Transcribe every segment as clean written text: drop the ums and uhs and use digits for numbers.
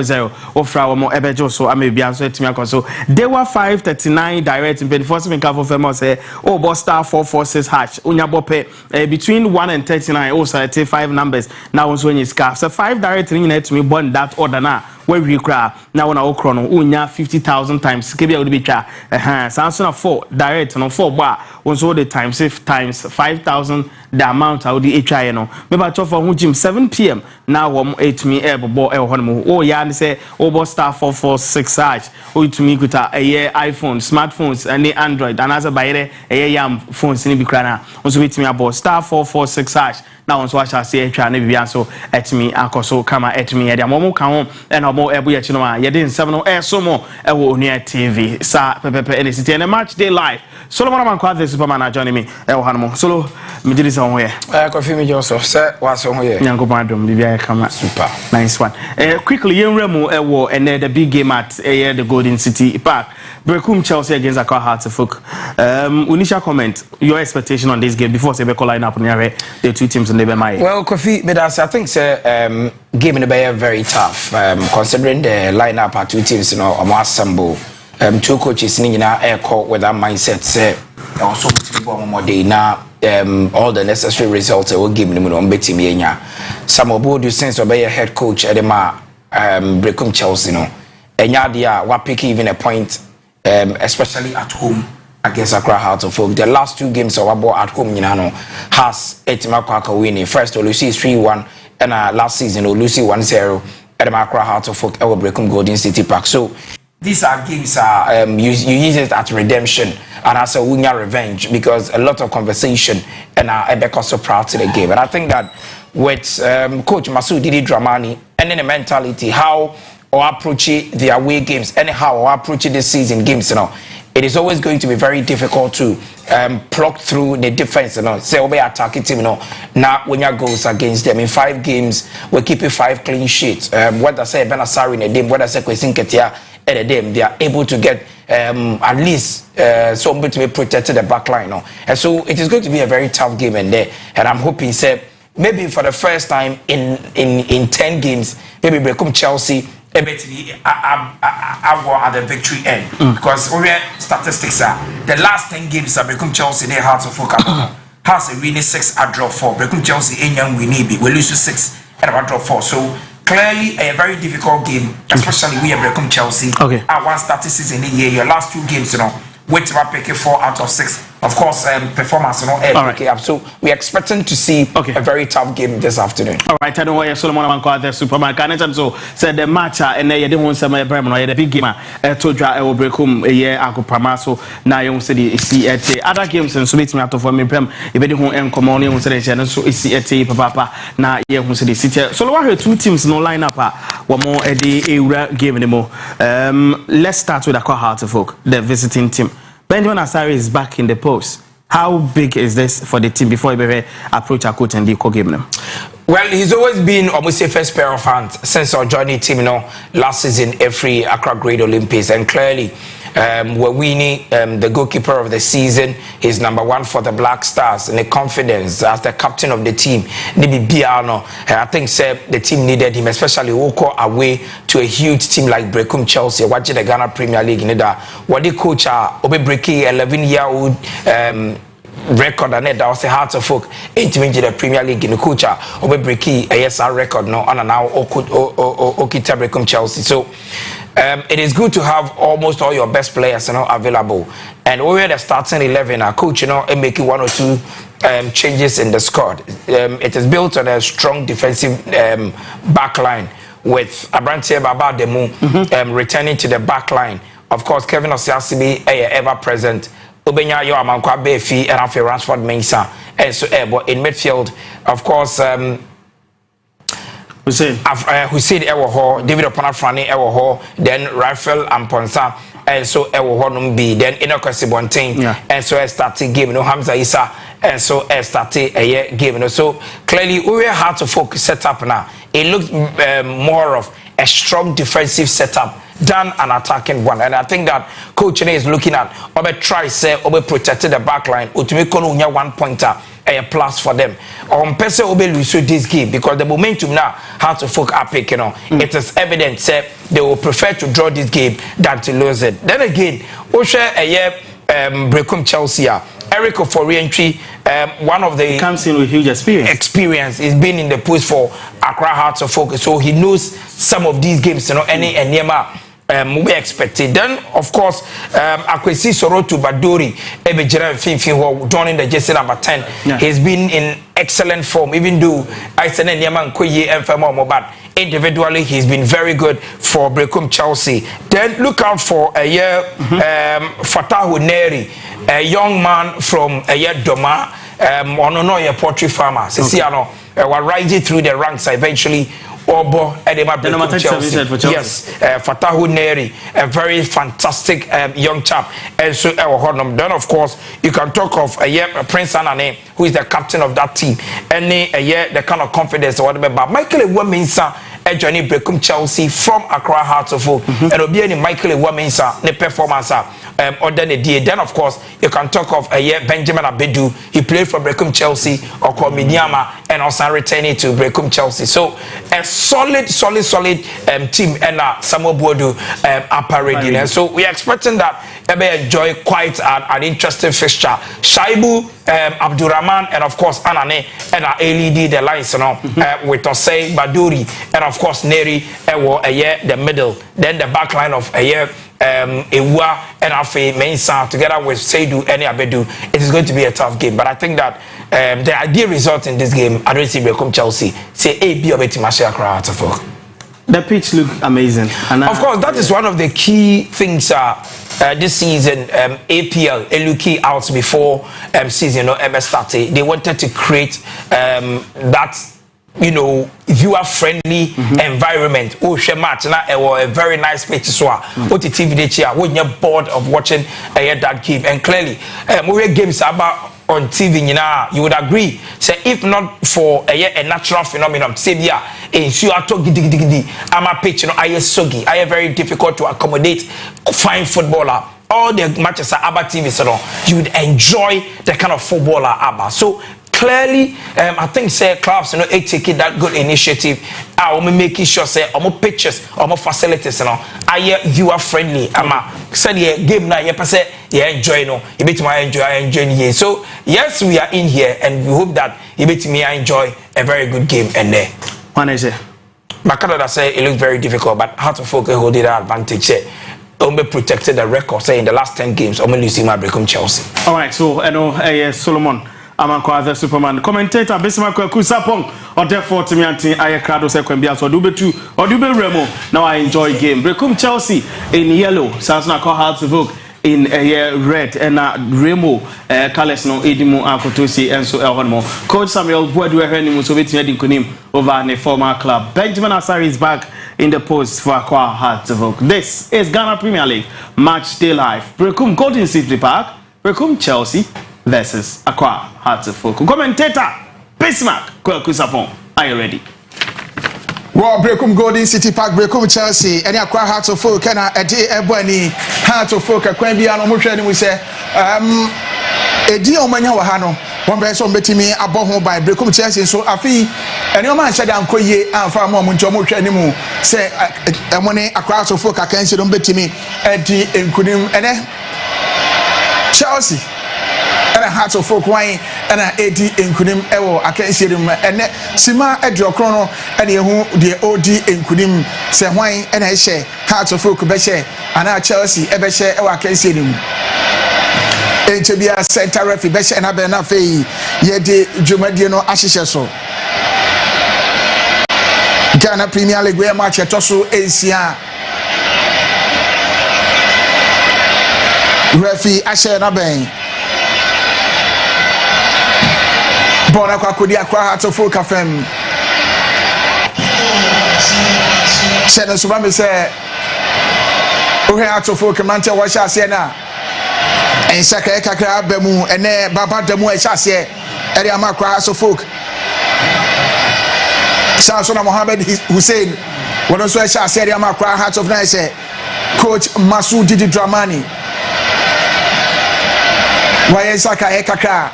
0 ofra wo mo ebejo so amebia so etimi akoso they were 539 direct in 24/7 cover for famous say oh boss star 446 hash unya bope between 1 and 39 also 5 numbers now also when you scarf so 5 direct in to me born that order na where we cry now when I okro no unya 50,000 times kebia would be twa Samsung 4 direct no 4 bar also the times 5,000 the amount I would try no me ba for hu gym 7 p.m. now wo 8 me ebo e ho no oh yeah say over star 446 hash oh to me kuta a iPhone smartphones and Android and as a buyer a yam phones ni bi kra na also with me about star 446 hash now on so I shall say try na bibia so etimi akoso kama etimi e dia mo ka ho e na mo ebu ye chi no a ye den 7 no e so mo e wo Onua TV sa pepepe e city and match day live Solomon man kwa the superman join me e wo hanmo solo me did so ho ye Kofi me joso se waso ho ye Nyankopon adom bibia kama super nice one quickly yenremu e wo and the big game at the Golden City Park Berekum Chelsea against Accra Hearts of Oak initial comment your expectation on this game before say be call line up near the two teams in the BMI. Well Kofi but I think say game in the Bay very tough considering the lineup at two teams you know assemble two coaches ni na air call with that mindset say also more day now all the necessary results will give them on betting enya some of you sense of a head coach at the Berekum Chelsea no enya dia wa pick even a point especially at home against Accra Hearts of Oak. The last two games of about at home, has Etimakwaka winning. First, Olusi 3-1, and last season, Olusi 1-0 at the Accra Hearts of Oak, our Berekum Golden City Park. So, these are games, you use it as redemption and as a winner revenge because a lot of conversation and Ebeka so proud to the game. And I think that with Coach Masoud Didi Dramani and then the mentality, how or approach the away games, anyhow or approach this season games, it is always going to be very difficult to plug through the defense, say we attacking team, now when your goals against them in 5 games, we keep it 5 clean sheets. What I say Benasari in a game, what I say Kwesin Ketia at a game, they are able to get at least somebody to be protected the back line, and so it is going to be a very tough game in there, and I'm hoping say maybe for the first time in 10 games, maybe Berekum Chelsea I at the victory end because we statistics are the last 10 games that Berekum Chelsea they Hearts of Oak has a winning 6 at draw 4 Berekum Chelsea in young we need we lose to 6 and about draw 4 so clearly a very difficult game especially we are Berekum Chelsea at one statistics in the year your last 2 games wait to pick 4 out of 6 of course performance up so we're expecting to see a very tough game this afternoon. All right, I don't know Solomon Manko the supermarket and so said the match and they didn't want some Bremen the big game to draw Berekum a year Akopama so now you see see at other games and so meet me out of me prem if they don't and come on you say so see at papa now you see the city so what are two teams no line up one more a day game anymore. Let's start with Accra Hearts of Oak, the visiting team. Benjamin Asari is back in the post. How big is this for the team before he approach a coach and the game now? Well, he's always been almost a first pair of hands since our journey team, last season, every Accra Great Olympics, and clearly, we're winning the goalkeeper of the season. He's #1 for the Black Stars, and the confidence as the captain of the team. I think the team needed him, especially Oko away to a huge team like Berekum Chelsea, watching the Ghana Premier League. What the coach Obe breaking 11-year-old record and that was a Hearts of Oak into the Premier League in the coach Obe breaking ASR record and now Okita Berekum Chelsea. So it is good to have almost all your best players available, and we're the starting 11 coach and making 1 or 2 changes in the squad. It is built on a strong defensive back line with Abrantie Baba Demu returning to the back line. Of course, Kevin Osiasibi ever present. Obenya yo amankwa Befi and after Ransford Mensah, and so but in midfield, of course, Hussein Ewo David Opanafrani Ewo then Rafael Amponsa, and so Ewo Numbi, then Inokwesi Bontain, and so I started game Hamza Issa, and so I started a game. So clearly we had to focus set up now. It looked more of a strong defensive setup than an attacking one, and I think that coach is looking at try say protected the back line. Utumiko unya 1 pointer a plus for them. On Pese Obe lose this game because the momentum now how to folk are picking on. It is evident that they will prefer to draw this game than to lose it. Then again, Osha a year Berekum Chelsea. Eric for re-entry, one of the comes in with huge experience. He's been in the post for Accra Hearts of Focus, so he knows some of these games. You know, any and Nema. We expected. Then, of course, Akwesi Sorotu Badori, Ebejera Finfi, joining the jersey number 10. Yeah. He's been in excellent form, even though I said Nyaman Koye and Famo, but individually, he's been very good for Berekum Chelsea. Then, look out for a year Fatahu Neri, a young man from a year Doma, Ononoye poultry farmer. Sisiano, were rising through the ranks eventually. Obo Edema Berekum Chelsea. Yes, Fatahu Neri, a very fantastic young chap. And so then of course you can talk of Prince Anane, who is the captain of that team. Any the kind of confidence or whatever. But Michael Ewaminsa joining Berekum Chelsea from Accra Hearts of Oak. And it'll be any Michael Ewaminsa ne performance other than the then of course you can talk of Benjamin Abedu. He played for Berekum Chelsea or Minyama and also returning to Berekum Chelsea. So a solid team and Samuel Bodu upper ready. So we are expecting that they enjoy quite an interesting fixture. Shaibu, Abdurrahman, and of course Anane and LED the lines, you know, with Osei Baduri and of course Neri the middle. Then the back line of Ewa and Afe Mensa together with Seidu and Abedu. It is going to be a tough game, but I think that the ideal result in this game, I don't see Berekum Chelsea. Say A B or B Timasha Accra. The pitch look amazing, and of course that is one of the key things. This season, APL looking out before season MS started. They wanted to create that, you know, viewer-friendly environment. Oh, she match now a very nice pitch. So, what the TV they cheer when you're bored of watching that game, and clearly, we games about on TV, you would agree. Say if not for a natural phenomenon, say yeah, in Suato gidi, I'm a pitch, you know, I am soggy, I am very difficult to accommodate fine footballer. All the matches are ABBA TV, so you would enjoy the kind of footballer ABBA. So clearly, I think say clubs, you know, taking that good initiative. I'm making sure say more pictures, more facilities, you know, I viewer friendly. Said yeah, game now, yeah, say yeah, enjoy, you know, you bet me I enjoy here. So yes, we are in here, and we hope that you bet me I enjoy a very good game. And there, one is it. Canada say it looks very difficult, but how to focus hold that advantage. Ombe protected the record. Say in the last 10 games, Ombe losing my Berekum Chelsea. All right, so I know Solomon. Amankwa the Superman commentator Besima Kwaku Sapong or therefore to me anti Ayacrado Sequembia so Dubetu or Dube Remo. Now I enjoy game. Berekum Chelsea in yellow, Sasna call Hearts of Oak in red and Remo Carles no Edimu Akotosi and so Elhonmo. Coach Samuel Boadu Henimu so waiting Kunim over the former club. Benjamin Asari is back in the post for Accra Hearts of Oak. This is Ghana Premier League match day live. Berekum Golden City Park, Berekum Chelsea versus Accra Hearts of Oak. Commentator Bismarck Kwaku Sapong, are you ready? Well, Berekum Golden City Park, Berekum Chelsea, and Accra Hearts of Oak, and a day Ebony Hearts of Oak, a Quambian, and we say, a dear Omania Wahano, one person betting me a bomb by Berekum Chelsea, so I feel, and your man said, I'm Koye, and for a moment, Jomo Chanimu, say, a money across of Oak, I can't see them betting me, Eddie and Kudim, and Chelsea. And a Hearts of Folk wine and a 80 in Kudim Ewo, I can't see them, and Sima Edro Chrono, and the OD in Kudim, say wine and I share Hearts of Folk Beshe, and our Chelsea, Ebeshe, I can't see them. And to be a center refi Beshe and Abena Fay, Yedi Jumadiano Ashishaso. Ghana Premier League, where match at Tosu Asia. Refi Asher Naben. Bona kwa kudi Accra Hearts of Oak FM. Sena subame se Ohe Hearts of Oak mante wa shase na. Ensaka kakra abemu ene baba demu e shase eri ama Accra Hearts of Oak. Samson Mohammed Hussein wono so e shase eri ama Accra Hearts of Oak say coach Masoud Didi Dramani. Wa ensaka kakra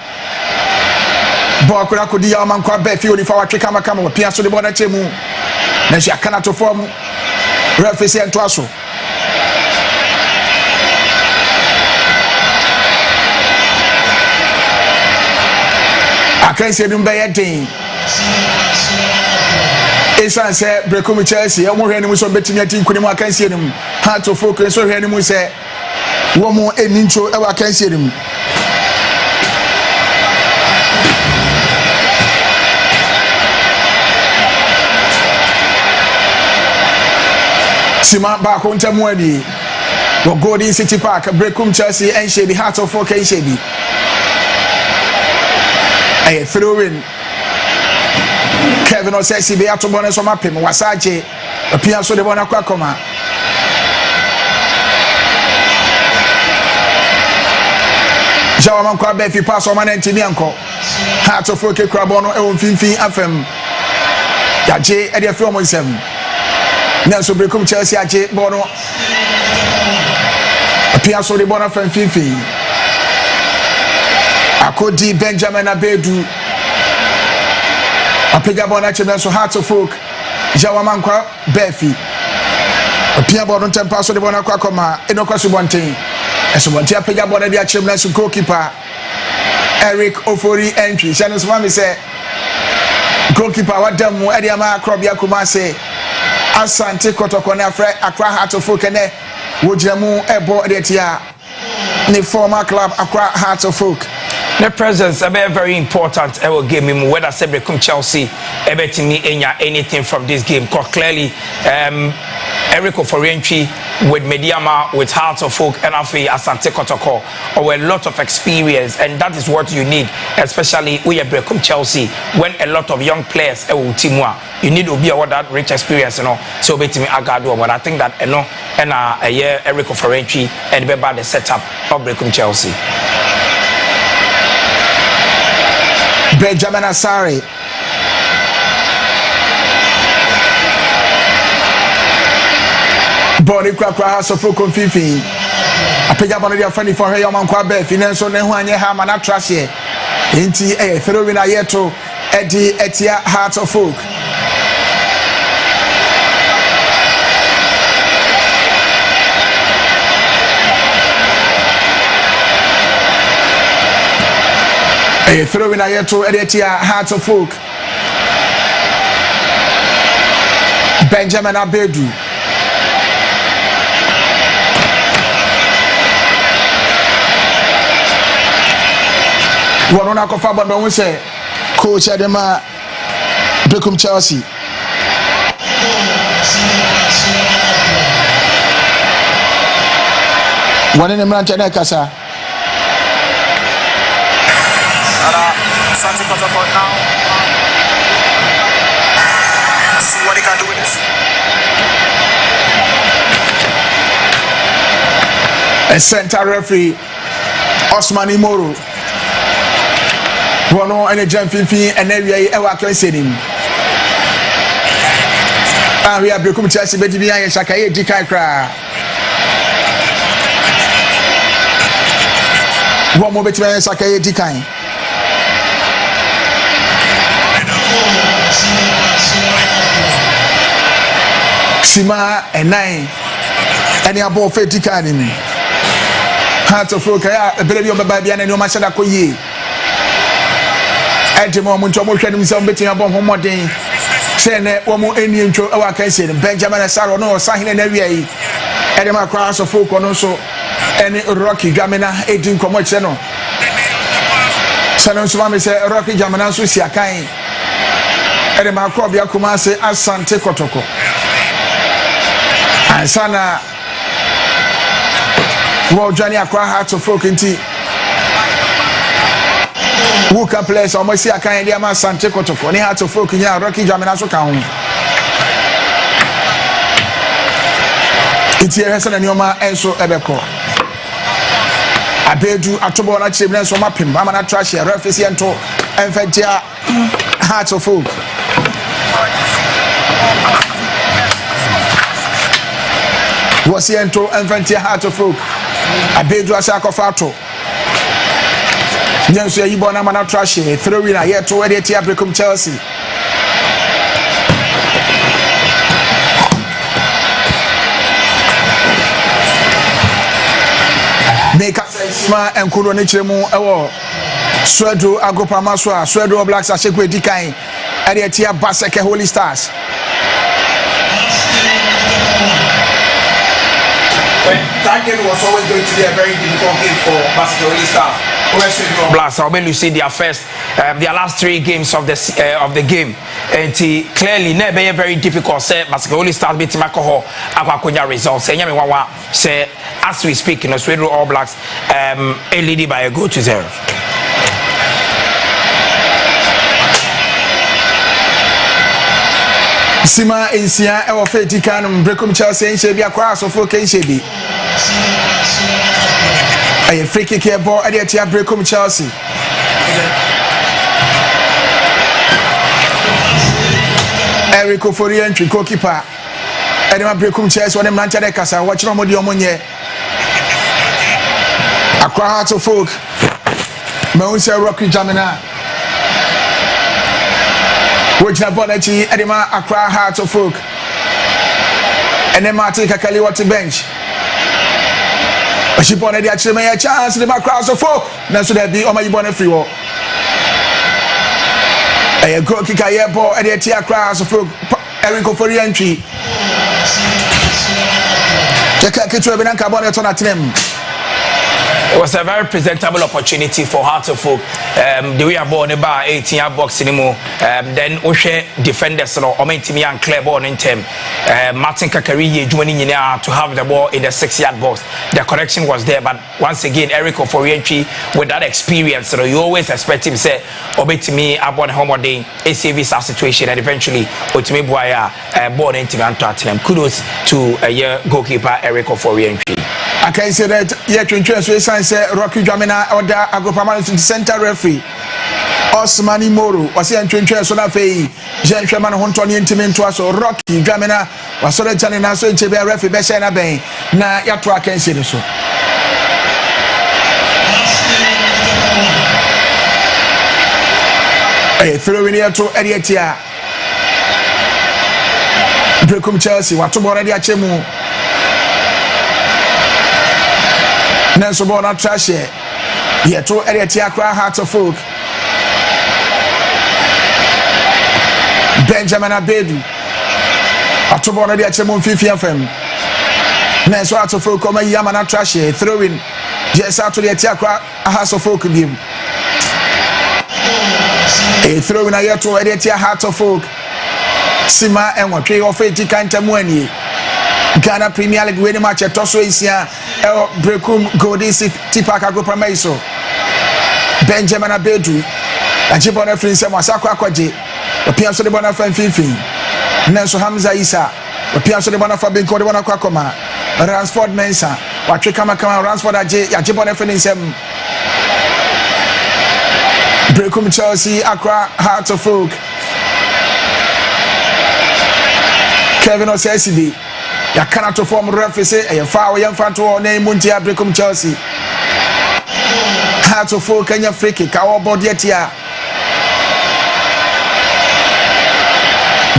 ball kura kodi ya man kwa be fi oni fa watwe kama kama pia so de ball na chemu na shi akana to form referee say ento aso akan say dum be yedin esan say Berekum Chelsea e mo hwe ni mo so betimi ati nkuni mo akan say nim heart of focus so hwe ni mo say wo mo enincho e wa akan say nim Sima ba ko ntamu adi wo Golden City Park Berekum Chelsea en shebi heart of focus en shebi ay throwing Kevin Osesi be ato bone so mapem wasaje apia so de bona kwa koma Jawa man kwa be fi pass o man ntimi anko heart of focus kwa bono e won finfin afem yaje e de from 7 Nelson Berekum Chelsea aje bono apia so de bona afem finfin akodi Benjamin Abedu apega bona chemna so heart of folk Jawa mankwa befi apia bono tempa so de bona kwa koma enokwa so bonten esobonte apega bona dia chemna so goalkeeper Eric Ofori entry channel so me say goalkeeper wadamu e dia ma akrobia kuma say Asante Kotoko na afre Accra Heart of Folk ne wojiramu ebo de tia ne former club Accra Heart of Folk. The presence is very important. I will give me whether say Berekum Chelsea ever to me anything from this game. Because clearly, Eric Oforientry with Mediama, with Heart of Folk, and Asante Kotoko, or a lot of experience, and that is what you need, especially with Berekum Chelsea when a lot of young players timwa. You need to be aware that rich experience, you know. So bet me Agado, but I think that you know, and a year Eric Oforientry and about the setup of Berekum Chelsea. Benjamin Asare Body Cracker so for confifi apega bana dia fani for her man kwa be finance ne ho anye ha mana trashe enti throwing ayeto edi etia Heart of Folk throwing ayeto edia Heart of Folk Benjamin Abedu Wanona kofa bando we say coach Adema Berekum Chelsea Wanene mrante na kasa Asante Kotoko now. See what he can do with this. A center referee Osman Imoro Wono ene jamfinfin enawia e wa kan senim we are Berekum Chelsea be di an shakaye di kan kra wo mo beti an shakaye di kan Sima enai ene abo fe di kan ni Heart of Folk ya ebele bi o baba bia na ni o ma shada koyi Edimo muncho mo hwani mse mbeti abon homoden se ne wo mo eni ntwo e wa kan se Benjamin Asaro no sahene na wiai Edimo Accra so Folk no so eni Rocky Gamina edin komo che no Sanon so ma se Rocky Gamina so si akan Edimo Accra bia kuma se Asante Kotoko Ansana wo Johnny Accra Heart of Folk nti who can play so much see akan dia ma Asante Kotoko ni Heart of Folk nya Rocky Jamina so kan ho iti ehese na nyoma enso ebeko Abedu atobo na chebna so mapem ama na trash ya referee ento enfetia Heart of Folk wasi ento enfetia Heart of Folk Abedu asa kofato Nyanso yi bona mana trash throw in here to where the Berekum Chelsea. Make us ma enkudo ne chemu ewo Swedro Agopama so Swedro Blacks Ashekwe Dikai at the Tia Baseke Holy Stars. That game was always going to be a very difficult game for Baseke Holy Stars. Blacks are going to see their last 3 games of the game, and clearly never a very difficult. Say Baseke Holy Stars beat Makoho Akwakonya results. Say Nyame Wawa say as we speak, in Sweden All Blacks leading by a goal to 0. Sima insia ewo feti kanum Berekum Chelsea nshebi akwa asofo kenshebi. A free kick here ball at the Berekum Chelsea. Erico for the entry goalkeeper. Edema Berekum Chelsea on them Nanchade Kasa watch no modi omonye. Akwa Hearts of Folk. Meunse Rocky Jamina. Which na bonachi Edema Akwa Hearts of Folk. And then Martin Kakali what to bench. She put the actually a chance the crowds of folk. Now so there be on my bonnet free walk. A goal kick a ball at the tia crowds of folk. Erico for the entry. The Kakito Benanka bonnet on a team. It was a very presentable opportunity for Hearts of Folk. The way I born about 18-yard box anymore. Then Oshe defenders or Omentimi and clear ball in term. Martin Kakari joining in there to have the ball in the 6-yard box. The correction was there, but once again, Erico for re-entry with that experience, you always expect him say Omentimi abon home day ACV situation, and eventually Otimi Boya born into Antoine. Kudos to a year goalkeeper Erico for re-entry. I can say that yet to interest we say Rocky Jamina or the Agopama to the center referee. Osmani Moro was here to interest on a fee. Jean Sherman Hontoni intimate to us or Rocky Jamina was so that Janina so to be a referee Beshana Bay. Na Yatra can say so. A throw in here to Edietia. Berekum Chelsea, what to already at Chemu. Nenso ball not trash here. Yeah, to Edietia Akwa Hearts of Folk. Benjamin Abedu. Atobo already at Chemu 50 FM. Nenso Hearts of Folk come Yamana trash here. Throw in. Just out to the Akwa Hearts of Folk game. A throw in a year to Edietia Hearts of Folk. Sima and what trade of 80 Kantamweni. Ghana Premier League winning match at Tosso Isia El Berekum Golden City Park Agopama Maiso. Benjamin Abedu. Ajibona Prince Masako Akwaje. The Pianso de Bonafan Fifi. Nelson Hamza Isa. The Pianso de Bonafan Binko de Bonakoma. Ransford Mensa. Watrikama Kama Ransford Ajibona Prince. Berekum Chelsea Accra Hearts of Folk. Kevin Osesibi. Ya cannot form referee say a foul young fan to name Muntia Berekum Chelsea. Hearts of Folk Kenya free kick our body at ya.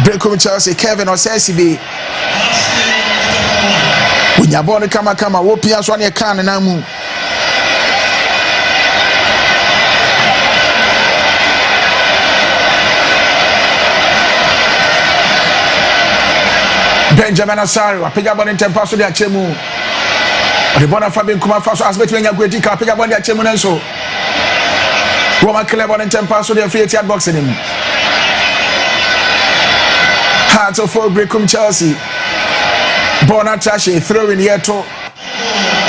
Berekum Chelsea Kevin Osesibi. When ya born kama wopia so ne kan na mu. Benjamin Asari, Pega Bonnet and Paso de Achemu. The Bonafabin Kuma Faso as between your great car, Pega Bonnet Achemu and so. Roman Clever and Paso de Fiat boxing him. Hearts of Folk Berekum Chelsea. Bonatashi throwing here to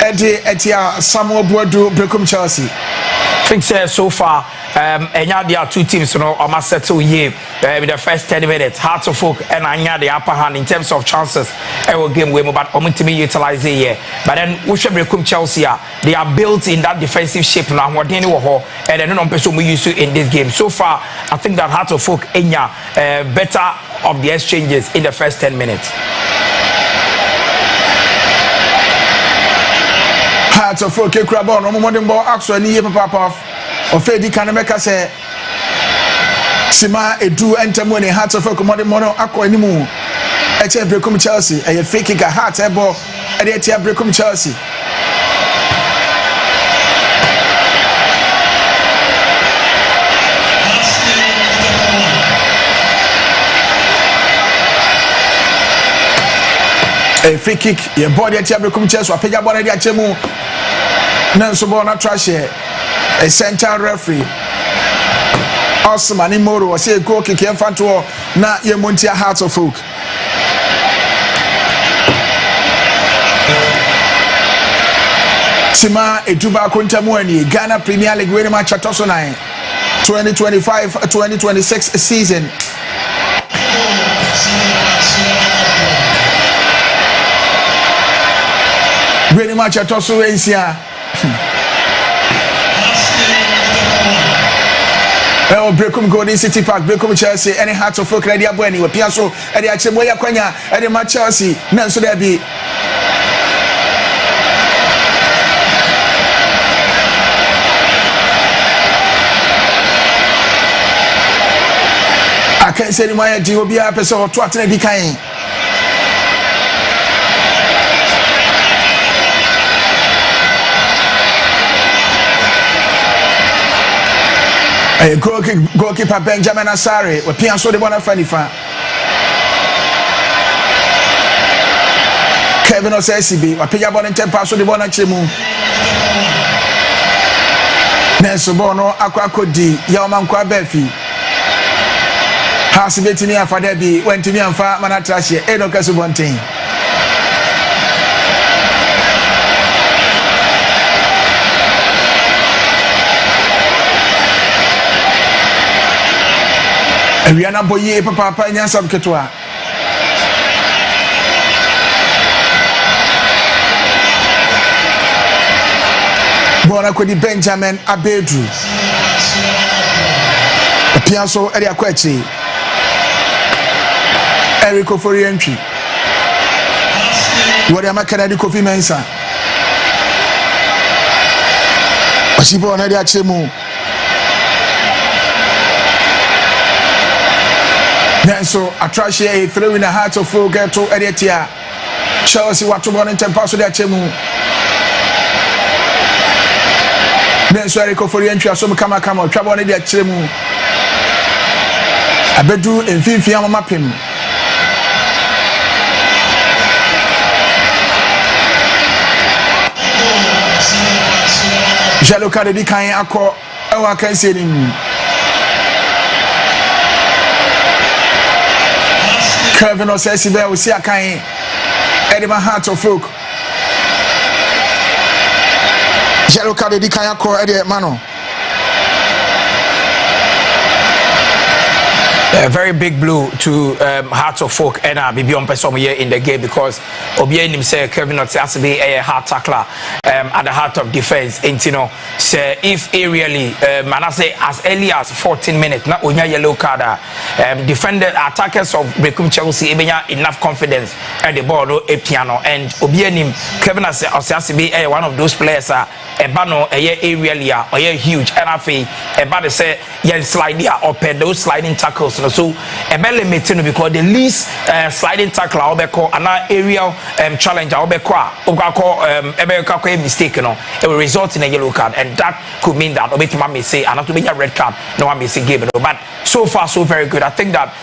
Eddie Etia Samuel Boadu Berekum Chelsea. I think so far, and now there are 2 teams, almost settle here with the first 10 minutes. Hearts of Folk and Anya the upper hand in terms of chances. Every game we but to utilize here. But then we should Berekum Chelsea. They are built in that defensive shape now. What they know, and then on person we used to in this game. So far, I think that Hearts of Folk Enya better of the exchanges in the first 10 minutes. Hearts of Folk Crabon, no more than ball actually papa. Ofedi Kanameka say Sima Edu Entamo ne Hearts of Oak Mode Mono Akwa Animu. Eche Berekum Chelsea. A free kick a heart ebo. Eche Berekum Chelsea. A free kick, your body at Berekum Chelsea, or Pega Body at Chemu. Nanso ball not trash here. A center referee. Awesome, and Imoro was a goal kick in front of na Yemuntia Hearts of Oak. Sima Etuba Kuntamuani, Ghana Premier League winning match at Tosonai 2025-2026 season. Winning match at Tosonai. Berekum Golden City Park, Berekum Chelsea, any Hearts of Oak ready abweni we piaso ede achemwe kwanya ede ma Chelsea nanso there be I can't say any more di obi a person or to atene di kan goalkeeper Benjamin Asare we pianso de bona fanifa Kevin Osesibi we pija bona tempa so de bona chemu Nenso bono akwakodi ya omankwa befi Hasibetimi afade bi wentimi amfa manatrashe eno kasu bonten Rihanna boye papa nyansa mketwa Bona kodi Benjamin Abedu Pianso eri akwachi Eric Oforientry Wodi amakana di Kofi Mensa Asibo na di achemu Nenso atrashe a throw in the Hearts of Oak to Edetia Chelsea watu bona ntempa so de achemu Nenso Eric Oforientry asom kama twabo ne de achemu Abedu emfimfia mapem Jalo kade di kan akọ ewa kan se ni Kevin Osesibe we see akan Edema Hearts of Oak Jalo kade di kan akọ ede mano A very big blow to Hearts of Oak and Bibi on person here in the game because Obien himself Kevin Osesibe a hard tackler at the heart of defense and you know say if aerially I say as early as 14 minutes na onya yellow card defended attackers of Berekum Chelsea ebenya enough confidence at the ball no a piano and Obien him Kevin Osesibe one of those players eba no aerially or huge and afi eba they say yen slide there or those sliding tackles so ebe limited because the least sliding tackle obeko ana aerial challenge obeko ogako ebe ka mistake no it will result in a yellow card and that could mean that obetima may say and to be a red card no one may say game no but so far so very good I think that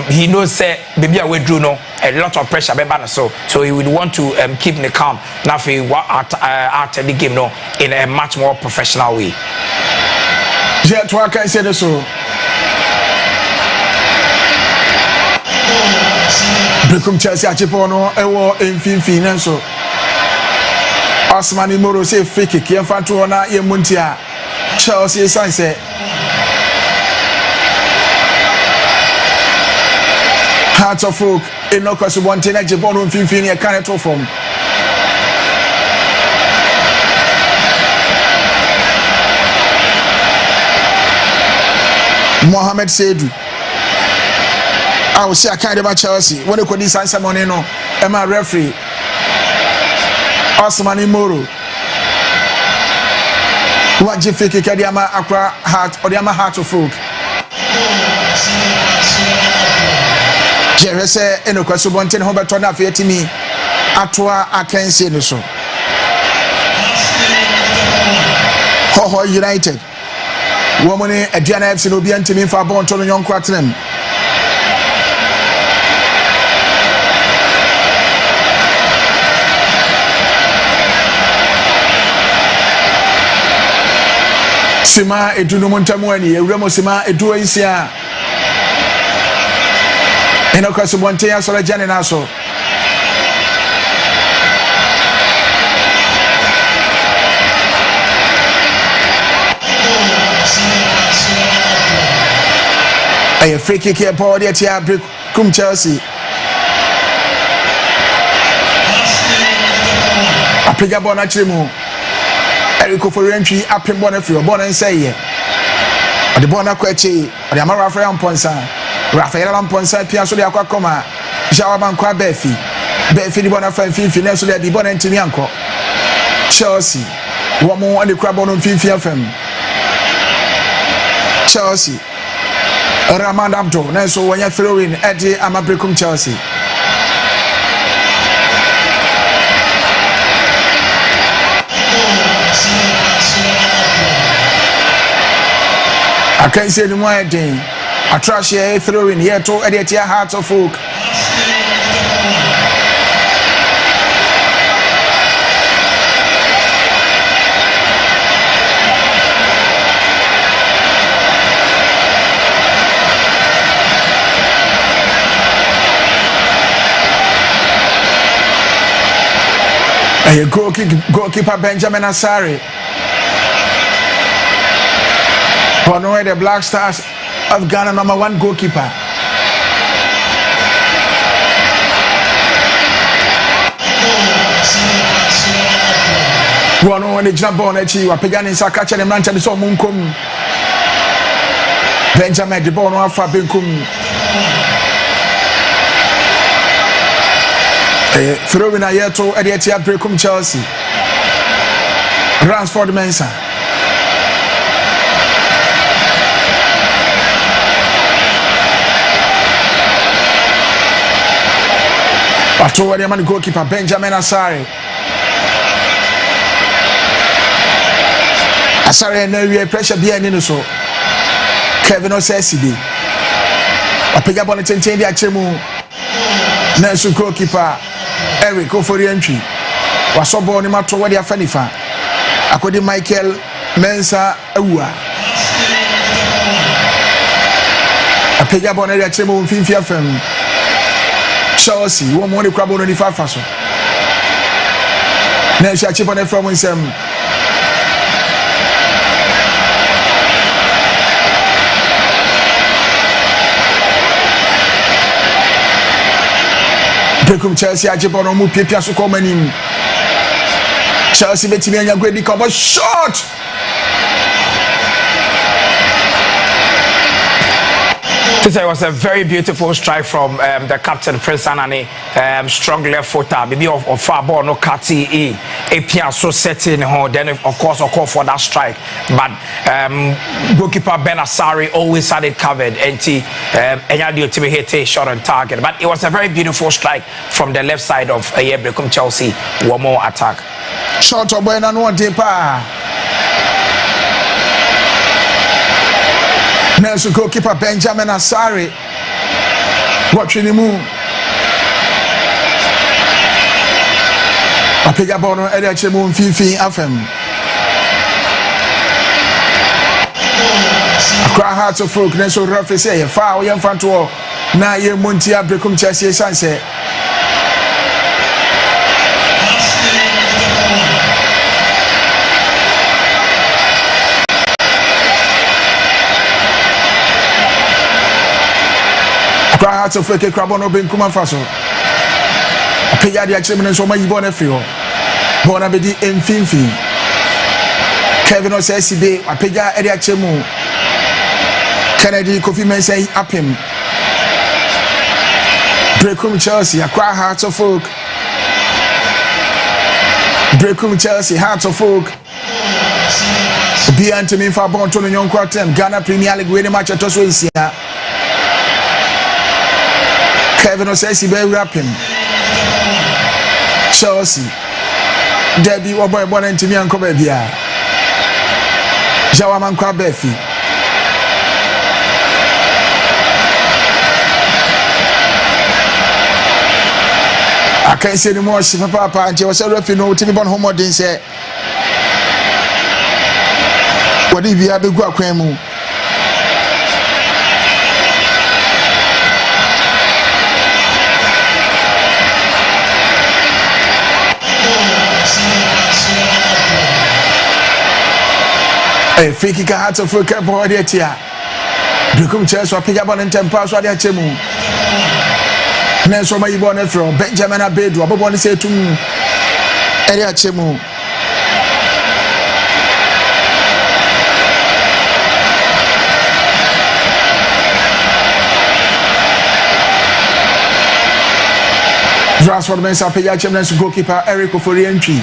he knows say baby away drew no a lot of pressure beba so he would want to keep the calm now for after the game no in a much more professional way. Jet work I said so Berekum Chelsea achipono ewo emfimfi nenso Osman Imoro say free kick yemfanto na yemuntia Chelsea sanse Hearts of Oak enoka subonte na jebono emfimfi ne kan to from Mohamed Seidu I will say I can't about Chelsea when they could this answer money no Emma referee Osman Imoro What Jeffrey Kadiama Accra Heart or the Heart of Folk. Jerry said, Enoka Subontin Hobertona Fiatimi, Atua, I can say no so. Ho United. Woman, a Diana FC no be anti for born to the young quatrain. Sima Eduno Montamwani, Remo Sima Edu Isia. Enoka Subontin, Sola Janinaso. A free kick here, Paul, the Berekum Chelsea. A pick up on a chimo. Erico for entry, up in Bonafio, Bon and say, or the Bonaquechi, or the Amara Ponsa, Rafael Ponsa, Piasso de Aquacoma, Jawaban Qua Befi, Befi the Bonafide Fifi, so that the Bon and Timianco, Chelsea, one more on the crab on Fifi FM, Chelsea. Ramand Abdo, so when you throw in Eddie Berekum Chelsea. I can't say the more day. I trash here throw in here to Eddie Heart of Folk. A goalkeeper Benjamin Asari. Honoring the Black Stars of Ghana #1 goalkeeper. One on the jump on the chi, Wapigan in Sakacha and Mancha so Munkum. Benjamin de Bono Alpha Berekum. Throwing a year to Eddie Berekum Chelsea. Ransford Mensah. I told the man goalkeeper Benjamin Asari. Asari and we pressure behind in so. Kevin Osesidi. I pick up on the 10 the Achemu. Nelson goalkeeper. Eric go for the entry. Was so born him to where they are Fenifa. According Michael Mensah Ewa. I pick up on the Achemu Fifi FM. Chelsea, one more crab on the far fashion. Now she achieved on the from him. Berekum Chelsea achieved on mu Pia so come in. Chelsea bet me anya great cover shot. It was a very beautiful strike from the captain Prince Anani, strong left footer, maybe of far ball no Kati Apia so setting home. Then of course a call for that strike, but goalkeeper Ben Asari always had it covered. And Enyadi to hit a shot on target, but it was a very beautiful strike from the left side of Berekum Chelsea. One more attack. Shot of Ben and one deeper. Nelson goalkeeper Benjamin Asari watching the move. I pick up on Achemu Fifi FM. Accra Heart of Folk Nelson Ruffy say foul young fan to all. Na ye Montia Berekum Chelsea Sunset. Heart of Fake Crab on Berekum Faso. Paya the Achemu so my born Efrio. Born Abedi Mfinfi. Kevin Osesidi, Apaya Eddie Achemu. Kennedy Kofi Mensah up him. Berekum Chelsea, Accra Heart of Folk. Berekum Chelsea, Heart of Folk. Be antimi fa bon to no nyonko atem Ghana Premier League we ne match to so nsia. Kevin says he be wrap him. Chelsea. Debbie wo boy bon antimi anko ba bia. Jawa man kwa befi. I can't say anymore. She papa and she was a referee. No, Timmy Bon Homo didn't say. What if you have a good cremu? A free kick hat of a cap or the tia. Berekum chairs or pick up on and temper so they chemu. Nelson my born from Benjamin Abedu, Abobon say to Eria Chemu. Transfer Mensa Payachem goalkeeper Eric for the entry.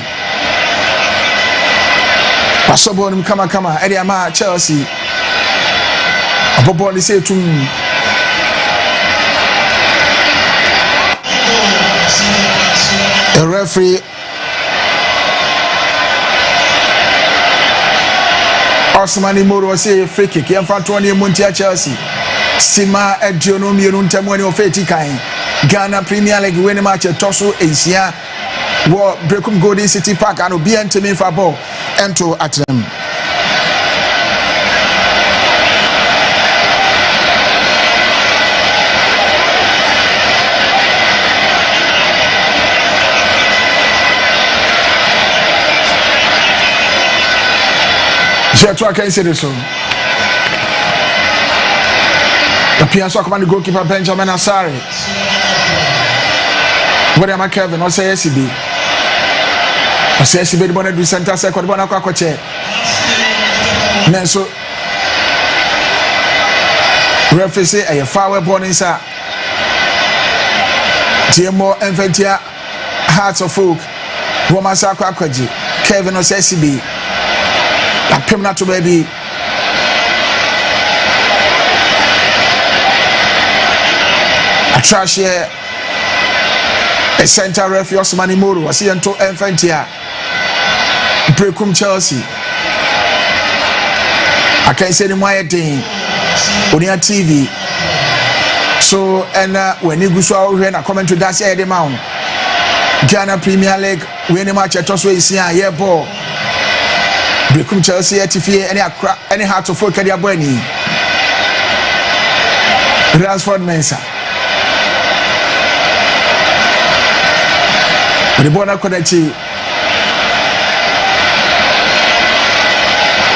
Pasobon kama Eria Ma Chelsea. Abobon say to the referee Osmani Moro say free kick. Yamfa 20 Muntia Chelsea. Sima Ediono Mienu Ntemweni ofeti kan. Ghana Premier League winning match Toso Asia. Wo Berekum Golden City Park and obi antimi fa ball ento atrem. I can say this one. The Pianso command goalkeeper Benjamin Asari. What am I Kevin? Or say SCB? Or say SCB the bonnet do center second one aquache. Nenso referee say a foul born inside. TMO Enventia Hearts of Folk. Woman Sakwa Kwaji. Kevin or say SCB. Apemna to baby. A trash here. A center referee Osmani Moro. I see into Infantia. Berekum Chelsea. I can't say anymore thing. On your TV. So and when you go so when I comment to that say the mount. Ghana Premier League winning match at Toso is here. Yeah, ball. Berekum Chelsea atifie any heart to folk dia bani Transfer Mensa the bona kodachi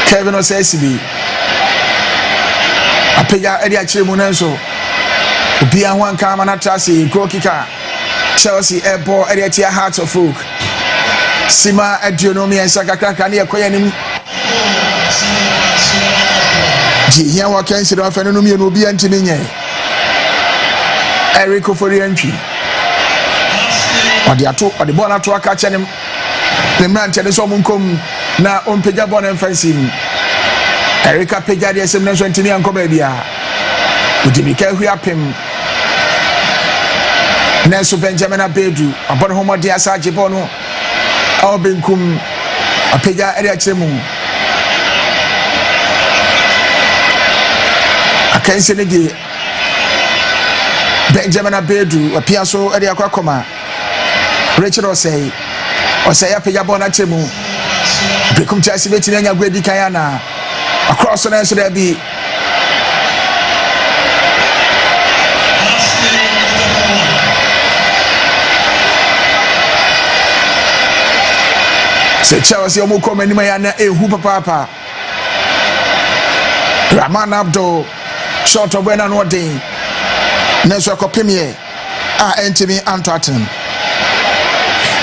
Kevin Osesibi apega edi achire mu nanso obi anwan ka ma na trase goal kicker Chelsea airport edi atia heart of folk Sima Edionomi and Sakaka near Koyanim. Here, what can sit off and no me will be antimine. Eric for the entry. Or the ato or the bona to a catch him. The man tell us someone come now on Pejabon and fencing. Erica Pejadi as a nation to me and Comebia. Would you be careful up him? Nelson Benjamin Abedu, upon Homo Dia Sajibono. Berekum apeja area chemu akanse ne de Benjamin Abedu apia so area kwakoma Rachel Osei apeja bona chemu Berekum Chelsea betini anya gwedi kayana across on so there be se Chelsea omo come anima ya na ehu papa Rahman Abdul short of when no dey Neso Kopemie entimi Antoatin.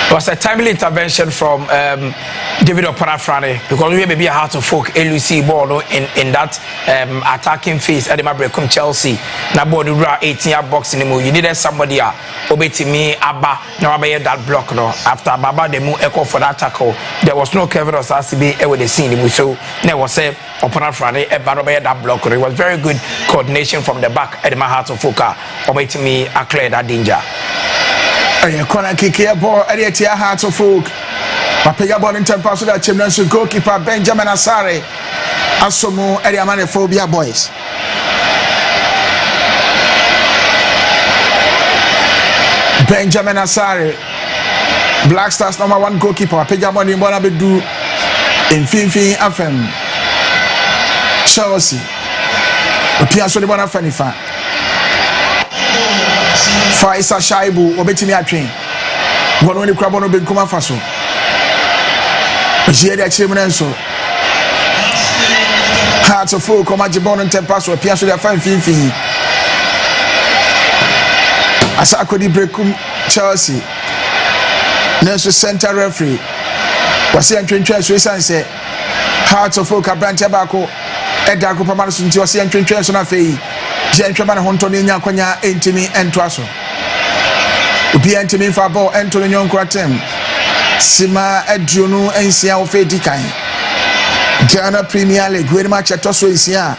It was a timely intervention from David Opanafrane, because we may be a heart of folk LUC ball in that attacking phase at the Berekum Chelsea. Na ball the 18 box in the move. You needed somebody obeti me Abba now that block no after Baba the move echo for that tackle. There was no Kevin or Sasibi with the scene. So there was a Opanafrane that block. It was very good coordination from the back at the heart of folk. Obeti me clear that danger. Corner kick here ball at the heart of folk. Papega ball in tempo so that Chimnensu goalkeeper Benjamin Asare Asomo Eriamane boys. Benjamin Asare Black Stars number 1 goalkeeper Papega ball in Bona Bedu in Finfin FM Chelsea Piasso de Bona Fanifa Faisa Shaibu Obetimi Atwin one only Krabono Benkuma Faso Jere Chimnenso Hearts of Folk Komajibon and Tempaso Piasso de Finfin Asakodi Berekum Chelsea Nelson Center referee was entering Chelsea say Hearts of Folk Branch Abako Edako Pamanasun was entering Chelsea on a fee Gentleman Hontoni Nyakonya Intimi and Twaso Ubi Intimi for ball Anthony Nyonkwatem Sima Edjunu Ensia Ofe Dikai Ghana Premier League very much at Toso Isia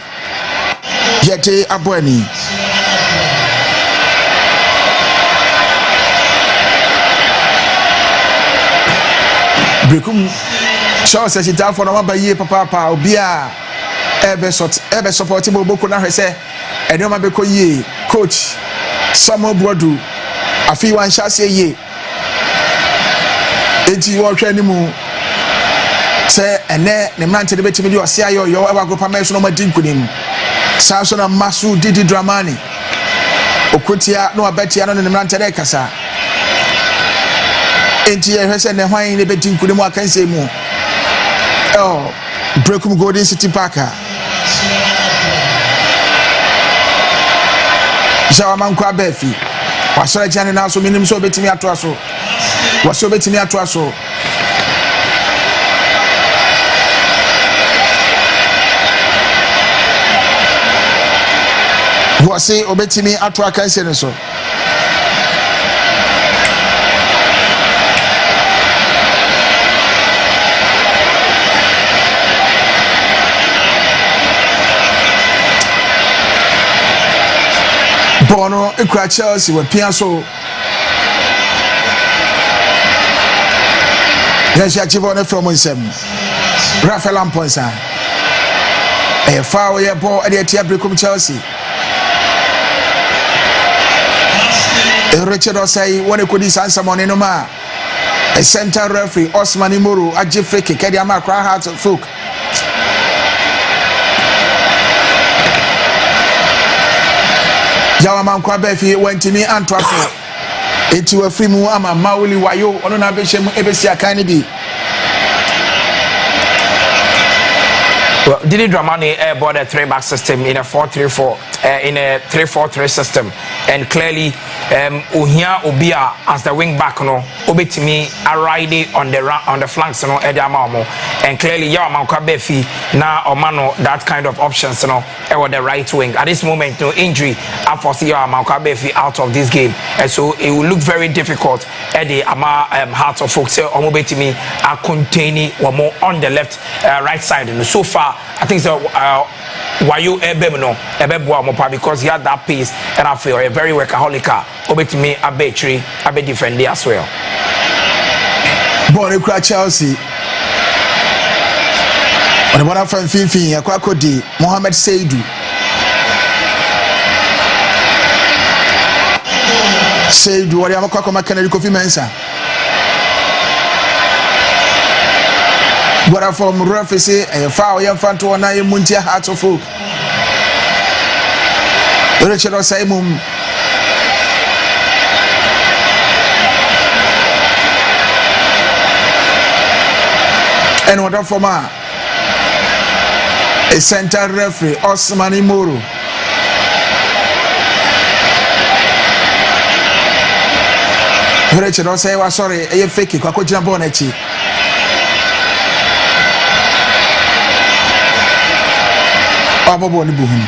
Yete Abweni Berekum Charles says it down for number year papa Obia ebe support Boko na hwese enoma beko ye coach Samuel Brodu afi wan shase ye enti wo hwe ni mu se ene ne mante de betimi de ose ayo yo ewa group ameso no madi nkunim Samson na Masu Didi Dramani okotia no abetia no ne mante de kasa enti ye hwese ne hwan ne bedi nkunim akanse mu Berekum Golden City Parker Jawaman kwa befi wasore jane na so minim so betimi ato so waso betimi ato so wase obetimi ato akanse ne so Bono ekura Chelsea we piaso Yes ya chibone from nsem Rafael Amponsa foul ye ball e tia Berekum Chelsea Richard Osei won kodi sansa money no ma a center referee Osman Imoro age free kick e ama Accra Hearts of Folk Jawaman kwa befi wentimi antwaso eti wa free mu ama Mauli Wayo ono na be hye ebesi akan ne bi Well, Didi Dramani bought a 3-back system in a 4-3-4, in a 3-4-3 system, and clearly, Uhia Obia as the wing back, no, Obetimi Aride on the flanks, no, Ediamamo, and clearly Yaman Kwabefi now Omano that kind of options, no, or the right wing. At this moment, no injury, I foresee Yaman Kwabefi out of this game, and so it will look very difficult. Eddie Ama Hearts of Folk say Omobetimi are containing or more on the left, right side, and so far. I think so. Wayo Ebemno Ebeboa Mopa because he had that pace and I feel a very workaholic. Obet me a battery, a bit different as well. Born in Chelsea. On the one from Fifi, a Kwakodi, Mohamed Seidu. Seidu, what am I calling my Canary Coffee Mensa? What are from referee a foul young fan to an eye muntia Hearts of Folk. Richard Osaimum and what from a center referee Osman Imoro. Richard Osai was sorry, a fake Kwako Jambonechi. Abobo ni buhunu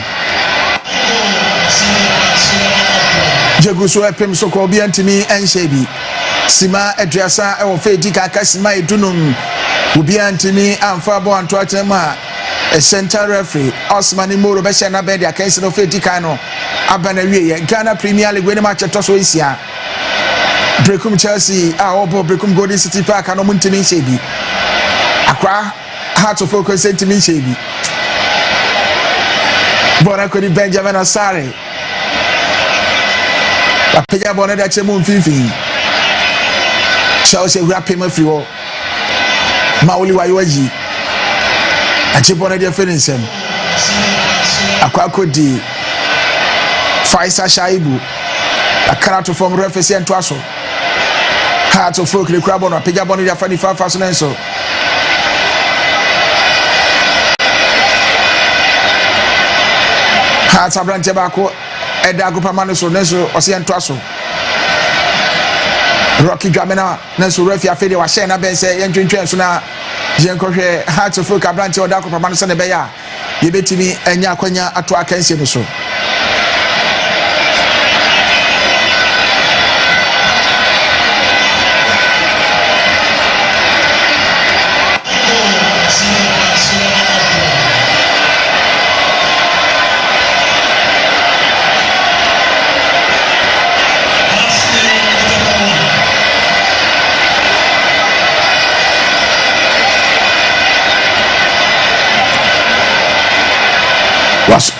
Jegu so epem so ko bi antimi enhye bi Sima aduasa e wo fe di kaka sima edunum obi antimi amfa bo anto atema a center referee Osman Moro be hye na be dia kan no fe di kan no abana wie Ghana Premier League we match to so isia Berekum Chelsea obo Berekum Golden City Park no muntimi hye bi Akwa Heart of Focus sentiment hye bi Bora ko di Benjamin Asare Apenya bona da chemu mfimfini Chelsea wrap ma free wo Mauli wayoji Achibona dia fenisem Akwa kodi Faisa Shaibu Akarato from referee ento aso Heart of Folk le krabo no apenya bona dia fani fa so nenso Heart abrante bako Eda agopama no so nenso ose ento aso Rocky Dramena Nenso refi afede wa share na ben se yentwentwen so na jenkohwe Heart of Folk abrante oda agopama no so ne be ya yebetimi anya akwanya ato akanse no so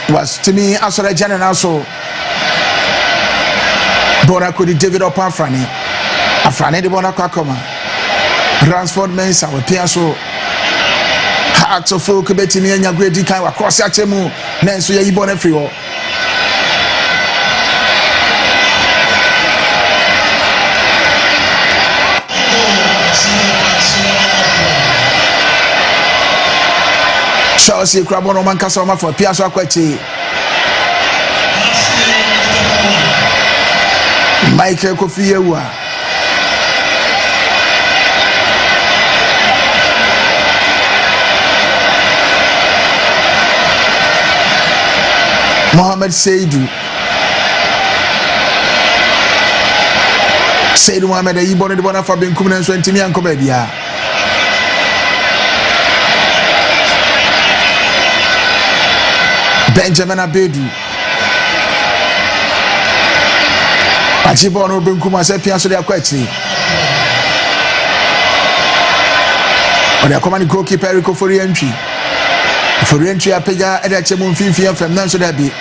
was to me asore jana na so Bora ko di David Opafrani afrani de bona kwa koma Ransford Mensah we pia so Heart of Folk betimi anya gredi kan wa cross atemu na nso ye bona free ho Chelsea krabo no man kasa ma for piaso akwachi Michael Kofi Ewa Mohamed Seidu Mohamed ayi bono de bona fa benkum na nso ntimi anko ba bia Benjamin Abedu Ajibono Benkuma se pianso de akwati Oda komani goalkeeper Rico Forientry apega ede chemu mfimfi afem nanso da bi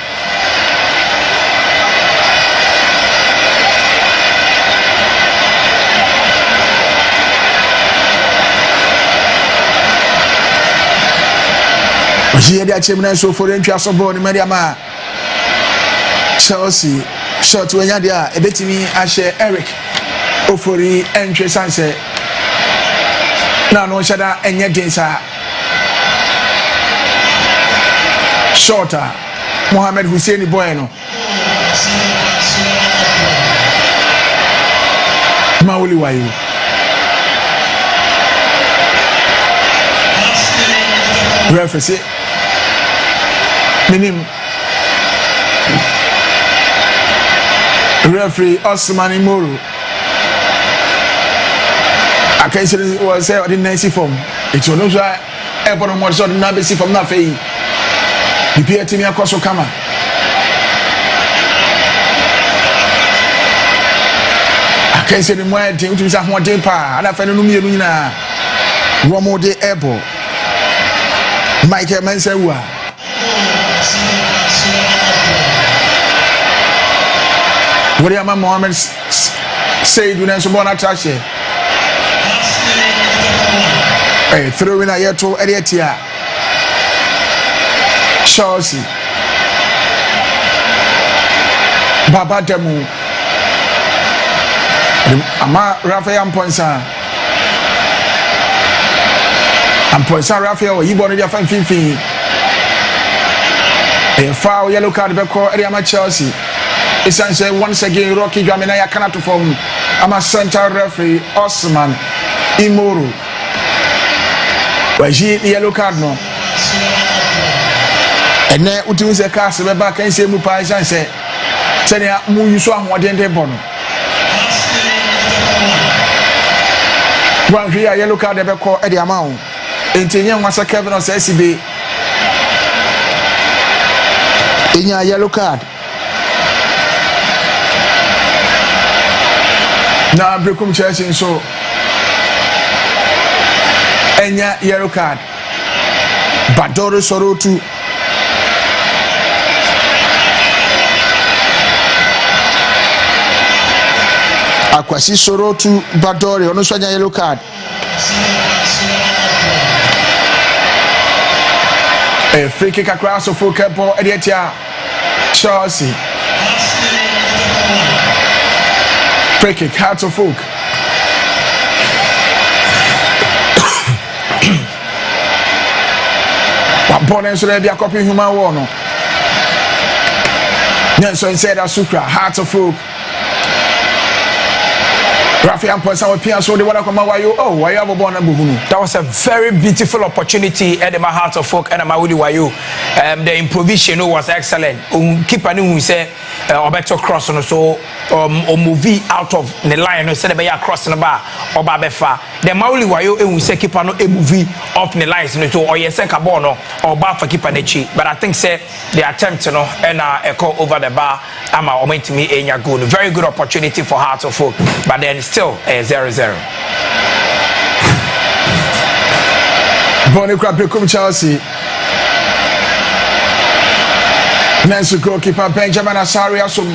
Ojiye de chemu nanso Forientry asobo ni Mariama Chelsea shot wenya dia ebetimi ahye Eric Ofori entwe sanse na no shada enye densa shorter Mohamed Hussein Bueno Mauli wayo referee minim referee Osman Moro I can say was say the Nancy form it's no so e bono mo so na be si form na fei the PA team akoso kama I can say the mo e team to say ho den pa ana fa no mienu nyina wo mo de ebo Michael Mensewa William Mohamed Seidu Nenso bona trashe throw in a yeto Erietia Chelsea Baba Demu Ama Rafael Amponsa Rafael Yibon dia fan finfin a foul yellow card beko Eriama Chelsea essentially once again Rocky Dramina ya cannot from ama central referee Osman Imoro Waji yellow card no ene utimi se cars be ba kan se mu pa san se senia mu yuso ahoden de bono wan hia yellow card be ko e de amawo entenye nwasa Kevin Osesibe enya yellow card na Berekum Chelsea so enya yellow card Badore Sorotu Akwasi Sorotu Badore ono so enya yellow card free kick across of full ball Edietia Chelsea free kick Hearts of Oak Bonnet so there be a copy human war no so inside Asukra Hearts of Oak Rafian Ponsa with Pia so the one come why you oh why you have a born that was a very beautiful opportunity at the Heart of Folk and Mawuli Wayo. The improvisation was excellent. Keeper who say Obeto cross on so or movie out of the line or said by crossing the bar or Babefa. The Mawuli Wayo and we say keeper no a movie off the lines so or yes Kabono or bar for keeper Nechi. But I think say the attempt and echo over the bar ama or meant to me a good very good opportunity for Heart of Folk, but then still 0-0. Bonnie Berekum Chelsea. Nancy goalkeeper Benjamin Asari Asum.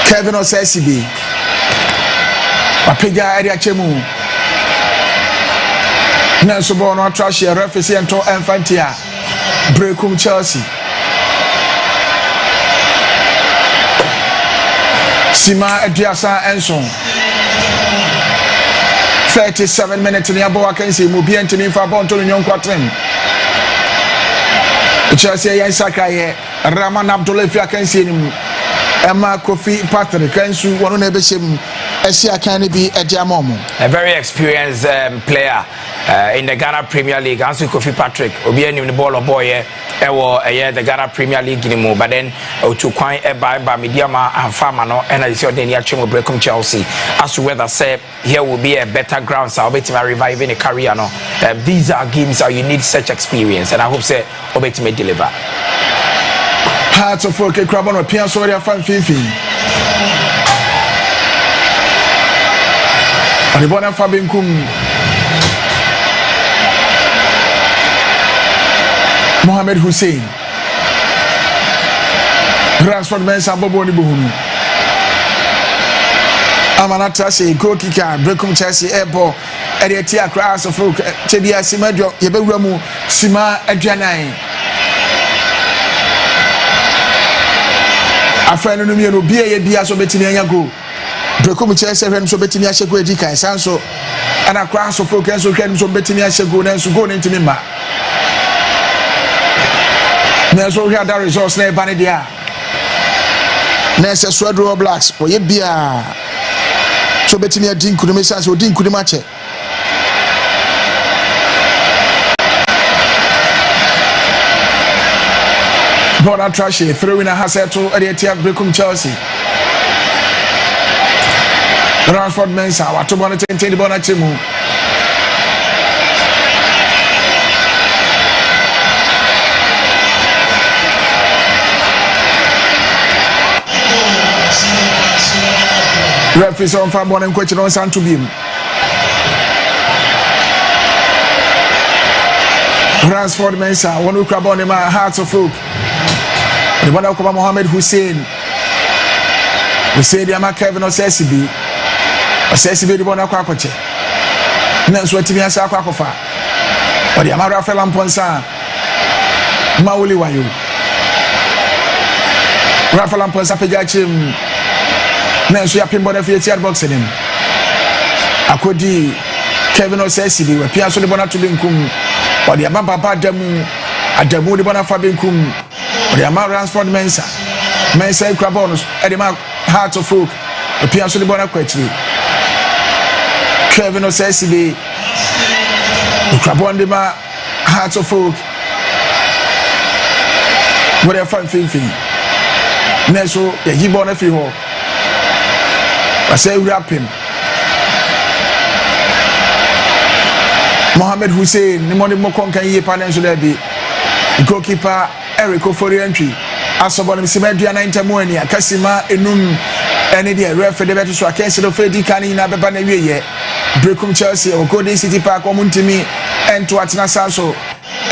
Kevin Osesibe. Papiga Edia Chemu. Nancy Bono Trashia referee and to Infantia. Berekum Chelsea. Sima Ediasa Enson 37 minutes in the Abo Akensi Mubi Anthony Fabon to Nyon Quatrin Chelsea Yansaka Raman Abdullah Akensi Emma Kofi Patrick Kensu one nebeshim Asia can be a Jamomo. A very experienced player in the Ghana Premier League. Ansu Kofi Patrick Obi in the ball of boy the Ghana Premier League anymore, but then to quite by Mediama and Farmano and I saw the Berekum Chelsea. As to whether say here will be a better ground, so I'll be reviving a career. No, these are games that you need such experience, and I hope say Obeti may deliver. Hearts of Folk Crabon or Pian Soria Fan Fifi. And the Bona Fabincum. Mohamed Hussein Ransford Mensa Bobo ni Buhunu Amanata say goal kicker Berekum Chelsea airport Edietia Cross of Folk Chebia Simadio Yebewramu Sima Adrianai Afrano no mi no bia so betimi anya go Berekum Chelsea hwem so betimi ahye go edikan sanso ana Cross of Folk so hwem so betimi ahye go na so go ntimi ma Neso here that results na bani dia. Nese Swedro Blacks oye bia. So betimi adin kudime sanse odin kudime ache. Bona Trashy throwing a hassle to Edietia Berekum Chelsea. Ransford Mensa watu bona tente bona timu. Referees on fire one and question on Santo Beam. Ransford Mensa, one who grab on him, Hearts of Folk. The one who Mohamed Hussein. Hussein Yama Kevin Osesibe. Osesibe the one who Kwakoche. Nansu Timia Sakwakofa. Or the Amara Felam Ponsa. Mauli Wayo. Rafael Ponsa Pejachim. Nansu yapim bona fiati boxing him. Akodi Kevin Osesibe we pia so le bona to binkum. Or the Amaba Adamu the bona Fabinkum. Or the Amara Ransford Mensa. Mensa Crabonus, Edema Hearts of Folk, we pia so le bona kwetri. Kevin Osesibe Krabondema Hearts of Oak whatever fun thing Neso Yagibon Fiho I say rapping Mohamed Hussein Nimoni Mokon can ye panel be goalkeeper Eric Ofori entry asobon Simedia 90 Moenia Kasima Enum any day referee the better so I can't see the Freddy Canning na beba na wie Berekum Chelsea or Golden City Park or Muntimi and to Atna Sanso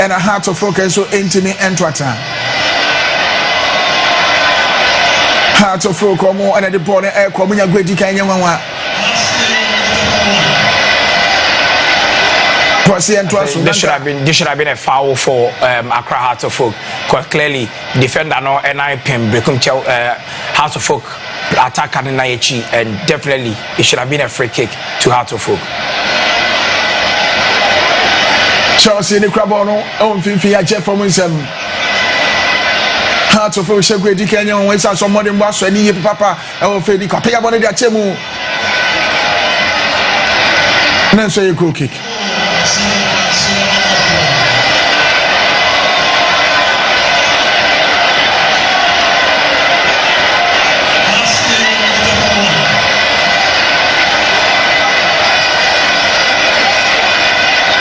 and a Heart of Focus so intimate and to Atna Heart of Focus more and the ball air coming a great Kanya. This should have been a foul for Accra Hearts of Oak because clearly defender no NI pin Berekum Hearts of Oak attack and definitely it should have been a free kick to Hearts of Oak. Chelsea the Crabono on Fifi Jeff from Winsem Hearts of Oak Shagwe Kenya when somebody was any papa or Freddy Kapia Bonnet Chemu Nancy a goal kick.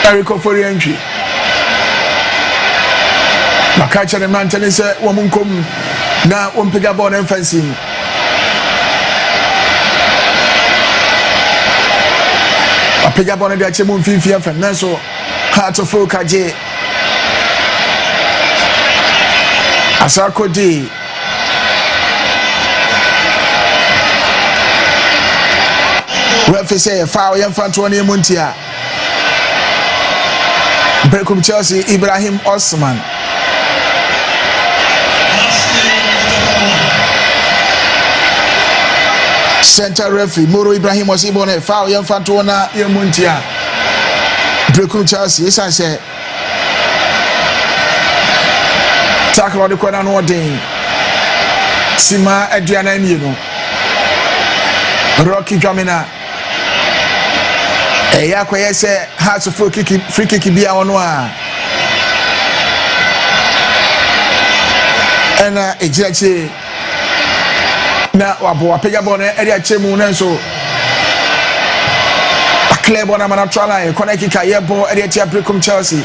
Eric Ofori entry. Makacha the man telling say woman come na pick up on fencing. I pick up on the Chemu Fifi and Naso Heart of Oak Aje Asako D. Referee say foul yan fan 20 Muntia. Berekum Chelsea Ibrahim Osman center referee Moro Ibrahim Osibone foul yan fantona Yemuntia Berekum Chelsea isan say tackle on the corner no den Sima Adriana Mieno Rocky Gamina Eya kwa yese Hearts of Oak free kick bia ono a ena ejirache na wabo apega bone eri achemu na so a clear bona mana try corner kick aye bo eri atia Berekum Chelsea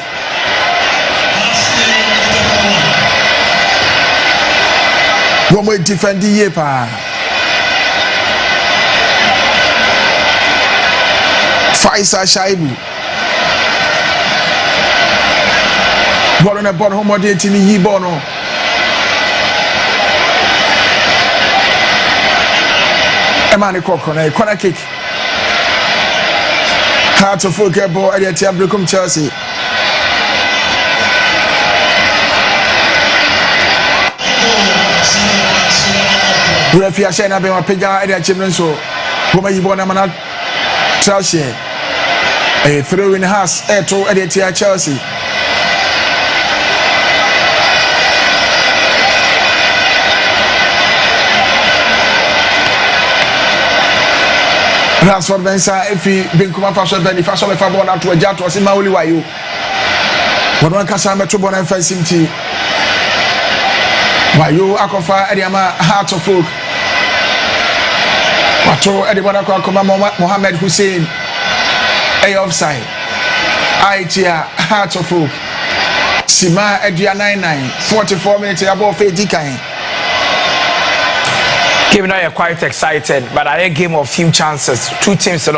womo defend ye pa Faisa Shaibu ball on a ball home of the team he bono Emani Kokona corner kick Heart of Oak ball at the Berekum Chelsea referee ashena be mapega at the chimney so Goma yibona mana Chelsea a throw in house to edit Chelsea. Ransford Bensa if he been come fashion ben if I saw if I born out to a jet was in Mauli Wayu. But one Casama to born and fencing tea. Wayu Akofa Ediama Heart of Oak. Wato Edibona Kwakoma Mohamed Hussein a offside Aitia Heart of Oak Sima Edia 99 44 minutes above Fedikai. Game now you're quite excited, but I a game of few chances. Two teams,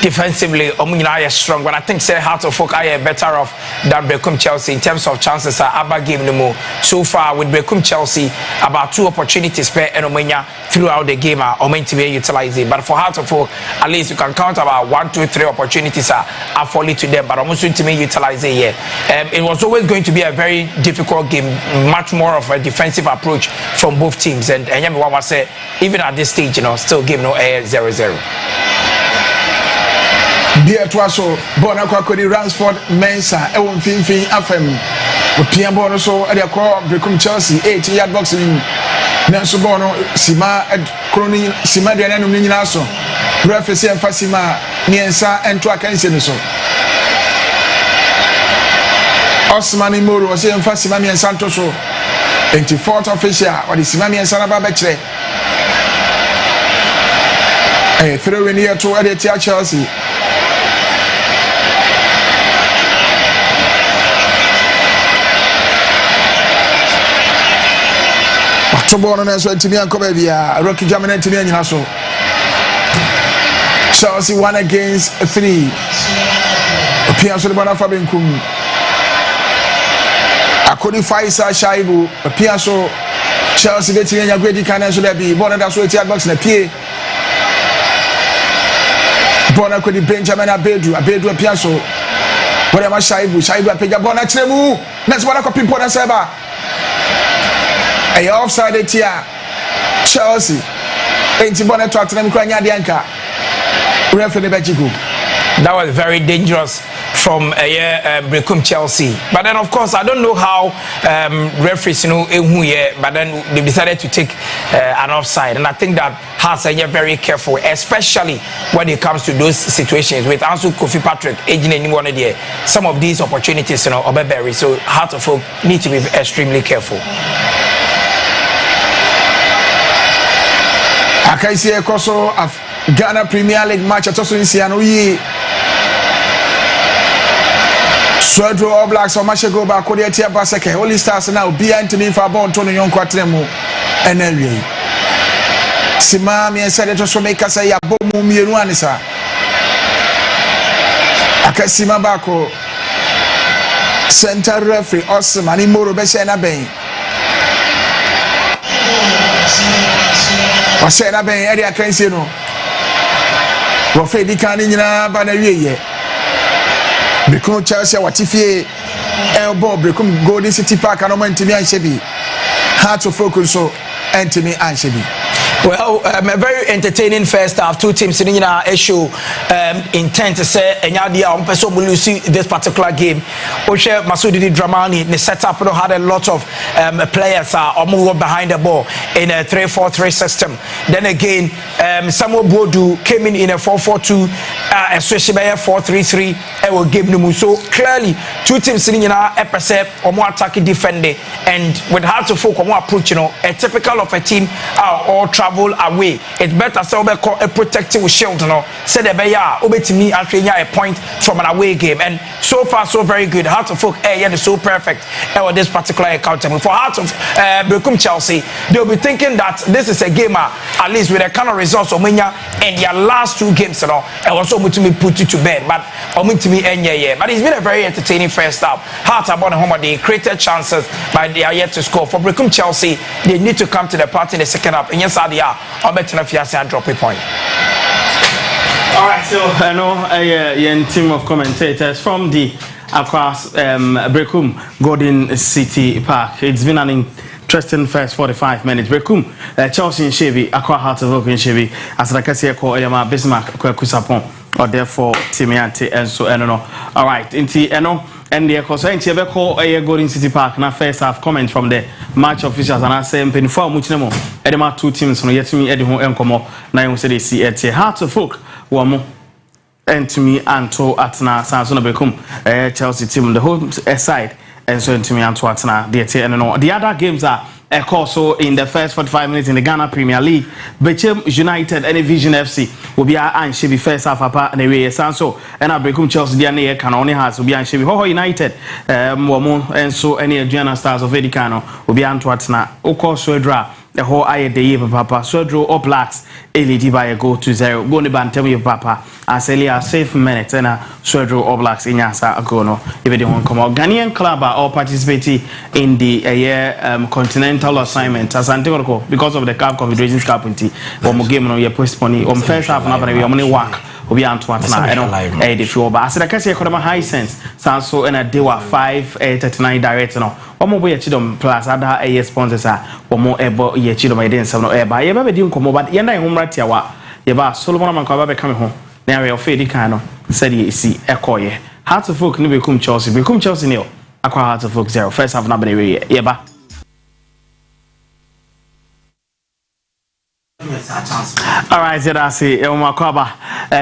defensively, are strong. But I think say Hearts of Oak are better off than Berekum Chelsea in terms of chances. Abba game no more. So far with Berekum Chelsea, about 2 opportunities per Omenya throughout the game are meant to be utilized. But for Hearts of Oak, at least you can count about 1, 2, 3 opportunities are falling to them, but almost to me utilize it here. It was always going to be a very difficult game, much more of a defensive approach from both teams. And Yami say even at this stage, still game no 0-0. Dear Twaso, Bona Kwakodi Ransford Mensa, Ewon Finfin Afem, Pian Bono so at the core Berekum Chelsea, 8-yard boxing. Nanso Bono, Sima Ed Crony, Sima Dianum Ninaso, Referee and Fasima, miensa ento akanse no so Osman Imoro was saying first Simami and Santos so 24th official or the Simami and Sanaba Betre throw in here to edit Chelsea October no so ntimi anko ba bia Rocky Germany ntimi anyina so Chelsea 1 against 3 Pia so the bana fa benkum Akodi Faisa Shaibu Pia so Chelsea betting anya gwedi kan so there be border so eti box na pie Bona Kodi Benjamin Abedu Pia so whatever Shaibu apeja bona tremu next one copy important server offside here Chelsea enti bona to atrem kwanya de anka referee Berekum. That was very dangerous from Berekum Chelsea. But then, of course, I don't know how referees, but then they decided to take an offside. And I think that Hearts are very careful, especially when it comes to those situations with Ansu Kofi Patrick, aging anyone there. Some of these opportunities, Obeberry. So Hearts of Folk need to be extremely careful. Akaisi Ekoso of Ghana Premier League match at also in Sianoyi. Swedro All Blacks or Mashego ba Kodia Tia Baseke. Only Stars now be Anthony Fabon Tony Yonquatremo and Henry. Simami and said it was from Ekasa Yabomu Miruanisa. Akasima Bako Center referee Awesome and Imoro Besena Bay. Wasena Bay area Kensino. Wafedi Kanina Banaye. Berekum Chelsea watifie elbow Berekum Golden City Park and Antimi Anshebi. Hard to focus so Antimi Anshebi. Well, a very entertaining first half. Two teams in our issue intent to say Enyadia on person will see this particular game. Oshe Masudi Dramani the setup had a lot of players are move behind the ball in a 3-4-3 system. Then again, Samuel Bodu came in a 4-4-2, especially by a 4-3-3. It will give them so clearly two teams in our episode or more attacking defending and with hard to focus on more approach. A typical of a team all travel away. It's better so we call a protective shield. Say the beya obetimi and a point from an away game, and so far so very good. Heart of Folk is so perfect with this particular encounter. For Heart of Berekum Chelsea, they'll be thinking that this is a game at least with the kind of results of Omenya in their last two games. And also to me put you to bed, but to me but it's been a very entertaining first half. Heart about home, they created chances, but they are yet to score. For Berekum Chelsea, they need to come to the party in the second half. And yes, they are. I'm betting if you and drop a point. All right, so I know a team of commentators from the across Berekum Golden City Park. It's been an interesting first 45 minutes. Berekum Chelsea in Shebi, Aqua Heart of Oak in Shebi, as like I say, call Elma Bismarck, Kusapon, or therefore Timiante, and so I don't know. All right, into and the concern to call a Golden City Park. Now, first half comment from the match officials, and I say, "Penny for much more." Edema two teams, no yet to me, Eddie Home and Como. Now you say they see it. Heart of Folk, one more. And to me, Anto Atna, Sanson Berekum, Chelsea team, the whole side, and so to me, Anto Atna, the other games are. Also in the first 45 minutes in the Ghana Premier League, Berekum United and Vision FC will be and she be first half apart and away so and Berekum Chelsea DNA can only has will be and she be Ho United and so any Adriana Stars of Edicano will be Antwerpna Oko Swedra the whole eye day papa Swedro All Blacks LED by a goal to 0 go ban tell me papa as early as 7 minutes and Swedro All Blacks in Yasa Agono if they won't come out. Ghanaian club are all participating in the continental assignment as Antigua because of the CAF Confederation Cup one game no postpone on first half na we only work obi Antwerpna and the fuel but as I can say high sense so and they were 5:39 direct no omo boy chidom plus other sponsors are omo ebo ye chidom I didn't no e ba ye ba be di nkomo but ye na hom ratia wa ye ba Solomon man kwa ba come ho na we ofedi kan no said ye si ekoye Heart of Folk ni Berekum Chelsea ni Aqua Heart of Folk 0 first half na be ye ba All right, that's it. Makwaba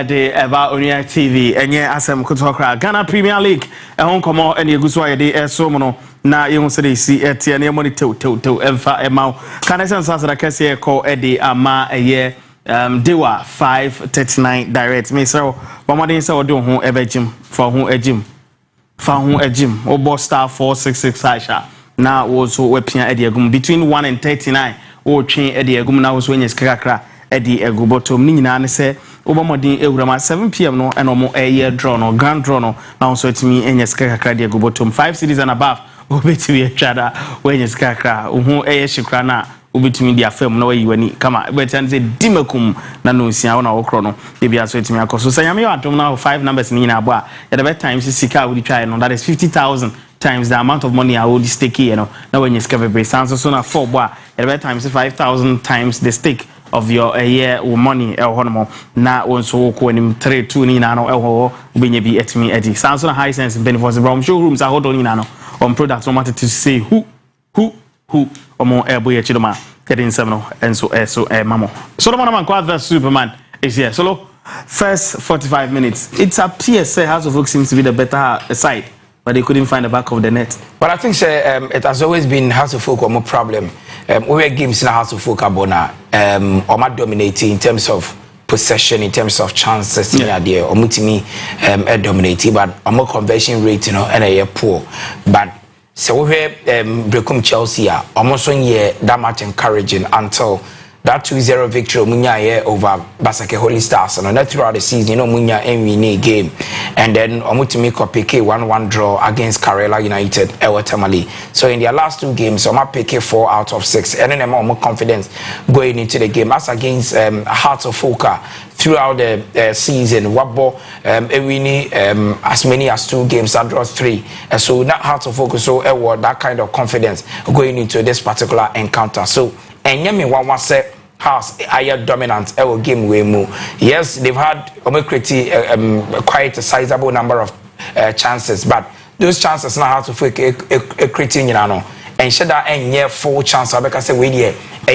the about Onia TV and yeah, asem kutokra Ghana Premier League. Hon komo ene eguswa de so mono na ye se dey see etie na money to emfa emau. Can I sense that kese call e ama eye Dewa 539 direct. Me so bomodin say odo ho ebejim for ho ejim. Fa ho ejim. Obo star 466 Aisha. Na wo so we pia e egum between 1 and 39. O twen e egum na wo so nyes kakra edi egu bottom ni nyina ne se obamodin ewurama 7 pm no eno mo eye draw no grand draw no na so etimi enyes kakra de egu bottom 5 cities and above obetimi atwada we enyes kakra ohu eye shikra na obetimi dia fam na wayi wani kama betan say dimakum na no sia na wokro no e bia so etimi akoso sanyame atom na 5 numbers ni nyina abo a ya the times sika we try no that is 50,000 times the amount of money I would stake here no na when you discover be so na 4 boy ya the times 5,000 times the stake of your year or money honomo na wonso ko anim 3-2 ni na no ho benye bi etimi edi Samsung high sense benefits from showrooms hold on ni na no on products no matter to say who omo ebo ye chidoma getting some no enso mamo Solomon man kwa the Superman is here solo first 45 minutes it appears say House of Oak seems to be the better side but they couldn't find the back of the net. But I think it has always been House of Folk or more problem. We were games in a House of Folk abona or more dominating in terms of possession, in terms of chances in there or mutimi dominating, but a more conversion rate, you know, and a poor. But so we Berekum Chelsea almost 1 year that much encouraging until that 2-0 victory munya over Basake Holy Stars and that throughout the season you know munya win game and then omutimi ko PK 1-1 draw against Karela United Ewatamali. So in their last 2 games Oma PK 4 out of 6 and then more confidence going into the game as against Hearts of Oak throughout the season wabo winning as many as 2 games and draw 3 so that Hearts of Oak so that kind of confidence going into this particular encounter. So and yemi one say House higher dominant game way mu. Yes, they've had quite a sizable number of chances, but those chances now have to fake a creating you know and should that and yeah full chance because say we here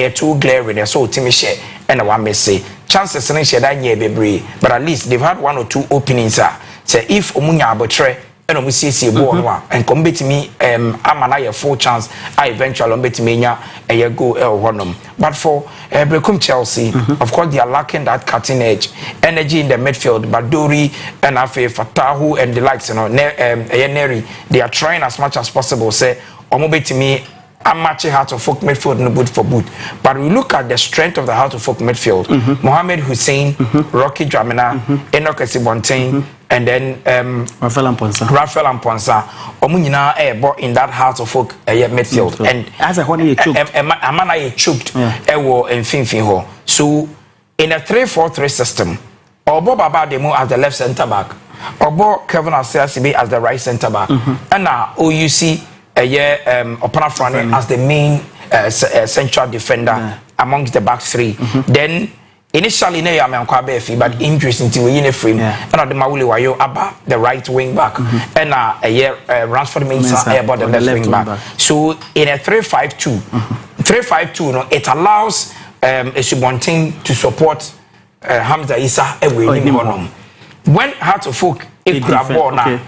2 glaring so Timmy share and one may say chances and share that year be but at least they've had 1 or 2 openings say if omunya abotre and we see ball and come bet me amana full chance I eventually bet me a go honum but for Berekum Chelsea of course they are lacking that cutting edge energy in the midfield but Dori and Afe Fatahu and the likes you know Neri they are trying as much as possible say omo bet me I'm matching Heart of Folk midfield no boot for boot but we look at the strength of the Heart of Folk midfield Mohamed Hussein Rocky Dramina Enoch Esibontain and then Rafael Amponsa omunyina in that Heart of Folk midfield and as a honey choked amana choked ewo enfimfin ho so in a 3-4-3 system obo baba demo as the left center back obo Kevin Asiasibe as the right center back and now OUC Opana Frane as the main central defender amongst the back 3 then initially na ya menkwa be fi but injuries into we in frame and the Mawule Wayo aba the right wing back and Ransford Mensah about the left wing back. So in a 3-5-2 3-5-2 no it allows Esubontin to support Hamza Issa when Heart of Folk grab ball now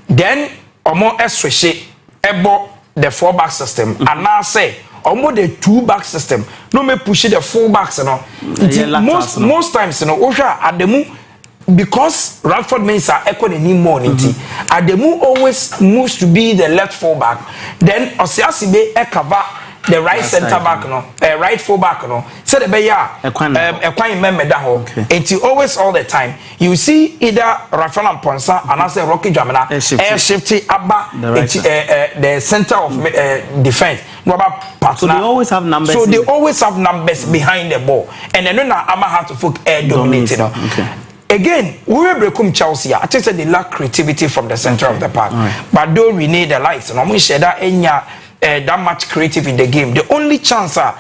then omo switch ebo the 4-back system and now say almost the 2-back system no me push the 4 backs you know most times you know osha ademu because Radford Mensah echo the new morning ademu always moves to be the left 4-back then Osiasibe cover the right center back no right 4-back no say the be ya ekwan member da ho until always all the time you see either Rafael Amponsa and as Rocky Dramina shifty abba the center of defense so they always have numbers behind the ball and then na ama Heart of Folk dominating again we were Berekum Chelsea I think they lack creativity from the center of the park but though we need the lights no we share that enya that much creative in the game. The only chance a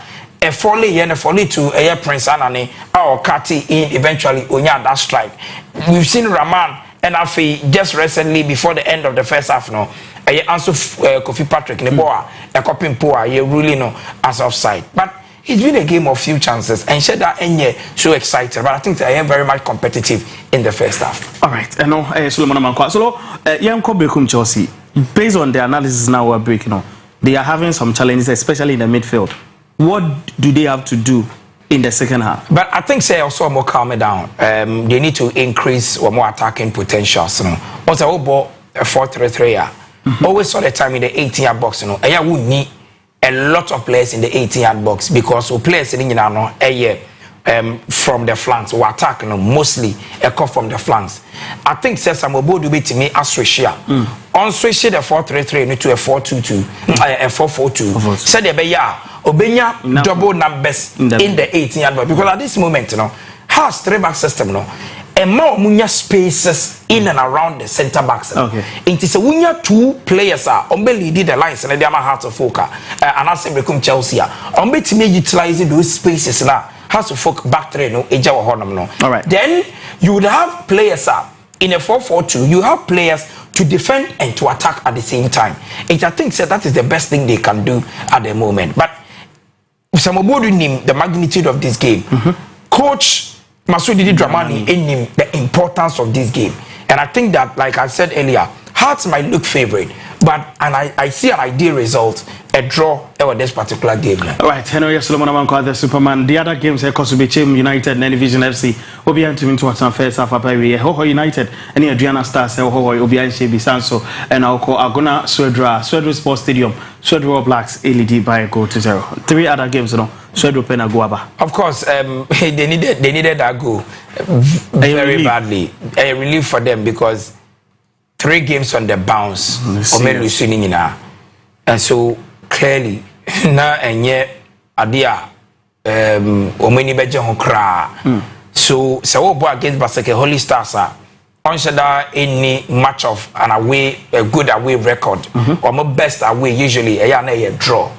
folly to a Prince Anane or Kati in eventually Onya that strike. We've seen Raman and Afi just recently before the end of the first half no answer Kofi Patrick Neboa a copying poor you really know as offside. But it's been a game of few chances and said that and so excited, but I think they are very much competitive in the first half. All right, I know Solomon Amankwa. So Yanko Berekum Chelsea, based on the analysis now we're breaking on, they are having some challenges, especially in the midfield. What do they have to do in the second half? But I think say also more calm down. They need to increase or more attacking potential. So once I ball a 4-3-3, always saw the time in the 18-yard box. You know, I would need a lot of players in the 18-yard box because we players in from the flanks or attack, you know, mostly come from the flanks. I think says some will be to me as switch on switch the 4-3-3 into a 4-2-2, a 4-4-2. Said Obenya double numbers in the 18-yard box because at this moment, you know, has 3-back system, you know, and more munya spaces in and around the center backs. Okay. It is a winya 2 players are leading the lines and they are heart of Foka and I say Berekum Chelsea. To me utilizing those spaces now. Has to folk back three no eja wo honum no. All right. Then you would have players in a 4-4-2. You have players to defend and to attack at the same time. And I think that is the best thing they can do at the moment. But Samobodu name the magnitude of this game. Coach Masudi Dramani in him the importance of this game. And I think that, like I said earlier, Hearts might look favorite, but I see an ideal result, a draw over this particular game. All right, Henry Solomon Amankwa, the Superman. The other games, Kosubichim United, Division FC, Obian to into some first half of Ho United, and Adriana Stars, Ho Obian Shebi Sanso, and Alco Agona Swedra Sports Stadium, Swedra Blacks, LED by a goal to 0. 3 other games, no. Swedra Pena Guaba. Of course, they needed that goal very badly. A relief for them because 3 games on the bounce, and so clearly na enye adia omeni beje ho kra so wo bo against Basake Holy Stars on shada any match of an away a good away record or my best away usually a draw.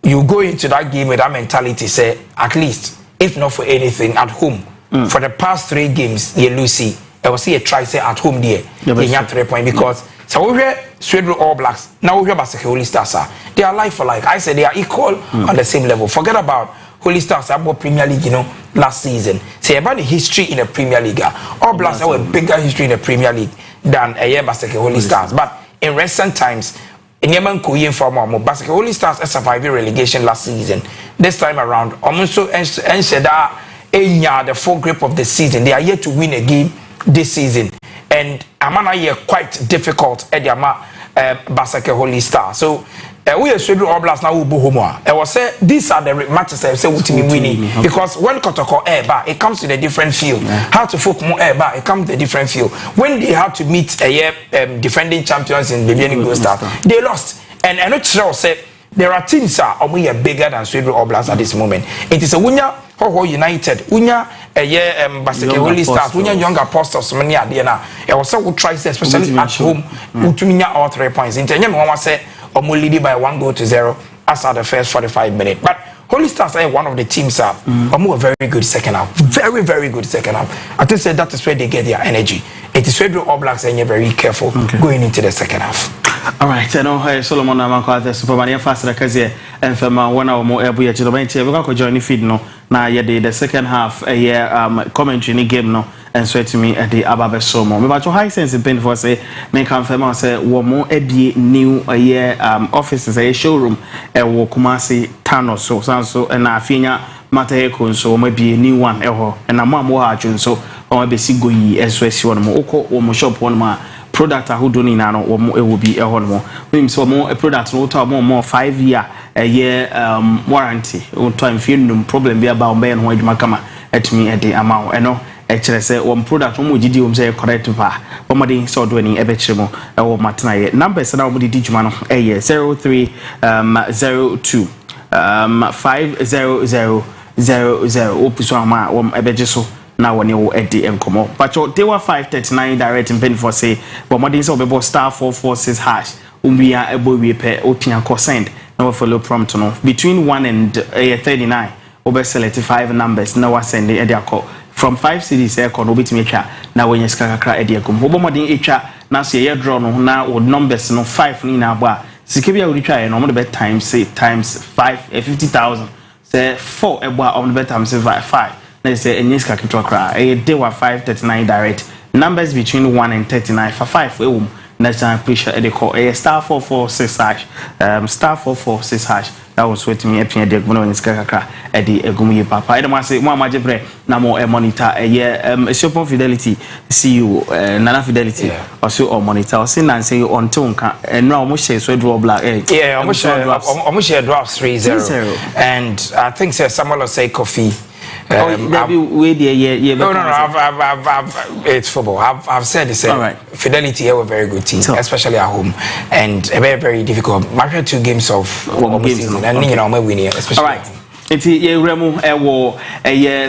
You go into that game with that mentality, say at least if not for anything at home for the past 3 games you lose. I will see a try say at home there. You have 3 points because so we hear Sweden All Blacks. Now we hear about Holy Stars. They are like for like. I said they are equal on the same level. Forget about Holy Stars about Premier League, you know, last season. Say about the history in the Premier League. All Blacks have a bigger history in the Premier League than a year Basket Holy Stars. But in recent times, in Yemen Korean form of Basket Holy Stars survived relegation last season. This time around, almost so and said that the full grip of the season. They are yet to win a game this season, and Amana year quite difficult at the Basake Holy Star. So we are Sweden All Blacks now. I was say these are the matches I say we team winning because when Kotoko air it comes to the different field. How to folk more air it comes to the different field. When they have to meet a year defending champions in the beginning Gold Star, they lost. And I know Charles said there are teams are bigger than Sweden All Blacks at this moment. It is a winner. Ho United, Unya Basake Holy Stars, Unya Young Apostles, many Adiana. I was so try especially at home, Utuminya all 3 points. In Tanya Mama said, Omo leading by 1-0 as at the first 45 minutes. But Holy Stars are one of the teams are a very good second half. Very, very good second half. I think that is where they get their energy. It is where All Blacks and you're very careful going into the second half. All right, I know Solomon Amankwa, the Superman, faster because and from 1 hour more every year to the bench. We're going to join the feed no. Now, the second half a year commentary in the game no and swear to me at the Ababe Somo. But your high sense in pain for say, make confirm say, one more Eddie new a year offices a showroom a Wokumasi town or so, and I fina Matahekun, so maybe a new one, and a mamma so or maybe Sigui as well, one more or more shop one more. Product who don't know or it will be a one more. We so more a product more 5 year a year warranty. Or time film problem be about me and why you makama at me at the amount. I know actually say one product one did say correct va. Bomadi so doing a betremo or matna numbers and nobody did man a year 0302 50000 opus one a bejeso. Now when you at the Nkomo. But they were 539 direct in pen for say, but modern so bebo star 446 hash. We are able to pay Otian consent. Now follow prompt no between 1 and 39. Over select 5 numbers. Now I send the call from 5 cities. I can obit me now when you scakra at the Nkomo. Obo modern echa now see a draw no now or numbers no 5 ni na ba. Sikibia will try and on the bed times say times 5 50,000. say 4 eboa on the betam say 5 na say enye ska kitwa kra day wa 539 direct numbers between 1 and 39 for 5 ewum next time pressure they call star 446 hash star 446 hash that was what me appear the gbono in ska kakra e de egum ye papa e dem ase mo amagebre na mo monitor Shopon Fidelity CEO Nana Fidelity also on monitor also nan say on tonka no almost share so draw black almost share drops 3-0 and I think say Samuel say coffee no, it's football. I've said the same. Right. Fidelity have a very good team, especially at home, and a very, very difficult. Mark 2 games of season, and you know, my winning, especially. All right. It's a remu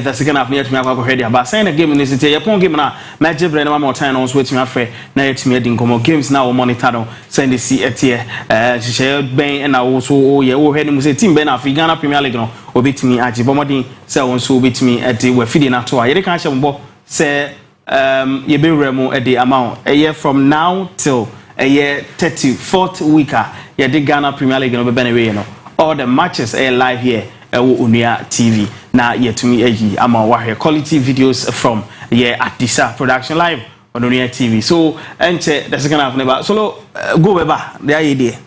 the second half near to me already. But saying a game in this a game now. Magic brain one more time on switching my friend. Now it's me didn't come games now monitor send the see at here. She shared Ben and I also heading say team Ben of Ghana Premier League no obit me at Jibomodi say on so bit me at the we're feeding up to I can't say you be remu at the amount a year from now till a year 34th weeker. Yeah, the Ghana Premier League no be anyway, all the matches are live here. Unia TV na yetumi eji ama wahwe quality videos from Atisa production live on Unia TV. So enche the second half never so go beba the idea.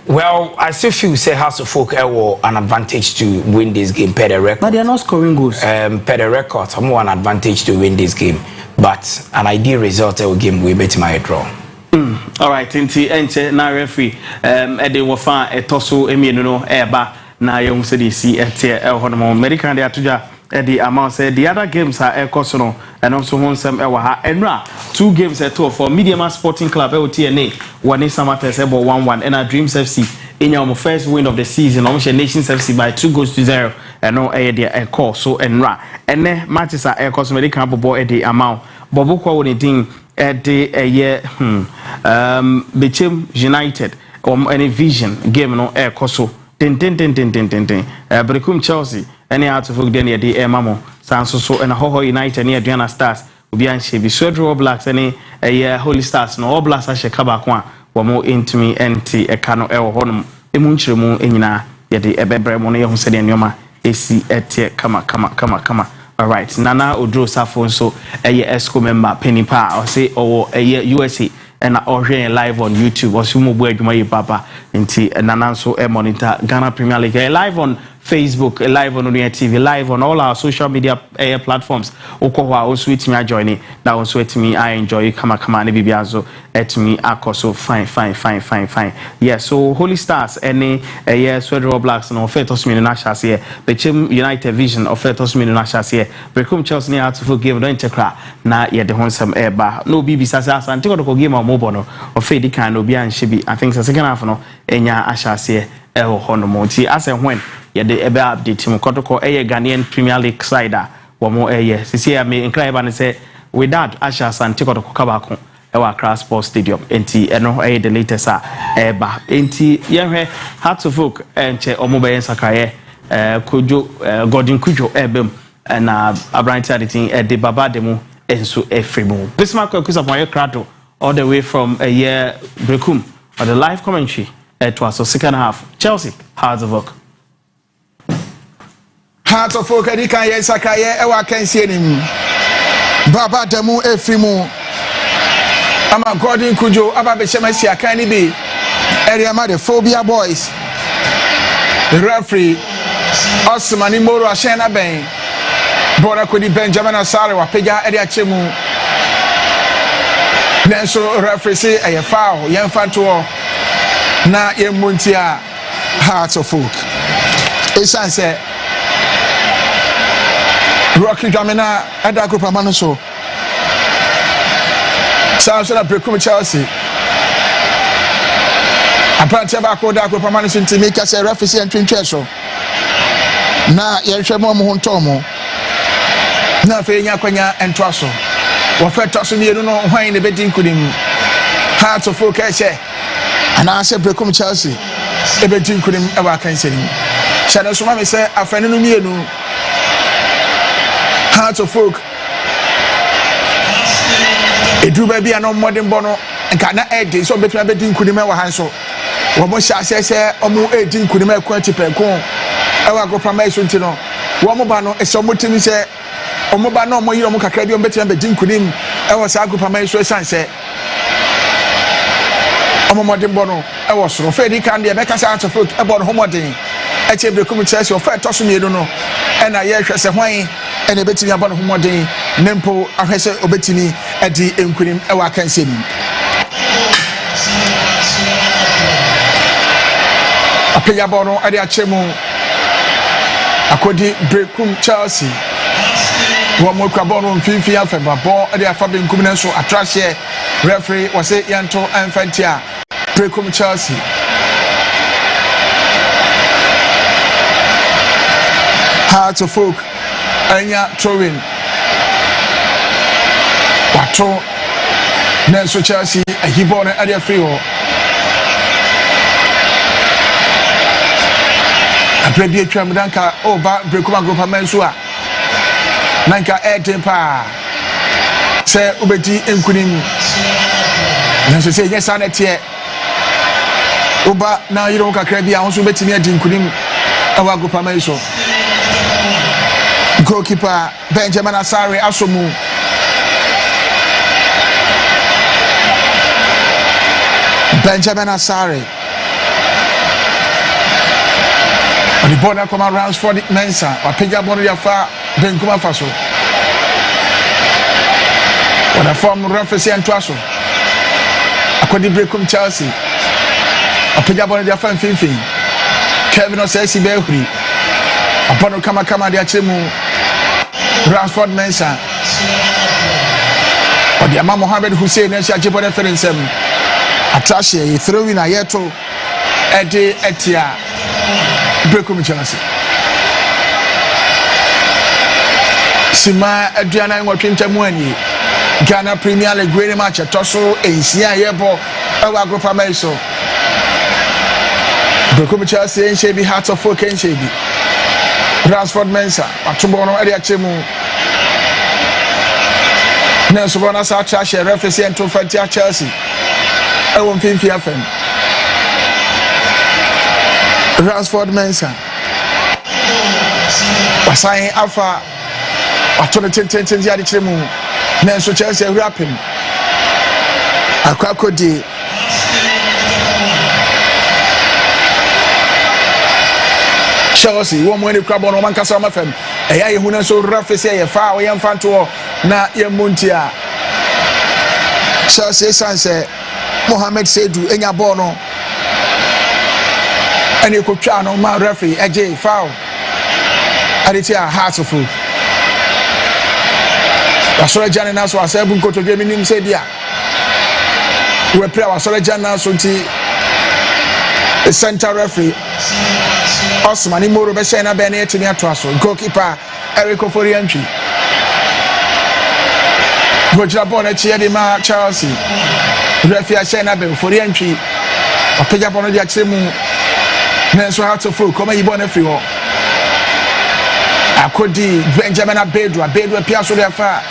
Well, I still feel say House of Folk were an advantage to win this game per the record. But they are not scoring goals. Per the record, I'm an advantage to win this game. But an ideal result of game we bet my draw. All right, inti enche na referee ede wo fa etoso emienu no eba na young city see at American de atuja the amount said the other games are no and also one some enra 2 games at all for Medium Sporting Club LTNA one is Samates 1-1 and Dreams FC in your first win of the season almost Nations FC by 2-0 and no a call so enra and then matches are American boy the amount Bobo when it at the year Berekum United or any vision game no air coso Berekum Chelsea any out of Ugdenia de Mamo Sanso and Hoho United near Diana Stars Ubian Shebi Swedro Blacks any Holy Stars no all blacks Ashekabakwa were more into me anti a cano el honum emunchemu enina yede ebebre mono ye said nyoma esi etie kama all right Nana Odro Safo so esco member Penipa or say or USA and already live on YouTube or sumo bu adwuma yi papa nti Nana so monitor Ghana Premier League live on Facebook, live on Unia TV, live on all our social media platforms. Okowa also with me joining. That also with me I enjoy kama ne bibiazo at me akoso fine. Yeah, so Holy Stars any Swedro Blacks no Fetos me na chase Berekum United Vision of Fetos me na chase Berekum Chelsea near to forgive don't tekra na ye de honsam eba no bibi sasa asante ko game o mobo no of Fedi kan obi an shebi I think second half no enya achase hono monti as when yede ebe update mu kotoko Ghanaian Premier League side wo mo sisi ya me nkra eba ne say with that Asha Sante kotoko kabako Accra Sports Stadium enti eno the latest eba enti yenhwe Hearts of Oak enche omobe nsakaye Kojo Gordon Kujo ebem na Abrante editing de baba demo enso efremu Bismarck akusa moye krado all the way from Berekum or the live commentary it was the second half Chelsea Hearts of Oak Hearts of Oak edika yensakaye ewa kensie nim baba demo efremu ama Gordon Kujo aba be shemasi akani bi area ma the Phobia Boys the referee Osmani Moro Ashena Ben Bora Kodi Benjamin Asare wa peja area chemu Nenso referee say a foul yemfa to na yemuntia Hearts of Oak esan say Rocky Jamina ada group amano so South Berekum Chelsea apart ba ko da group amano so ntimi ka say referee say ntwentwe so na yenhwe mo hontomo na fe nya kwanya entwa so wo fe to so ne no hwan ne bedin kunim Hearts of Oak eche ana say Berekum Chelsea e bedin kunim e wa kan seni shana so ma me say afani no mienu Hearts of Oak edu ba bia no modern bono nka na edi so betwa bedin kunim e wa han so wo mo sha se omo edin kunim e kwati penko ewa agrupa mai so ntino wo mo ba no eso motimi se omo ba no mo yiro mo kakra bi o betima be dinkunim ewa sa agrupa mai so sanse omo modin bono ewa soro fe di kan de be kasa out of foot e bono homodin e che Berekum Chelsea o fe to so mienu no e na ye hwese hwan e na betimi abono homodin nempo ahwese obetimi edi enkunim ewa kanseni apenya bono ade achemu akodi Berekum Chelsea wo mo kwa bono mfimfi afeba bo ade afa benkum ne so atrahye referee was say yanto anfantia Berekum Chelsea Heart of Folk anya throwing wato Nenso Chelsea a hibone ade free ho aprebi atwam danka oba Berekum agrupa menso a nanka etempa se obeti enkunim nanso se yesa na tie oba na yiro kakra bi a won so betimi adi enkunim awa agrupa menso goalkeeper Benjamin Asare asomu Benjamin Asare the ball that come around for the Mensa or Pija Bono Yafa Benkuma Faso or the form referee and Trasso according to Berekum Chelsea or Pija Bono Yafa and Finfin Kevin Osesi Behuri upon Kama the Achemu Ransford Mensa or the Imam Mohammed Hussein and Shajibo reference Atrashe throwing a yeto Eddie Etia Berekum Chelsea Sima Adriana Nwatwintamu ani Ghana Premier League great match atoso ensia yebo ewa agrupa maiso Berekum Chelsea Shebi Heart of Folk Shebi Ransford Mensa atubo no ade achemu Nenso bona sa Atrashe referee ento fantia Chelsea ewo mfimfi afem Ransford Mensa Wasai Alpha Atone ten ya dichemu Nenso Chelsea rapping Akwakodi Chelsea wo mo ni krabo no mankasa ma fam eya ye hu Nenso referee ye fa wo yem fanto na ye muntia Chelsea sanse Mohamed Seydou enya ball no and you could try no man referee AJ foul and it's a Heart of Folk Wasore Jane na so asebu nkoto dwe minim se dia we play Wasore Jane na so nti the center referee Osman Imoro be say na be na etimi ato aso goalkeeper Eric Oforiantwi gojira ball na chie de ma Chelsea referee a say na be Oforiantwi opega ball no dia chemu Nenso Heart of Folk come yibon free ho akodi Benjamin Abedu pia so there fa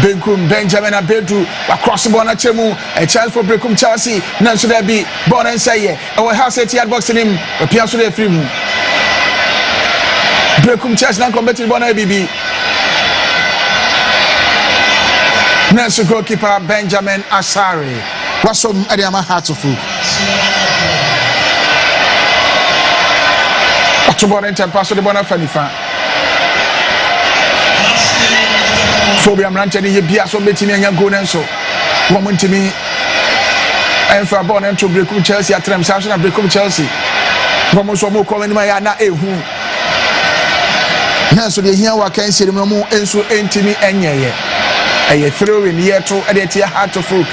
Berekum Benjamin Abedu across ball na chemu a chance for Berekum Chelsea Nenso there be ball and say e we have set yard box him pia so there free mu Berekum Chelsea na combat ball na bibi Nenso goalkeeper Benjamin Asare wasom Adiama Heart of Folk Atubo ne tempa so de bona fanifa Phobia mranche ni bia so betimi anya go nenso wo montimi enfa ball na to Berekum Chelsea atrem sa so na Berekum Chelsea wo mo so mo ko ni ma ya na ehu Nenso de hia wa kan seri mo enso entimi enyeye eye throwing yeto e de tie Heart of Folk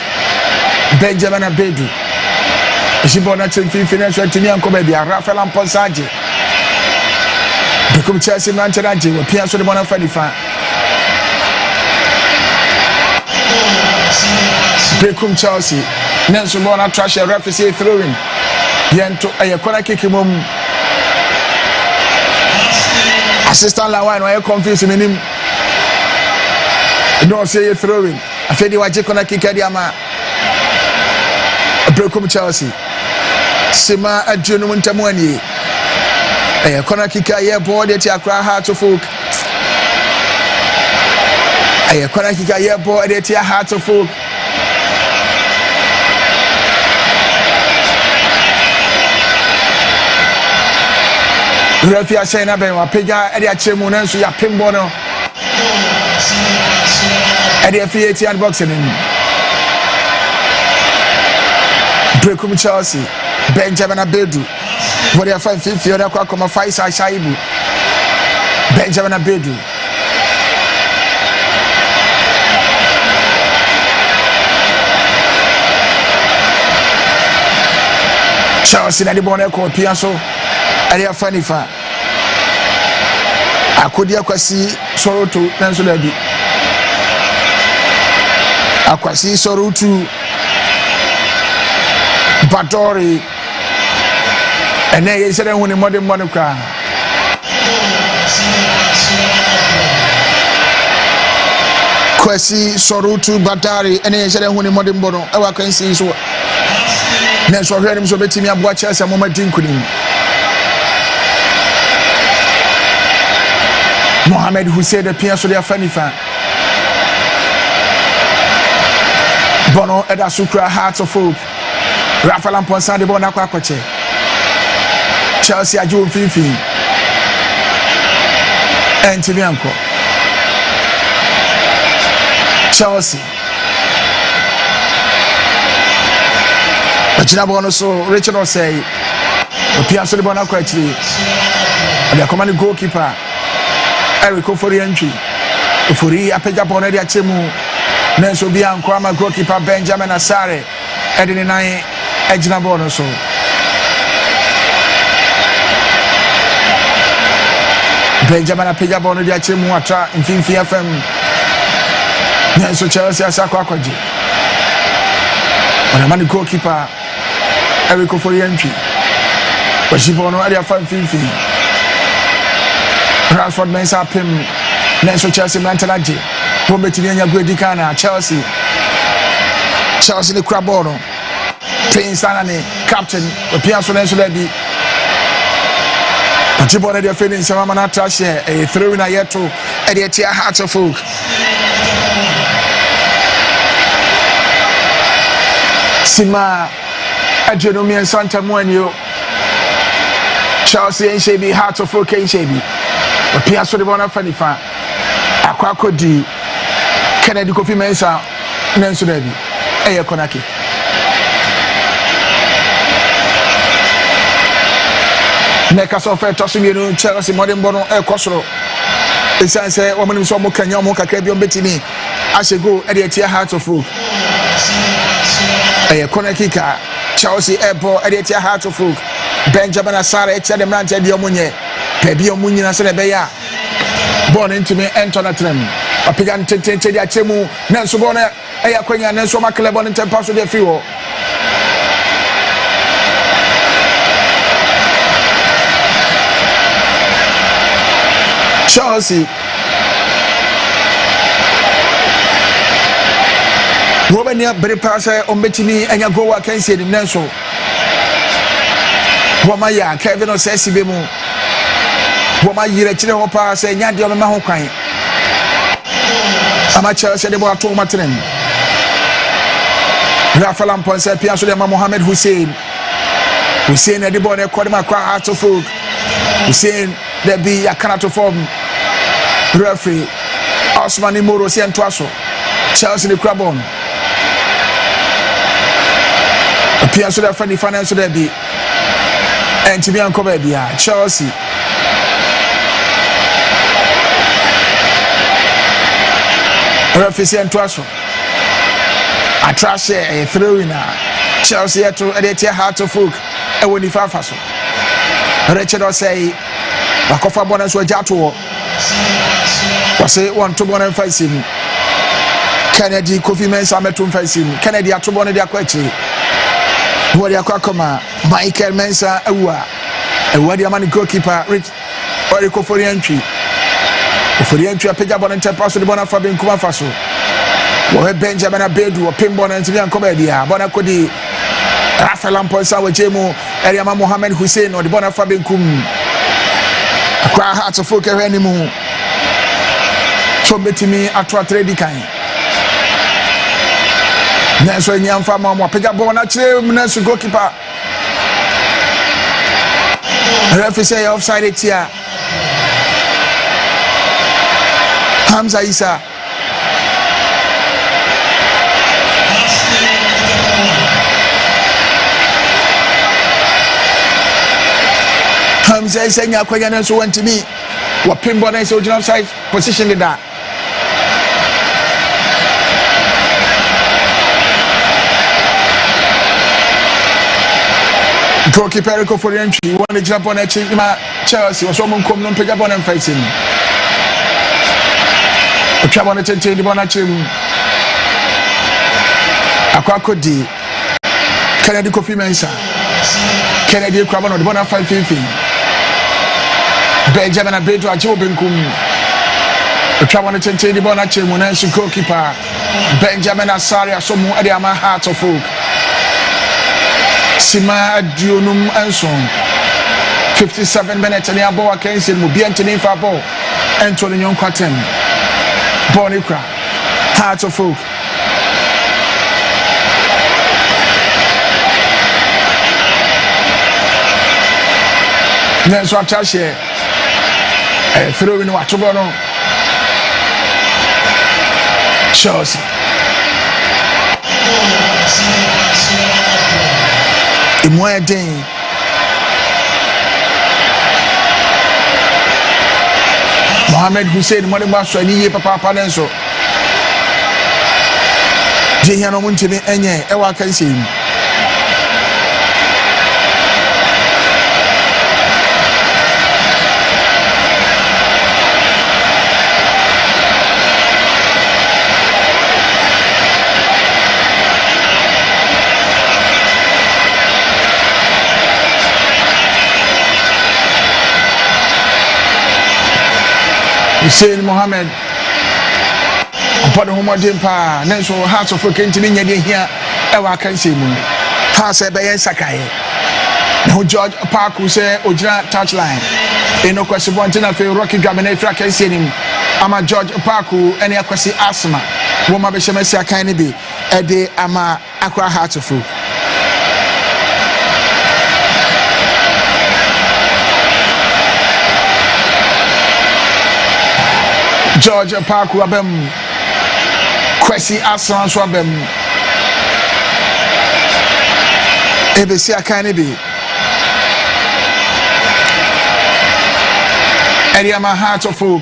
Benjamin Abedu Jibona temfi finance entimi anko ba bia Rafael Amponsaje Berekum Chelsea Manchester City pia so de bona fanifa Berekum Chelsea Nenso bona trash referee throwing yento aye corner kick mom assistant Lawan no confuse menim no say throwing afedi waje corner kick ade ama Berekum Chelsea Sima adwenu ntamu ani corner kicker here ball that Accra Hearts of Oak. Corner kicker here ball that Hearts of Oak. Referee saying na ben wa pega e de ache mu na nso ya pembo no e de affiliate and boxing ni Berekum Chelsea Benjamin Abedu what they find 50 other kwa koma Faisal Shaibu Benjamin Abedu Chelsea na di bon e ko pia so Area Fanifa Akodia kwasi Soroto nanso dabi Akwasi Soroto Badori ene yesere huni modern kwa Kwasi Soroto Badari ene yesere huni modern bono ewa kwansi so nanso hwere mso betimi aboa Chelsea moma dinkunim Mohamed Hussein de Pierre sur Fanifa Bono Eda Sukra Hearts of Oak Rafa Lamponsan de Bona Kwakoche Chelsea Ajo Fifi Entibianco Chelsea Achina Bono so Richard Osei Pierre sur de Bona Kwache the command goalkeeper Eric Ofori entry. Ofori apeja pon de achemu. Nenso bia nkwama goalkeeper Benjamin Asare. Edini nine ejina ball no so. Benjamin apeja pon de achemu atra mfimfi FM. Nenso Chelsea asakwa kwaje. Ona mani goalkeeper Eric Ofori entry. Washibono area fan mfimfi. Rashford Mensa Pim Nenso Chelsea Mantanaji Bombetini nya gwedi kana Chelsea ni Krabono playing Sanane captain Opia so Nenso Lady Jibone de feeling sama na trash e throw in ayeto e de tia Hearts of Oak Sima Adrenomia Santa Moenio Chelsea and Shebi Hearts of Oak and Shebi Pia so de bona fanifa akwa kodi Kennedy Kofi Mensa Nenso Dabi eye konaki Neka so fe to so mienu Chelsea modern bono e kosoro esanse o manim so mo kanya mo kakra bi o betimi asego e de tia Hearts of Oak eye konaki ka Chelsea ebo e de tia Hearts of Oak Benjamin Asare e tia de mrante de omunye Pebi omunyina se be ya born into me enter na trem apigan tente dia chemu nanso bona eya kwanya nanso makle bon tempa so de friwo Chelsea Robenia bere pase ombetini enya go wa kan sie nim nanso Woma ya Kevin Osesi be mu Woma yire chire ho pa se nya de o ma ho kwan ama Chelsea de bo ato matren Rafa Lamponsa pia so de ma Mohamed Hussein de bo ne kodema kwa Hearts of Oak Hussein de bi yakana to form referee Osman Imoro si ento aso Chelsea de Crabon pia so de fani finance de bi enti anko ba bia Chelsea referee ento aso atrashe a throw in Chelsea to edit Hearts of Oak e woni fafa so Richard say bakofa bona so jato wase want to bona fasim Kennedy Kofi Mensa metum fasim Kennedy atobona dia kwachi wo dia kwakoma Michael Mensa ewa dia man goalkeeper Rich Oriko Forientry apeja bona tempa so de bona fa ben kuma faso wo Benjamin Abedu opimbo na ntimi ankoba dia bona kodi Rafa Lamponsa wajemu Eliama Mohamed Hussein o de bona fa ben kum Akwa Hearts of Oak ehwe ni mu so betimi atoatre di kan na so nyamfa ma mo pega ball na kire na so goalkeeper referee say offside it here. Hamza Isa Hamza Isa nya kwanya na so want me wa pinball na so original side position in that goalkeeper Berekum for the entry one the jump on Chelsea was someone come no pick up on them fighting o twa bon tente di bon achim akwa kodi Kennedy Kofi Mensah Kennedy kwaba no di bon afa fifi Benjamin Abeto achiwo Berekum o twa bon tente di bon achim na nsu goalkeeper Benjamin Asare asomu ade ama Hearts of Oak Sima Adionum Anson 57 minutes and abo akensi mu bi antini fa ball Anthony Nyonkwatem Bonikra Hearts of Oak Nenso atashe throw in watobo no Chelsea Imoya den Mohamed Hussein mo de baso ani ye papa nenso je hia no muntimi enye e wa kan sei Hussein Mohamed upon Homo Dimpa, Nenso Hearts of Oak into Minya here, Ewa Kansimu, Hase Bayan Sakai. Now George Park who say Ojra touchline. In no question, one thing I feel Rocky Gabine Frakan seen him. Ama George Park who any aquasi asthma. Woma Beshamesa Kanibi, Ede Ama Aqua Hearts of Oak. George Park Wabem Kwesi Asan Swabem Ebesi Akanibi Ediama Hearts of Oak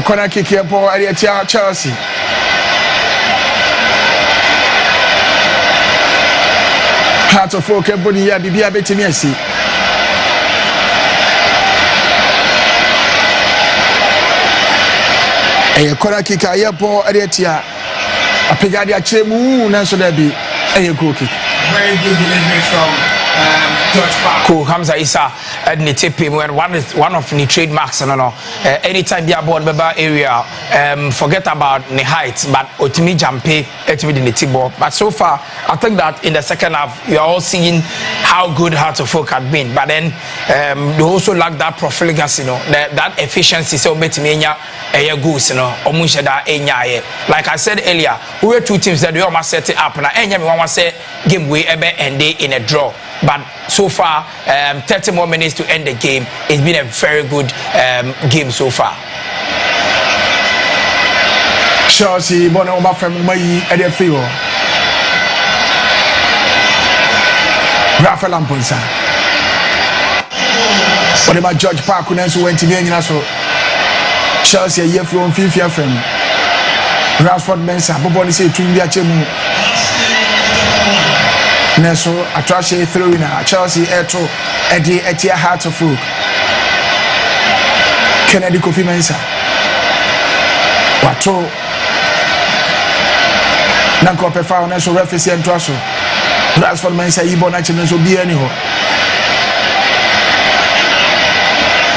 corner kick here for Chelsea. Hearts of Oak everybody here bibia betimi asi corner kick here for Ariatia apegade achemu na so da bi goal kick. Very good delivery from George Park. Hamza Isa and the tip him when one of the trademarks and anytime they are born beba area forget about the height but ultimately jumpy ultimately the tip ball. But so far I think that in the second half you are all seeing how good Hearts of Oak had been, but then they also lack that profiligas, that efficiency so betimenya goals, like I said earlier, we were two teams that we almost set it up and I want to say game we ever end in a draw. But so far, 30 more minutes to end the game. It's been a very good game so far. Chelsea, Bono Mafem Mai Edefio Rafael Lamponsa. What about George Park who went to the so Chelsea a year from FIFA FM Rashford Mensah, Boboni say to India Chemu. Neso Atrashe through in Chelsea Eto Eddie Etia Hearts of Oak Kennedy Kofi Mensah Wato Nanko Pefa Neso referee and Traso Rashford Mensah Ibo Nacho so be anyhow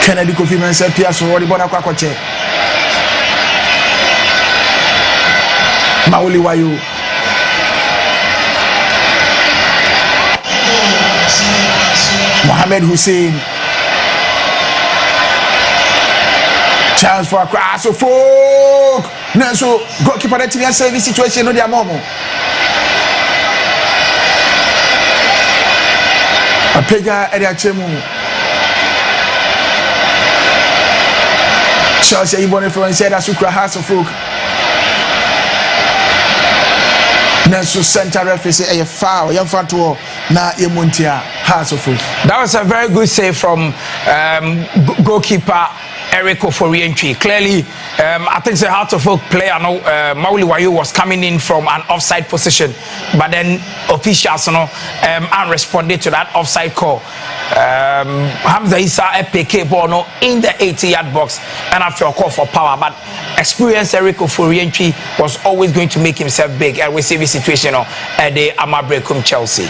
Kennedy Kofi Mensah Piasso or the Bona Kwache Mauli Wayo. Mohamed Hussein. Chance for a crash. So folk. So goalkeeper that team service situation no dia momo. Apega area chemu. Chelsea ibone for said asukra Hearts of Oak. Nesu center referee say a foul. Young Fanto na Yemuntia Hearts of Oak. That was a very good save from goalkeeper Berekum for re-entry. Clearly, I think the Hearts of Oak player, Mauli Wayo, was coming in from an offside position, but then officials, responded to that offside call. Hamza Issa PK ball in the 80-yard box, and after a call for power, but experienced Berekum for re-entry was always going to make himself big, and we see this situation at the Berekum Chelsea.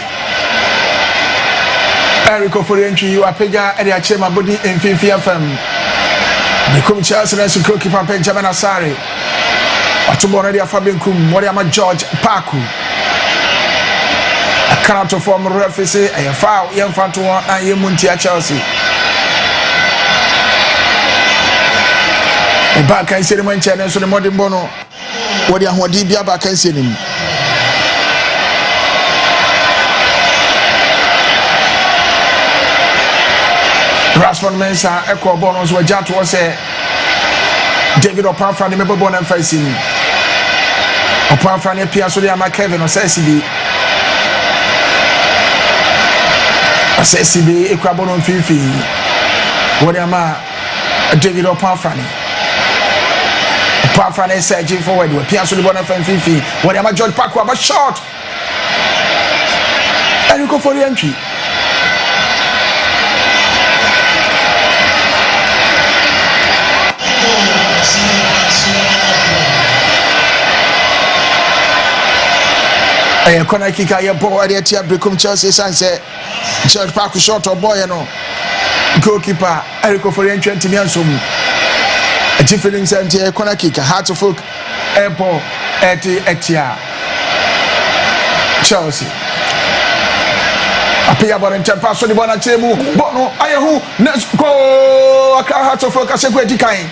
Berekum for re-entry, you are Pega at the Achema body in FM. Berekum Chelsea and goalkeeper Benjamin Asare. Atumbo ready for Berekum. Moriama George Paku. A cannot form referee say a foul. Young Fanto and Yemuntia Chelsea. The back I see the man challenge so the modern bono. What you want to be back and see him. Rashford Mensa echo bonus were Jat was a David Opanfran the member born and facing Opanfran appears to the Kevin or CCB Equabon Fifi. What am I? David Opanfran. Opanfran is surging forward with Pierce to the born and Fifi. What am I? George Parker about shot. And you go for the entry. A corner kick a ball at the Berekum Chelsea say George Parker short or boy goalkeeper Berekum for entry to me and some a different center corner kick Hearts of Oak airport at the Chelsea. A player ball and pass on the ball and Chemu Bono Ayahu let's go Hearts of Oak as a great kind.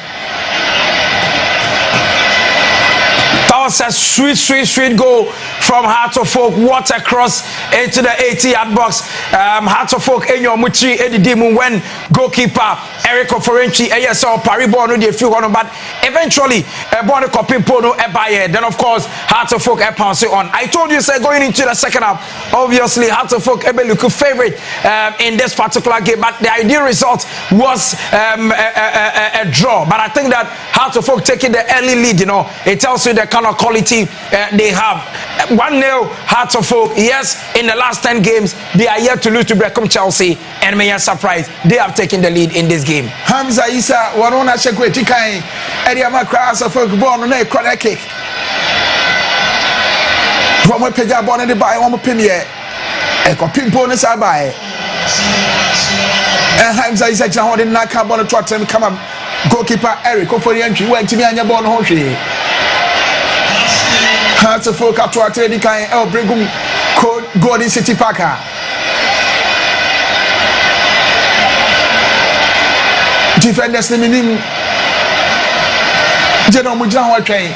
That was a sweet goal from Hearts of Oak. What a cross into the 80-yard box. Hearts of Oak in your muchi edidimu when goalkeeper Berekum Forenchi ASL Paribo no dey feel one, but eventually born copy pono ebaye. Then of course Hearts of Oak pounce on. I told you say going into the second half, obviously Hearts of Oak look favorite in this particular game, but the ideal result was a draw. But I think that Hearts of Oak taking the early lead, it tells you the kind of quality they have. 1-0 Hearts of Oak. Yes, in the last 10 games they are yet to lose to Berekum Chelsea, and may I surprise they have taken the lead in this game. Hamza Issa warona chekweti kai area makra so folk ball no e corner kick. From pega ball in the buy one premier e ko pimpo no sa buy. And Hamza Issa jahon de na ka ball to attempt come up goalkeeper Eric Oforiantwi went to me anya ball no ho hwe. Hearts of Oak to atedi kai Berekum Golden City Parker. Defenders ni minim Jeno mujina ho atwen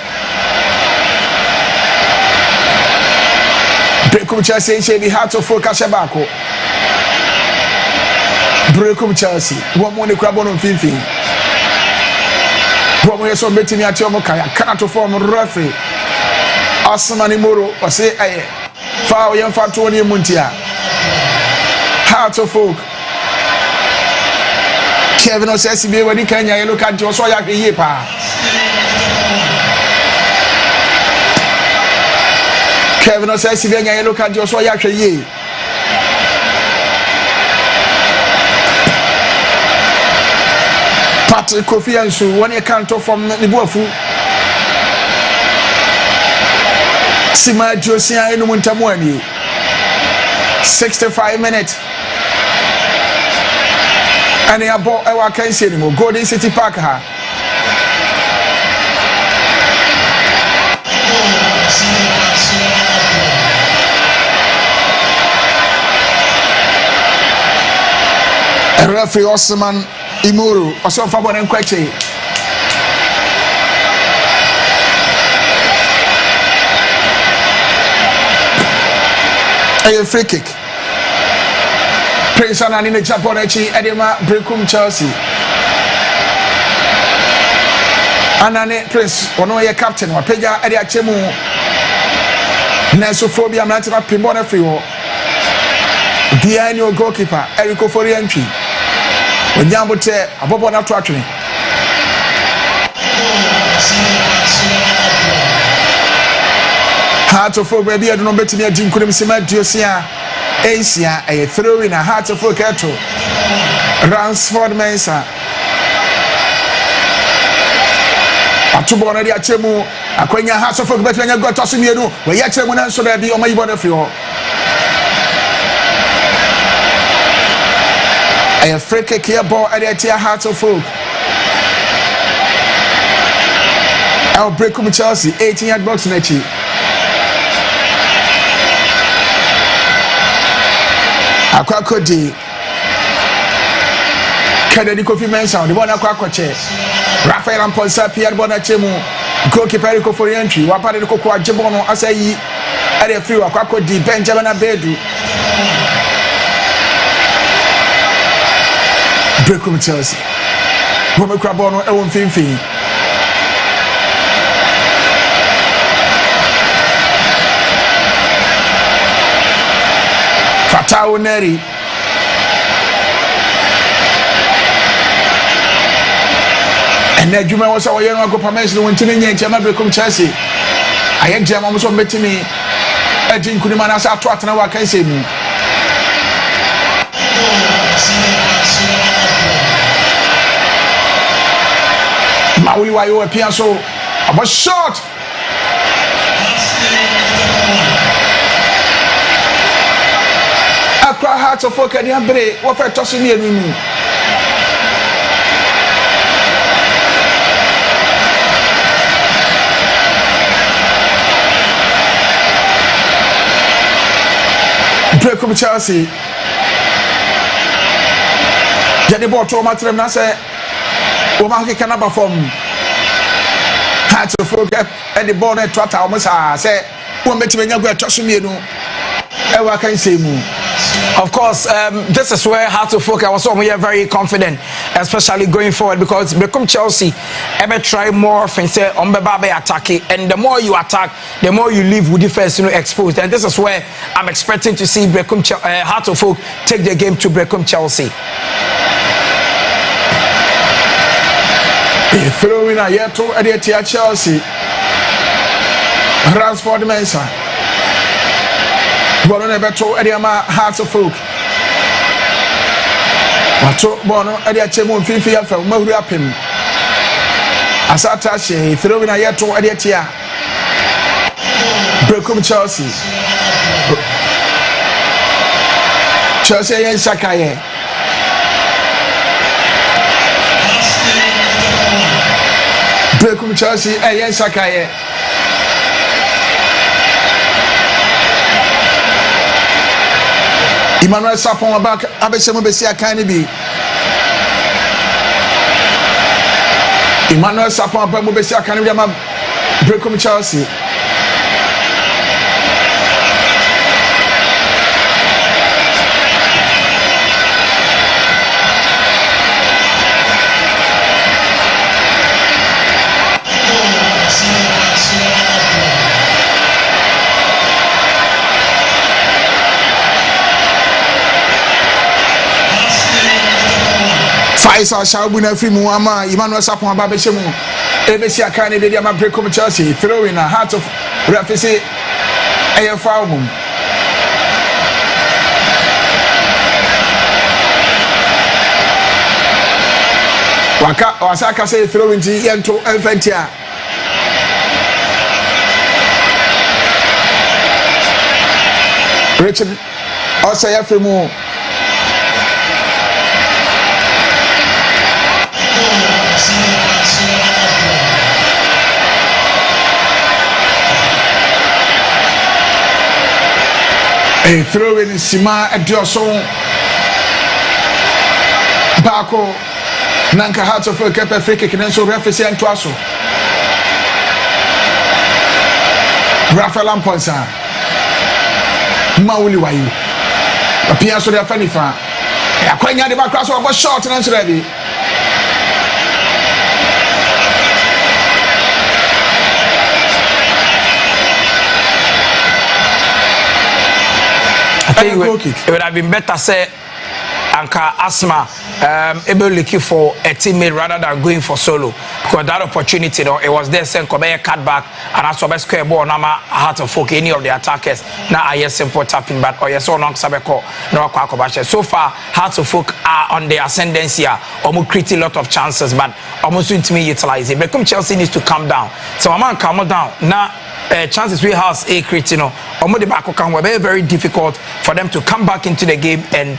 Berekum Chelsea shebi Hearts of Oak asebako Berekum Chelsea wo mo ne kura bono fifi wo mo yeso betimi ati omo kaya kana to form referee Asmani Moro or say aye foul young Fanto ni Muntia Hearts of Oak Kevin Osesibe when he can ya look at Joshua ya hwe pa Kevin Osesibe ya look at Joshua ya hwe Patrick Kofi Ansu when he can't from the Boafu Sima Josia enu muntamwani 65 minutes and they are bought our can't anymore. Golden City Park ha. referee Osman Imuru also for one kwache a free kick. Prince Anani ne Japan echi edema Berekum Chelsea. Anane Prince ono ye captain wa peja ede achemu. Neso phobia mlanti na pimbo na free ho. Behind your goalkeeper Eriko for entry. Onyambo te abobo na to atwe. Heart of Folk baby, I don't know better than Jim Kunim Sima Diosia, Asia, a throw in a Heart of Folk cattle. Ransford Mesa. Atubona di Achemu, Aquenia Heart of Folk better than you got Tosimino, where Yachemuna so there be on my body for you. A free kick here ball at the Heart of Folk. I'll Berekum Chelsea, 18-yard box nechi. Akwakodi Kennedy Kofi Mensah the one akwakoche Rafael Amponsa Pierre Bonachemu goalkeeper Eriko for entry wapade ko kwa jebono asayi ade free akwakodi Benjamin Abedu Berekum Chelsea Bome Krabono e won finfin Fatao Neri and then you was our young go permission when Timmy Jama Berekum Chelsea. I had Jama also met me at Jim Kunimana South Twatana Wakase. Maui Wayo appear so I was short. Accra Heart of Folk and Yambre, what for tossing me and Berekum Chelsea. Get the ball to Matrim Nasa. Omaki can never form. Heart of Folk and the ball net to almost say, one bet when you go tossing me. Ewa can say more. Of course, this is where Heart of Folk I was very confident, especially going forward because Berekum Chelsea ever try more offense on Bebabe attacking, and the more you attack, the more you leave with defense exposed. And this is where I'm expecting to see Berekum Heart of Folk take the game to Berekum Chelsea. Throwing a year to Edia Chelsea. Ransford Mensah. Bono never told Ediama Heart of Folk. Mato Bono Edia Chemu Fifi from Mahuriapim. Asatashi throwing a year to Edia Berekum Chelsea. Chelsea and Sakaye. Berekum Chelsea and Sakaye. Emmanuel Sapon back abesemu besia kan bi Emmanuel Sapon back mu besia kan bi ma Berekum Chelsea Faisal Shabuna Fimu Ama Emmanuel Sapon Babeshemu ABC Akane Bedia Berekum Chelsea throwing a Heart of Refisi AFR Waka Wasaka say throwing to Yento Elfentia Richard Osaya Fimu a throw in Sima at Dioson Bako Nanka Hearts of Oak kept free kick and so referee and Twasso Rafael Amponsa Mauli Wayu appears to the Fanifa. Akwanya the back cross was short and answer ready. I think it would have been better say Anka Asma able looking for a teammate rather than going for solo, because that opportunity, it was there saying come here cut back and as well square ball nama Heart of Oak any of the attackers now I yes simple tapping but or yes or not sabeko no kwakobashe. So far Heart of Oak are on the ascendancy here, almost creating a lot of chances but almost to me utilize it. Berekum Chelsea needs to calm down, so I'm man calm down now. Chances we have a creating very very difficult for them to come back into the game and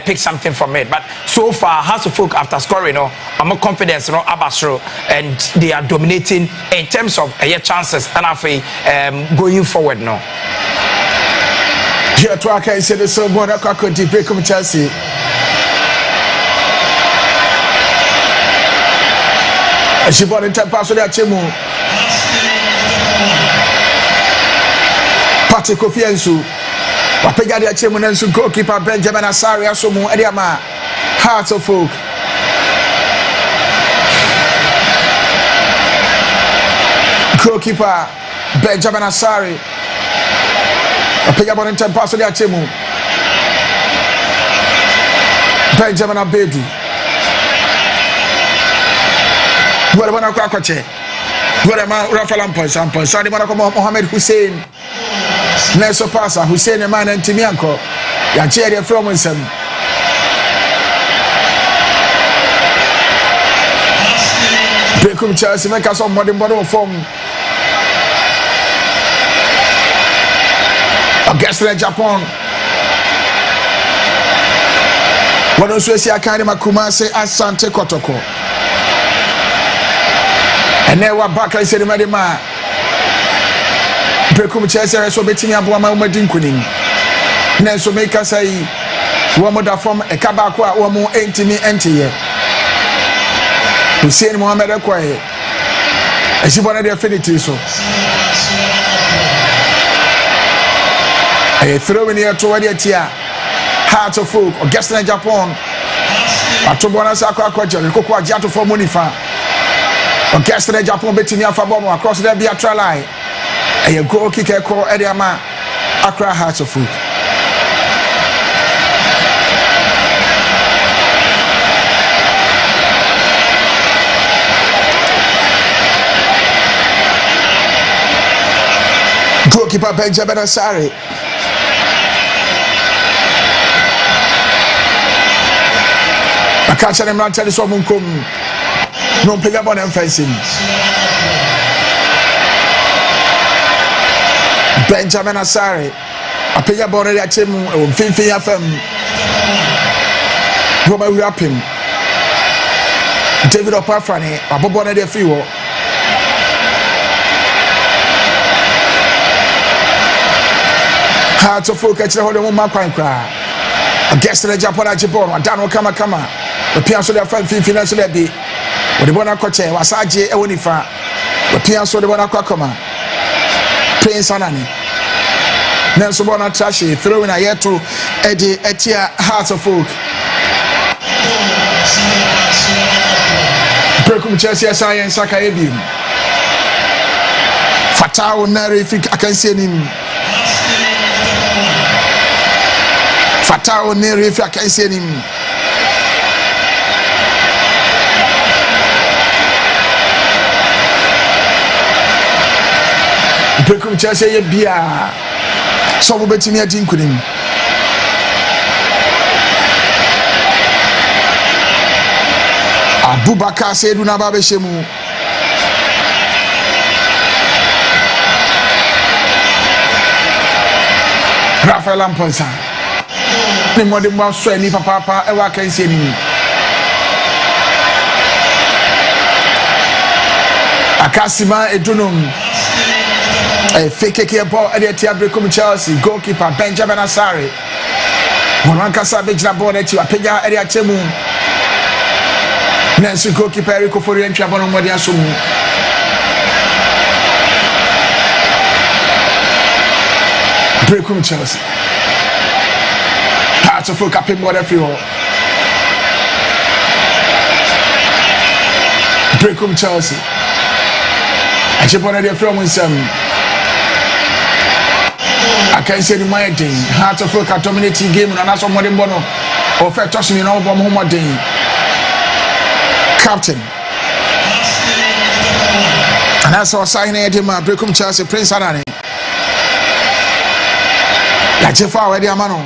pick something from it. But so far Hearts of Oak after scoring I'm more confident Abasro and they are dominating in terms of chances and going forward now. Yeah, to I say the so more that could Berekum Chelsea. She bought in time pass with that Chimu. Pati Kofi Ensu wapega dia chemu na nsu goalkeeper Benjamin Asare asomu ediama Hearts of Oak goalkeeper Benjamin Asare wapega ball in time pass dia chemu Benjamin Abedu wale bana kwa kwache wale ma Rafael Amponsa sadi bana kwa Mohamed Hussein Neso pasa Hussein man and Timianko ya chere from nsem Berekum Chelsea make us on modern bottom form against Japan one also see akane makuma say Asante Kotoko and now back I say the madema Berekum Chelsea so betimi aboa ma umadi nkunim na so make us say wo mo da form e ka ba ko a wo mo entimi entiye Hussein Mohamed Akwaye esibona de affinity so throw in here to where tia Heart of Oak against Japan atobona sa akwaje kokko agya to form onifa against Japan betimi afa bomb across the biatra line. A goal kicker call Ediama Accra Hearts of Oak. Goalkeeper Benjamin Asare. I can't tell him not tell this woman come. No play about them fencing. Benjamin Asare apenya ball ya chemu mfimfini afam Roma Rapim David Opafrane abobo na de fiwo Hearts of Oak achira hole mo makwan kra against the Japan Ajibon adano kama the pianso de afam mfimfini so de bi odi bona koche wasaje e wonifa the pianso de bona kwakoma Prince Anani Nelson Bona Trashy throwing a yet to Eddie Etia Hearts of Oak. Berekum Chelsea Science Sakaebi Fatao Nari I can see him. Fatao Nari I can see him. Berekum Chelsea Bia so we betimi adi nkunim Abubakar Seydou na ba be shemu Rafael Amponsa ni mode mo so ni papa e wa kan se ni Akasima Edunum fake here ball at the Berekum Chelsea goalkeeper Benjamin Asare Morankasa bejna ball at you apenya area chemu Nancy goalkeeper Berekum for entry abono modi asomu Berekum Chelsea Hearts of Folk up in border free Berekum Chelsea Achibona de from some I can say the my thing Hearts of Folk dominating game and that's somebody bono or fair tossing in all Muhammad captain and that's our signing at him Berekum Chelsea Prince Anani la jefa already amano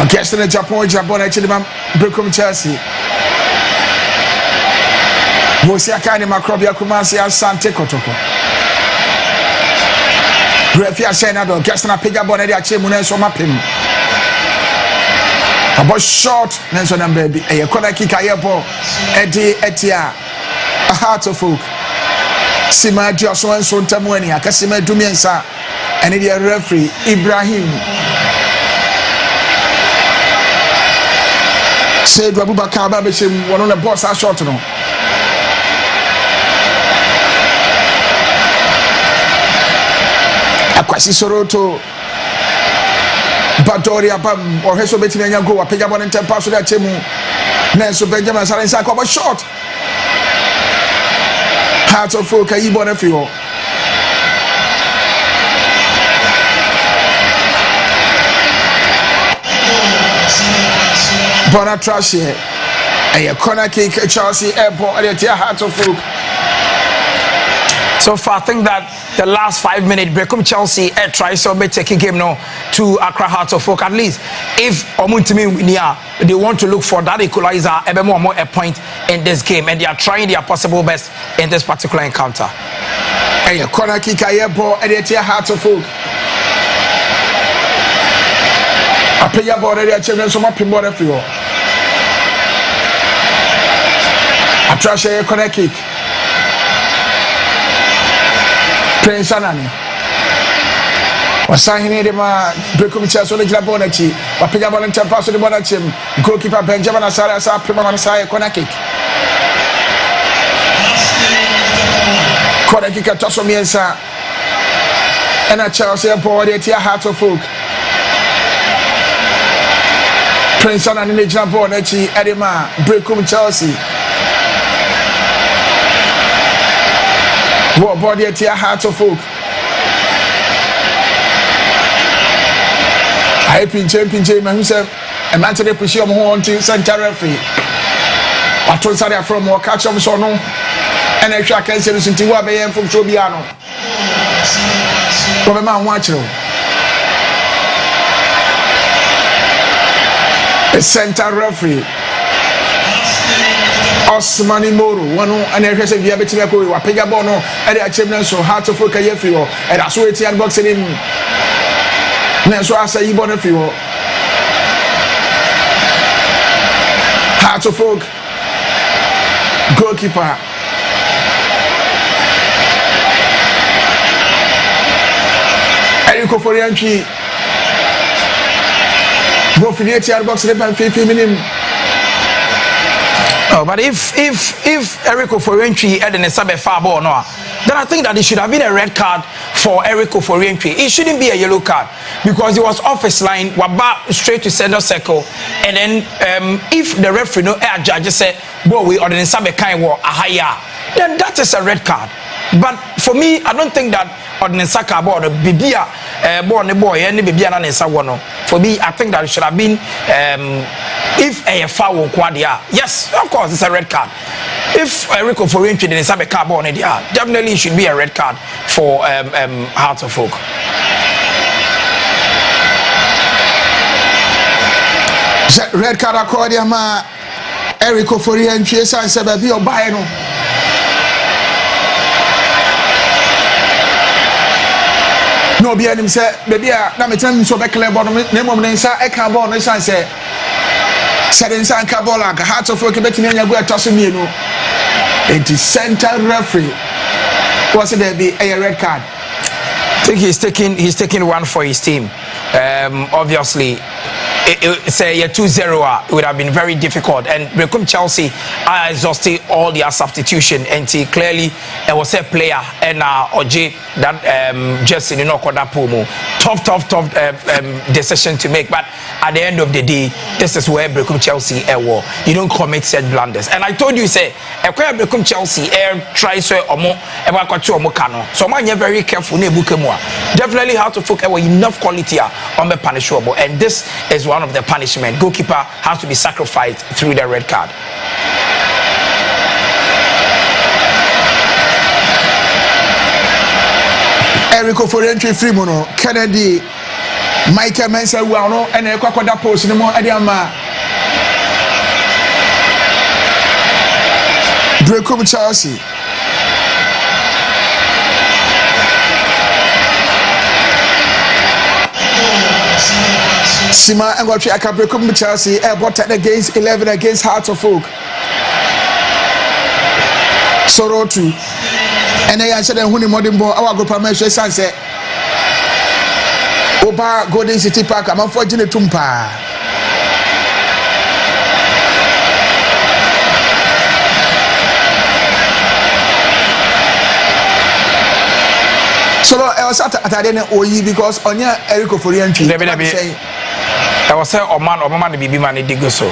guest in Japan actually Berekum Chelsea Mosia Kani Makrobia Kumasi Asante Kotoko Refia Senado guest in a pega bonnet Achimune so mapim about short Nelson and baby a corner kick ayebo Eddie Etia a Heart of Folk Sima Joshua and Sontamuani Akasima Dumiensa and the referee Ibrahim said Abubakar Babishim one on the boss are short no Akwasi Soroto Badoria Bam or Heso Betina go a Pegabon and Tempa so that Chemu Nelson Benjamin Salensa cover short Heart of Folk Ibon Efio Bona trash here a corner kick Chelsea airport at the Heart of Folk. So far, I think that the last 5 minutes, Berekum Chelsea try so be taking game now to Accra Hearts of Folk. At least if Omuntimi Winia, they want to look for that equalizer, a point in this game, and they are trying their possible best in this particular encounter. A corner kick airport at the Hearts of Folk. I pay your body at Children's so much pinball everywhere. I trash a corner kick. Prince Anani was signing him Berekum Chelsea on the Jabonachi, but Pigabon and Tempas on the Bonachim, goalkeeper Benjamin Asara, Prima Masai, corner kick. Corner kick at Tosomiensa and a Chelsea board at Heart of Folk. Prince Anani in the Jabonachi, Edema, Berekum Chelsea. What body at your Heart of Folk? I pinch man who said a man to the push your home to center referee. I told Sadia from or catch them so no and I can say listen to what I am from Chobiano. From a man watch you. A center referee. Osmani Moro, one and I said, "We are betting a go, a Pegabono, and the achievement so hard to focus your fuel, and I saw it and boxing in. Next, I say, you born a fuel. Heart of Folk, goalkeeper. Eriko for the entry. Go for the ATR box, and 50 minutes. Oh, but if Eriko for entry had an Sabe far ball no, then I think that it should have been a red card for Eriko for entry. It shouldn't be a yellow card because he was off his line, waba straight to center circle, and then if the referee no air judge say, "Boy, we or the Sabe kind war a higher," then that is a red card. But for me, I don't think that Ordinance Saka board Bibia born the boy and Bibia and Sawano. For me, I think that it should have been if a foul quadia. Yes, of course, it's a red card. If Eriko for entry in Sabe Carbon, definitely it should be a red card for Hearts of Folk. Red card accordia ma Eriko for entry and Sababi or Bayano. No, be him say, baby, I'm telling you so back clear bottom name of Nensa, a carbon, as I say. Said in San Cabola, Hearts of Folk, betting in your way tossing me. It is center referee. Was it there be a red card? I think he's taking one for his team. obviously say a 2-0 it would have been very difficult, and Berekum Chelsea are exhausted all their substitution, and clearly it was a player and Oje that just in Pomo tough decision to make, but at the end of the day this is where Berekum Chelsea war. You don't commit said blunders, and I told you say Berekum Chelsea try so so man you very careful definitely how to focus enough quality on the punishable, and this is one of the punishment. Goalkeeper has to be sacrificed through the red card. Erico for entry free mono Kennedy Michael Mensa Wano and a quaquada post no more Adiama Berekum Chelsea. Sima and what I can Berekum Chelsea airport against 11 against Hearts of Oak. Soro 2. And I said, when the modern boy, our group of measures, sunset. Oba Golden City Park, I'm unfortunate Tumpa. So I was at Adena Oyi because on your Erico for the entry. I was saying, man, the baby man, it so.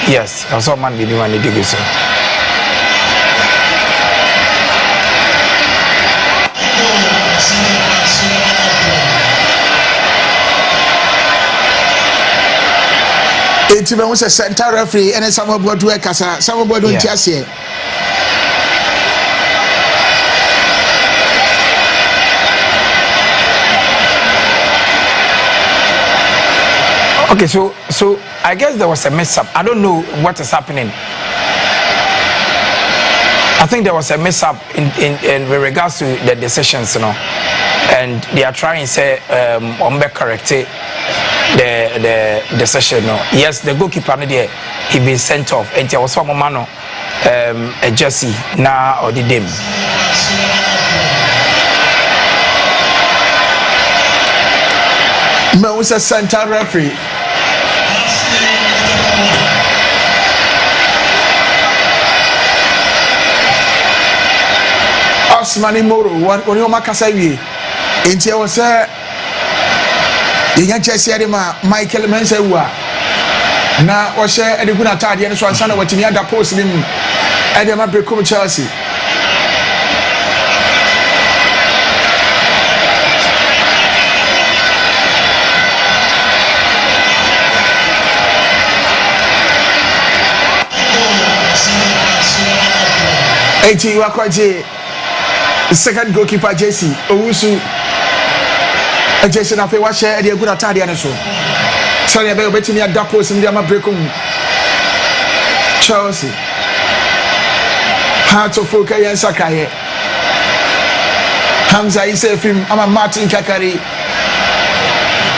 Yes, I was a man, baby man, it so. It's even a center referee and some of what to work as some of what don't just here. Okay, so I guess there was a mess up. I don't know what is happening. I think there was a mess up in regards to the decisions, and they are trying to say correct the decision. Yes, the goalkeeper there he been sent off, and there was some man a Jesse na or the dim. Man was a center referee. Osmani Moro, what you makasawi? Inti I was you just said Michael Mensewa. Na o share e de guna tade no so ansa na watimi ada post ni mu. E de ma Berekum Chelsea. Eti wakwaje second goalkeeper Jesse Owusu Jesse na fe wa share e de guna tade no so. Sorry, I bet me a dapos in the Berekum Chelsea. Hearts of Oak and Sakaye. Hamza Isefim, I'm a Martin Kakari.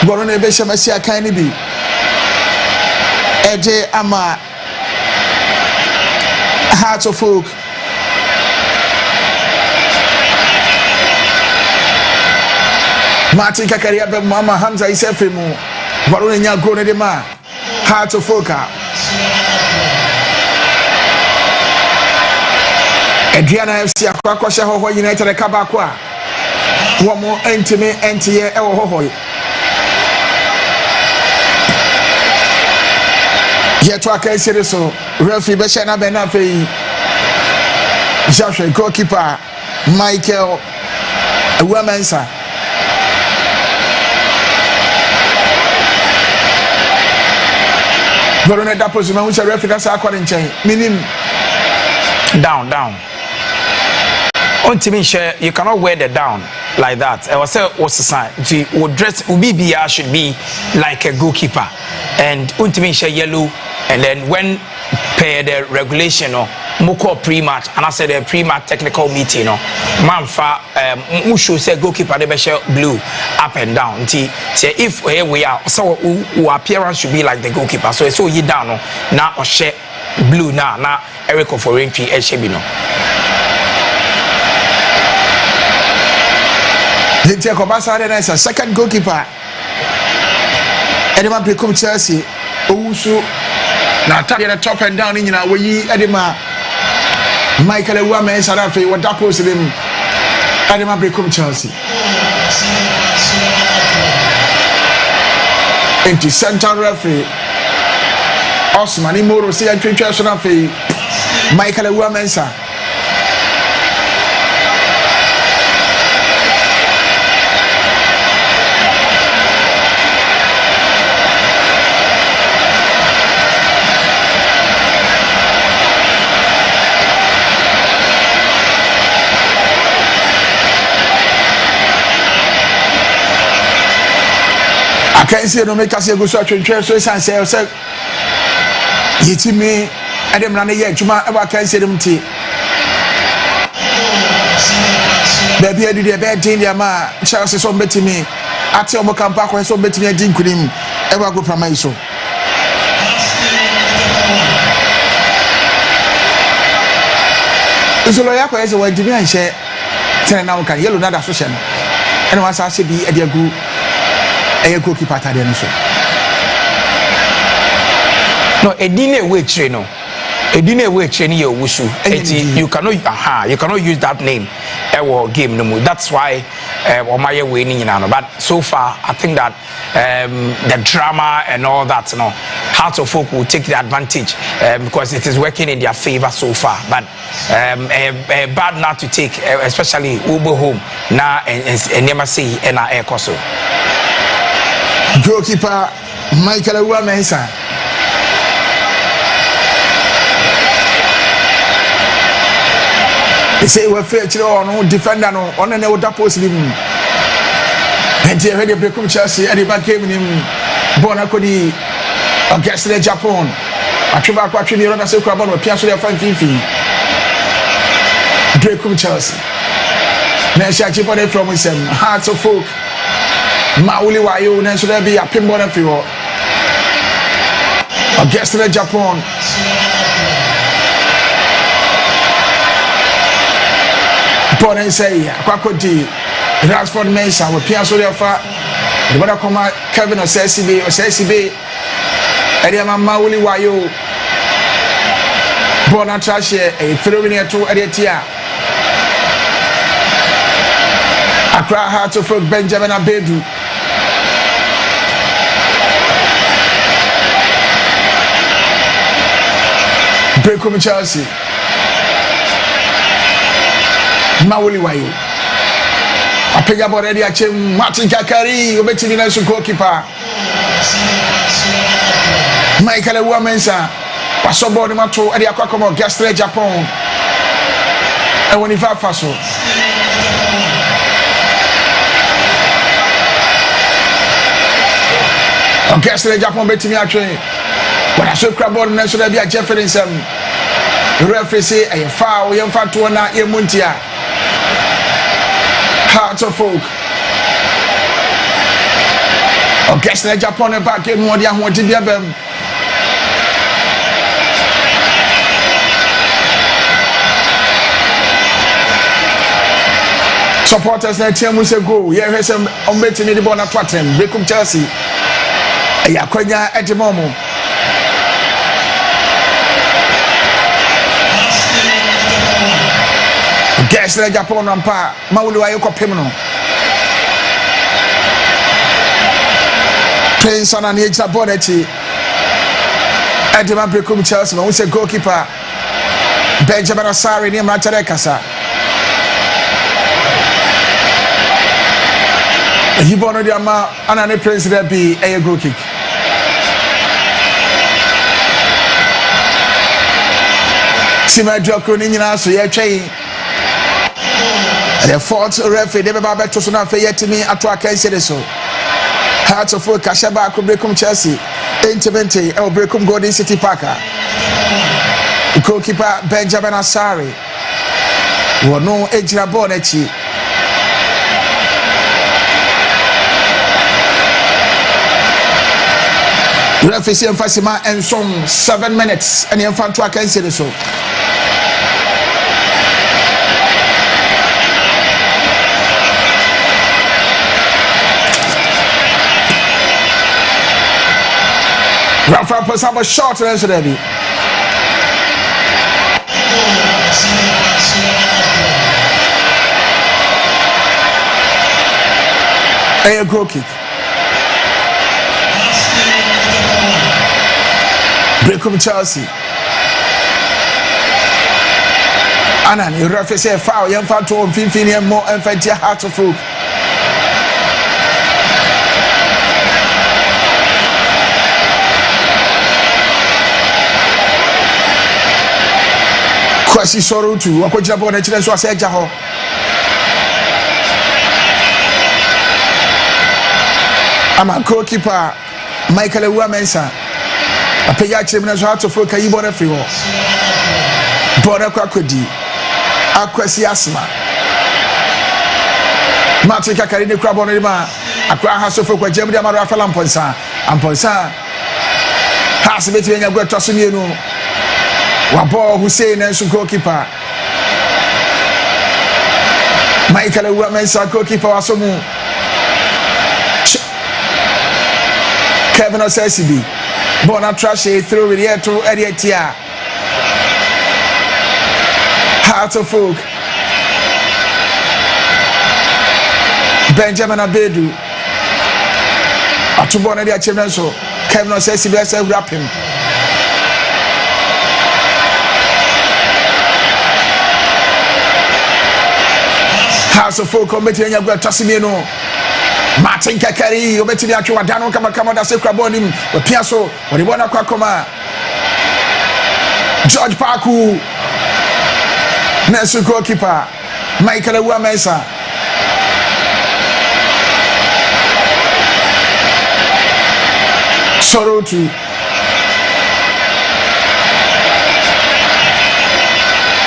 Borone Besha Masia Kanibi. Eje Ama Hearts of Oak. Martin Kakari, Mama Hamza Isefim. Barone nya go ne de ma Hearts of Oak Adriana FC akwa hye hoho United ka ba kwa wo mo entime entiye e wo hoho ye to aka sire so referee be shena be na fe Joshua goalkeeper Michael Wamensa Borone da position which referee say akwa nchen meaning down on team share you cannot wear the down like that. I was say what's the sign to dress BBR should be like a goalkeeper and on team share yellow, and then when per the regulation or moko pre-match and I said the pre-match technical meeting man fa should say goalkeeper they be share blue up and down say if here we are so our appearance should be like the goalkeeper so it's all you down now or share blue now Erico for entry e shebino the take Obasa is a second goalkeeper Edema Berekum Chelsea owusu na atade na top and down ni nyina woyi edema Michael Ewuamensa na fe wada post dem edema Berekum Chelsea into central referee Osman Imoro say atwetwa so na fe Michael Ewuamensa I can't see no make us go so atwetwa so say yitimi edem na ye adwuma e ba kan se dem ti baby edu de be din dia ma Chelsea so betimi ate omo kampa ko so betimi adin kunim e ba go prama iso Isolo ya ko ese wadimi anhye tena na kan yellow na da so hye no ene wa sa se bi e de agu e goalkeeper tade no so no edine we chere no edine we chere ni yewusu you cannot use that name ewo game no more. That's why omaye we ni nyina no, but so far I think that the drama and all that, you know, Hearts of Folk will take the advantage because it is working in their favor so far, but bad not to take, especially Uber home now and never see in our air coso. Goalkeeper Michael Ewuamensa they say we feature on defender no on na we da post lim and they ready Berekum Chelsea and the back game nim born akodi against the Japan atweba kwa atwe ni ronda se kura born we pia so dey fan fifi Berekum Chelsea na sha chipo dey from him Hearts of Folk Mauli wayo na so dey be apim born afiwo against the Japan Paul and say, Quakoti, Rashford Mesa, with Pierre Solefa, the Bada Coma, Kevin or CCB, Ediama Mauli Wayo, Bona Trashe, a 3 minute to Editia. Accra Hearts of Folk Benjamin Abedu. Berekum Chelsea. Mauli wayo apega already achem Martin Kakari obetini na goalkeeper Michael Ewuamensa wasobo ni mato ade akwakomo Gastre Japan e woni fa so Gastre Japan betimi atwe when I so crabon na so da bia Jeffrey Sam referee say e foul yem fa to na e muntia Hearts of Folk. Guess the Japan back in one year, what did you have? Supporters that team will say go. Yeah, here's some unbeaten in the Bona Platinum. Berekum Chelsea. Ayakonya at the moment. Guess the Japan on par. Maulu Ayoko Pimino. Playing son and age Bonnetti. Edema Berekum Chelsea. Who's a goalkeeper? Benjamin Asari near Macharekasa. He born the ama and an president be a goal kick. Sima Joko Nina, so you're trying. The fourth referee, they never bet to so now for yet to me at what I say so. Hearts of Folk, Kashaba, Berekum Chelsea, 20 El Berekum Golden City Parker. Goalkeeper Benjamin Asari. Well, no Ejira Bonnetti. Referee say Fasima and some 7 minutes and the infant to I can say so. Rafa Pasaba short and answer Debbie. A goal kick. Berekum Chelsea. Anan, you referee say foul. Young foul to Finfini and more and Fantia Heart of Folk. Kwasi Soro too. Wakoja bona chile so ase jaho. Ama goalkeeper Michael Ewamensa. Apeya chimna so Heart of Folk kayi bona free ho. Bona kwa kodi. Akwasi Asma. Matika Karine Krabon Rima. Akwa Hasofo kwa Jemdi Amara Rafael Amponsa. Amponsa. Hasibeti wenya gwe tosunienu. Wabo Hussein and goalkeeper. Michael Ewamensa goalkeeper wasomu. Kevin Osesibi. Bona Trashe through with the to Edietia. Heart of Folk. Benjamin Abedu. Atubona dia Chemenso. Kevin Osesi bless wrap him. House of Folk committee nya gwa Tasimeno. Martin Kakari obetimi atwa dano kama da se kraboni mu. Opiaso, woni bona kwa koma. George Parku. Nesu goalkeeper Michael Ewamensa. Sorotu.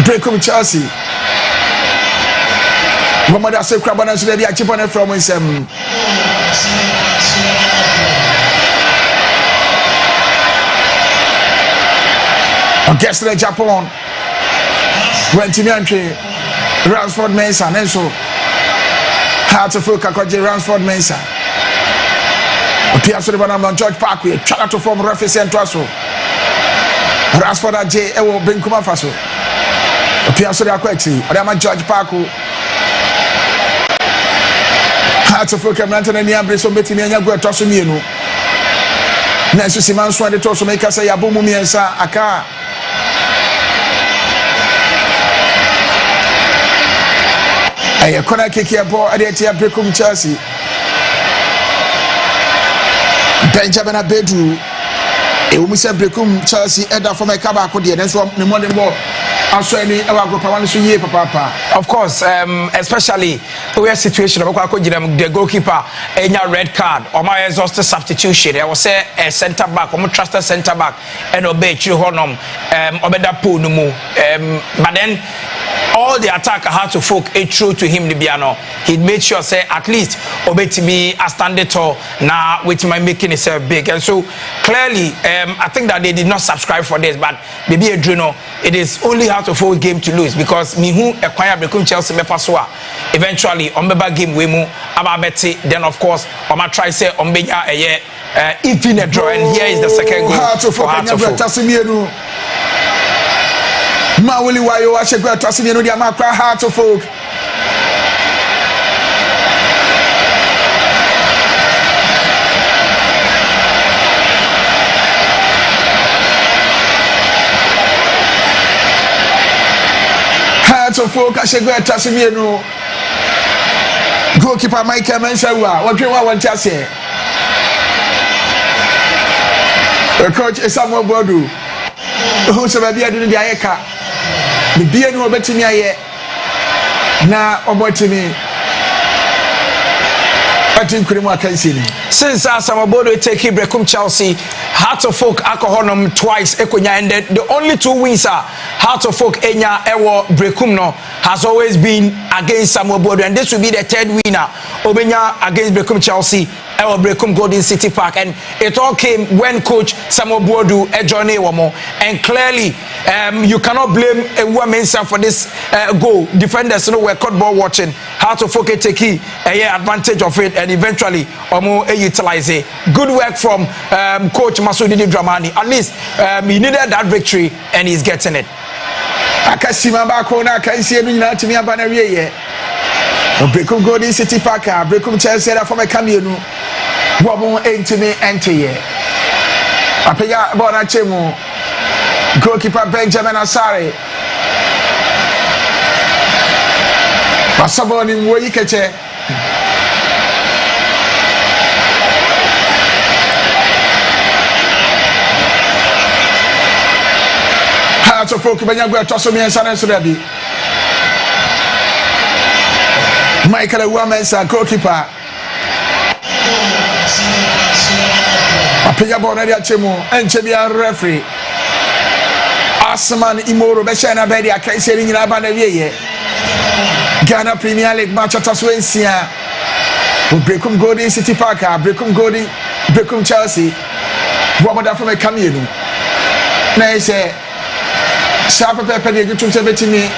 Berekum Chelsea. Mamada se krabana so dey achipone from nsem. Against the Japan. Went to Miantre, Ransford Mensah, and so Heart of Folk Akaji Ransford Mensah. Appears to the Banam George Parkway, try to form referee and Trasso. Ransford J. Ewo Benkuma Faso. Appears to the Aquati, Adama George Parkway. Heart of Folk Manton and Yambre, betting and Yago Tossumino. Nancy Simon Swan, the Tosso make us say Abumu Miensa, Aka. A corner kick here, ball at the Berekum Chelsea. Benjamin Abedu. A woman said Berekum Chelsea, Edda from a Kabako, dear. That's what the morning ball. I'm sorry, I will go to year, Papa. Of course, especially the situation of the goalkeeper, a red card, or my exhausted substitution. I will say a centre back, or trusted centre back, and obey Chihonum, Obeda Punumu. But then all the attacker had to folk a true to him, Libiano. He made sure say at least obey to me a standard tall now, which might making itself big. And so clearly, I think that they did not subscribe for this, but maybe a Adreno, it is only how to fold game to lose because me who acquire Berekum Chelsea Mepaswa eventually on the game we move about Betty. Then of course on my try say on Benya a year if in a draw, and here is the second goal. Heart of Folk. Mawuli wayo wa shegwa Tasimeno dia makra Heart of Folk. Heart of Folk ashegwa Tasimeno. Goalkeeper Michael Mensawa. Wadrewa wanchase. The coach is Samuel Bodu. Who's a baby adu dia yeka. Bibia no obetimi aye na obotimi atinkurimo akansini since Asamabodo take Berekum Chelsea Heart of Folk alcoholum twice ekonya, and the only two wins are Heart of Folk enya ewo Berekum no has always been against Samuel Bodo, and this will be the third winner obenya against Berekum Chelsea or Berekum Golden City Park, and it all came when coach Samuel Boadu joined Wamo, and clearly you cannot blame Mensa for this goal. Defenders were caught ball watching how to focus take advantage of it, and eventually utilize it. Good work from coach Masudi Dramani. At least he needed that victory and he's getting it. Akasima bako na kansie no nyina timi aba na wieye. Berekum Golden City Park, Berekum Chelsea da from Kamienu. Wo mo entimi enteye. Apega ball na chemu. Goalkeeper Benjamin Asare. Basabo ni mwoyi keche. So folk banya go to so me sana so da bi Michael Wamensa goalkeeper apenya ball na dia chemu enche bia referee Asman Imoro be shana be dia kai se nyina ba na wieye Ghana Premier League match ataso ensia Berekum Golden City Park, Berekum Chelsea wo mo da from Kamienu na ise Sharp pepper de gutum se betimi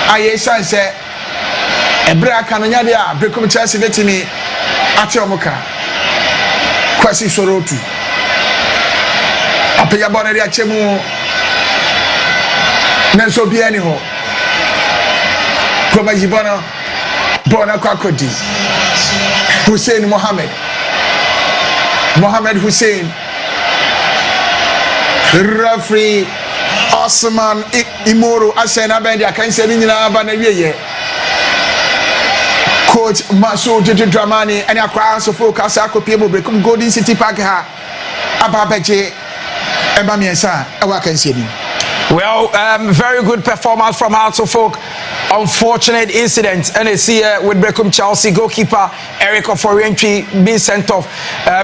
aye sanse ebra kanonya de a Berekum Chelsea betimi ate omuka kwasi sorotu apenya bona de achemu nenso bia ni ho koma jibona bona kwakodi Hussein Mohammed Hussein referee Osman Imoro Asena Bendia can say in Abanaye. Coach Masudi Dramani and across of focus people Berekum Golden City Park Ababeje Ebamiesa. I can see. Well, very good performance from Hearts of Oak. Unfortunate incident, and it's here with Berekum Chelsea goalkeeper Eric Oforientry being sent off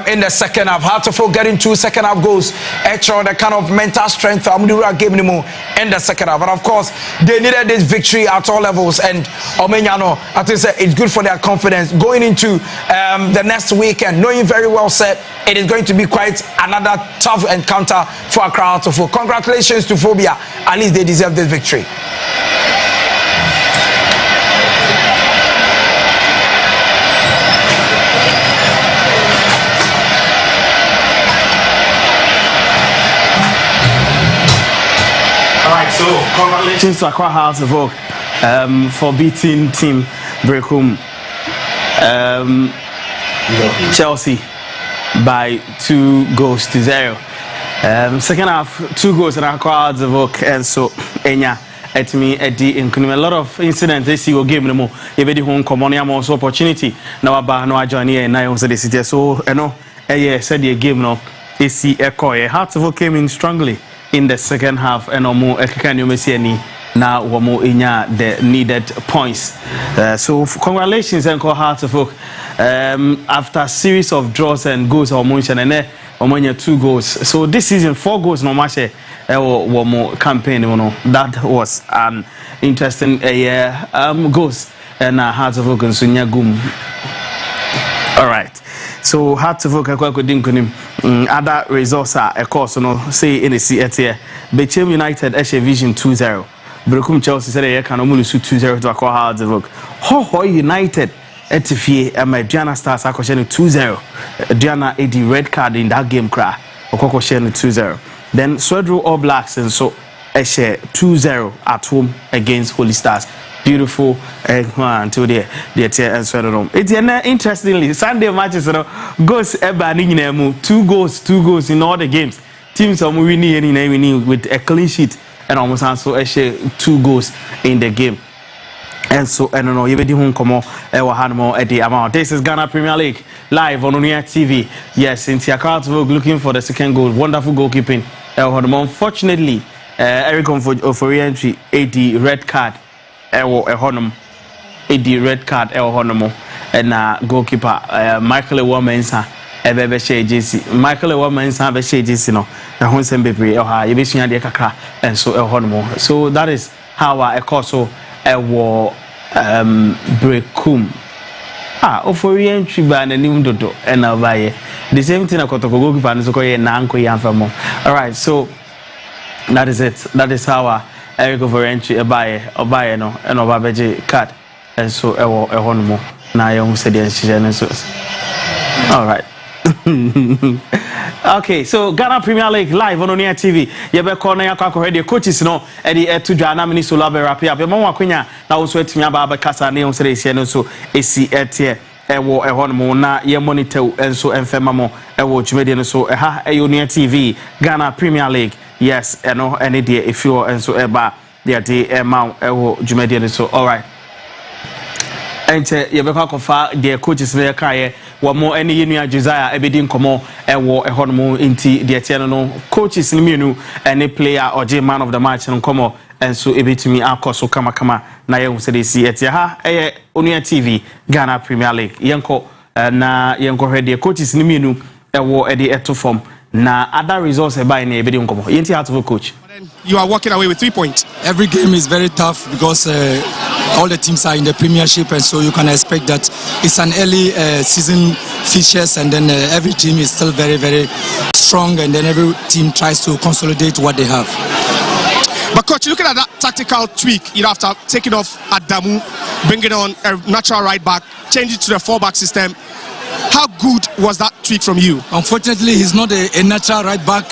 in the second half. Hearts of Oak getting 2 second half goals. Extra the kind of mental strength Amdura gave them in the second half. And of course, they needed this victory at all levels. And Omenyano, I think it's good for their confidence going into the next weekend, knowing very well said it is going to be quite another tough encounter for Accra Hearts of Oak. Congratulations to Phobia. At least they deserve this victory. So congratulations to Accra Hearts of Oak for beating team Berekum Chelsea by 2-0. Second half, 2 goals in Accra Hearts of Oak, and so Enya at me at the including a lot of incidents they see game no more. You be home common also opportunity. Now about no join here and I also the city. So you know said the game no AC Echo Hearts of Oak came in strongly in the second half and omo ekeka you see any now womo inya the needed points. So congratulations and Hearts of Oak after a series of draws and goals and omonya 2 goals. So this season 4 goals no match womo campaign that was an interesting goals and Hearts of Oak and Sunya Gum. All right. So Hearts of Oak other results are of course say in the CTA Berekum United Eshe Vision 2-0. Berekum Chelsea said they can only 2-0 to Accra Hearts of Oak. Ho United etifie Diana Stars akoshene 2-0. Diana edi red card in that game cry. Okokoshene 2-0. Then Swedru All Blacks and so Eshe 2-0 at home against Holy Stars. Beautiful until the tear and sweater room. It's interestingly Sunday matches goes eba ni 2 goals in all the games. Teams are winning with a clean sheet and almost also 2 goals in the game. And so I don't know, you be home come on at the amount. This is Ghana Premier League live on Unia TV. Yes, Cynthia Cartwell looking for the second goal. Wonderful goalkeeping. Unfortunately, Eric for re-entry, the red card. Honum, the red card, Honum, and goalkeeper Michael Wamensa, Ebe share JC. Michael Wamensa be share JC no. Na honsen bebre you be sua de kakra and so Honum. So that is how I also Berekum ofori entry ba na nim dodo na obaye the same thing akotoko goalkeeper no so koye na anko yamfamo. All right, so that is it. That is how Eric over entry obaye no and obabeje card and so ewo ehonmo na ye hu se de nhije so. All right. Okay, so Ghana Premier League live on Onia TV. Yebe corner ya kwa ready coaches no e di to dwa na mini solo be rap up. Mo wakwenya na wo so atimi aba kasa na ye hu se de hie no so esi etie ewo ehonmo na ye monitor enso enfema mo ewo twumede no so ha Onia TV Ghana Premier League. Yes, eno any day if you enso eba there dey ma ewo twumede no so. All right. Ente yebe kwa kofa the coaches na kaye wo mo ene yenu Josiah ebedi nkomo ewo ehonmo inti de tie no coaches ni mienu ene player oje man of the match nkomo enso ebetimi akoso kama na ye hu se de si etie ha Onia TV Ghana Premier League yenko na yenko hwede coaches ni mienu ewo ede eto form na other results by na ebedi nkomo yenti out of coach. You are walking away with 3 points. Every game is very tough because all the teams are in the Premiership, and so you can expect that it's an early season fixtures, and then every team is still very, very strong, and then every team tries to consolidate what they have. But coach, looking at that tactical tweak, after taking off Adamu, bringing on a natural right back, change it to the 4-back system, how good was that tweak from you? Unfortunately, he's not a natural right back.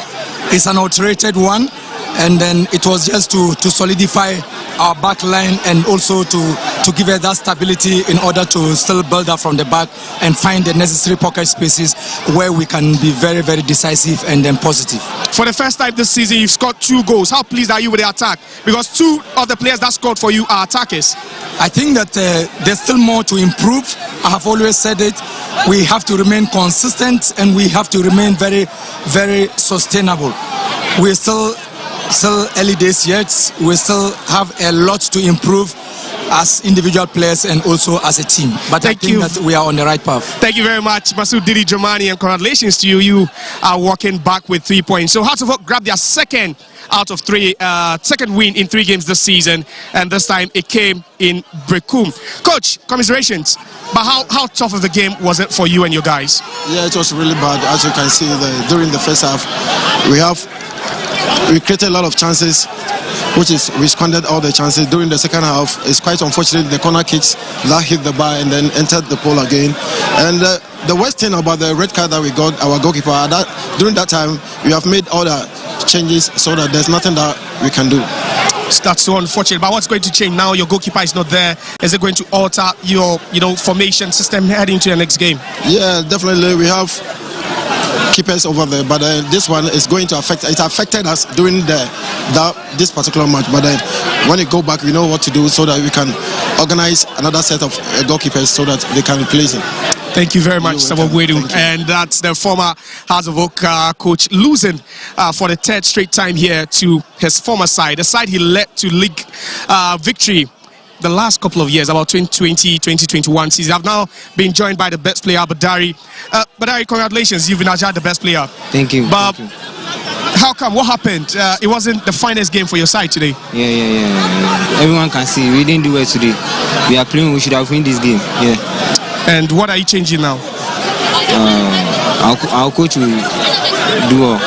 It's an alterated one. And then it was just to solidify our back line and also to give us that stability in order to still build up from the back and find the necessary pocket spaces where we can be very, very decisive and then positive. For the first time this season, you've scored 2 goals. How pleased are you with the attack? Because 2 of the players that scored for you are attackers. I think that there's still more to improve. I have always said it. We have to remain consistent and we have to remain very, very sustainable. We're still early days yet. We still have a lot to improve as individual players and also as a team. But I think that we are on the right path. Thank you very much, Masoud Didi Dramani, and congratulations to you. You are walking back with 3 points. So Hearts of Oak grabbed their second win in 3 games this season, and this time it came in Berekum. Coach, commiserations. But how tough of the game was it for you and your guys? Yeah, it was really bad. As you can see, during the first half, we created a lot of chances, we squandered all the chances. During the second half, it's quite unfortunate the corner kicks that hit the bar and then entered the pole again. And the worst thing about the red card that we got, our goalkeeper, during that time, we have made all the changes so that there's nothing that we can do. That's so unfortunate. But what's going to change now? Your goalkeeper is not there. Is it going to alter your formation system heading to the next game? Yeah, definitely. We have keepers over there, but this one is going to affect. It affected us during this particular match, but when we go back, we know what to do so that we can organize another set of goalkeepers so that they can replace him. Thank you very much, Sabogwedu. And that's the former Hearts of Oak coach losing for the 3rd straight time here to his former side, the side he led to league victory the last couple of years, about 2020, 2021 season. I've now been joined by the best player, Badari. Badari, congratulations, you've been adjudged the best player. Thank you. But how come? What happened? It wasn't the finest game for your side today. Yeah. Everyone can see we didn't do well today. We are playing. We should have won this game. Yeah. And what are you changing now? Our coach will do all.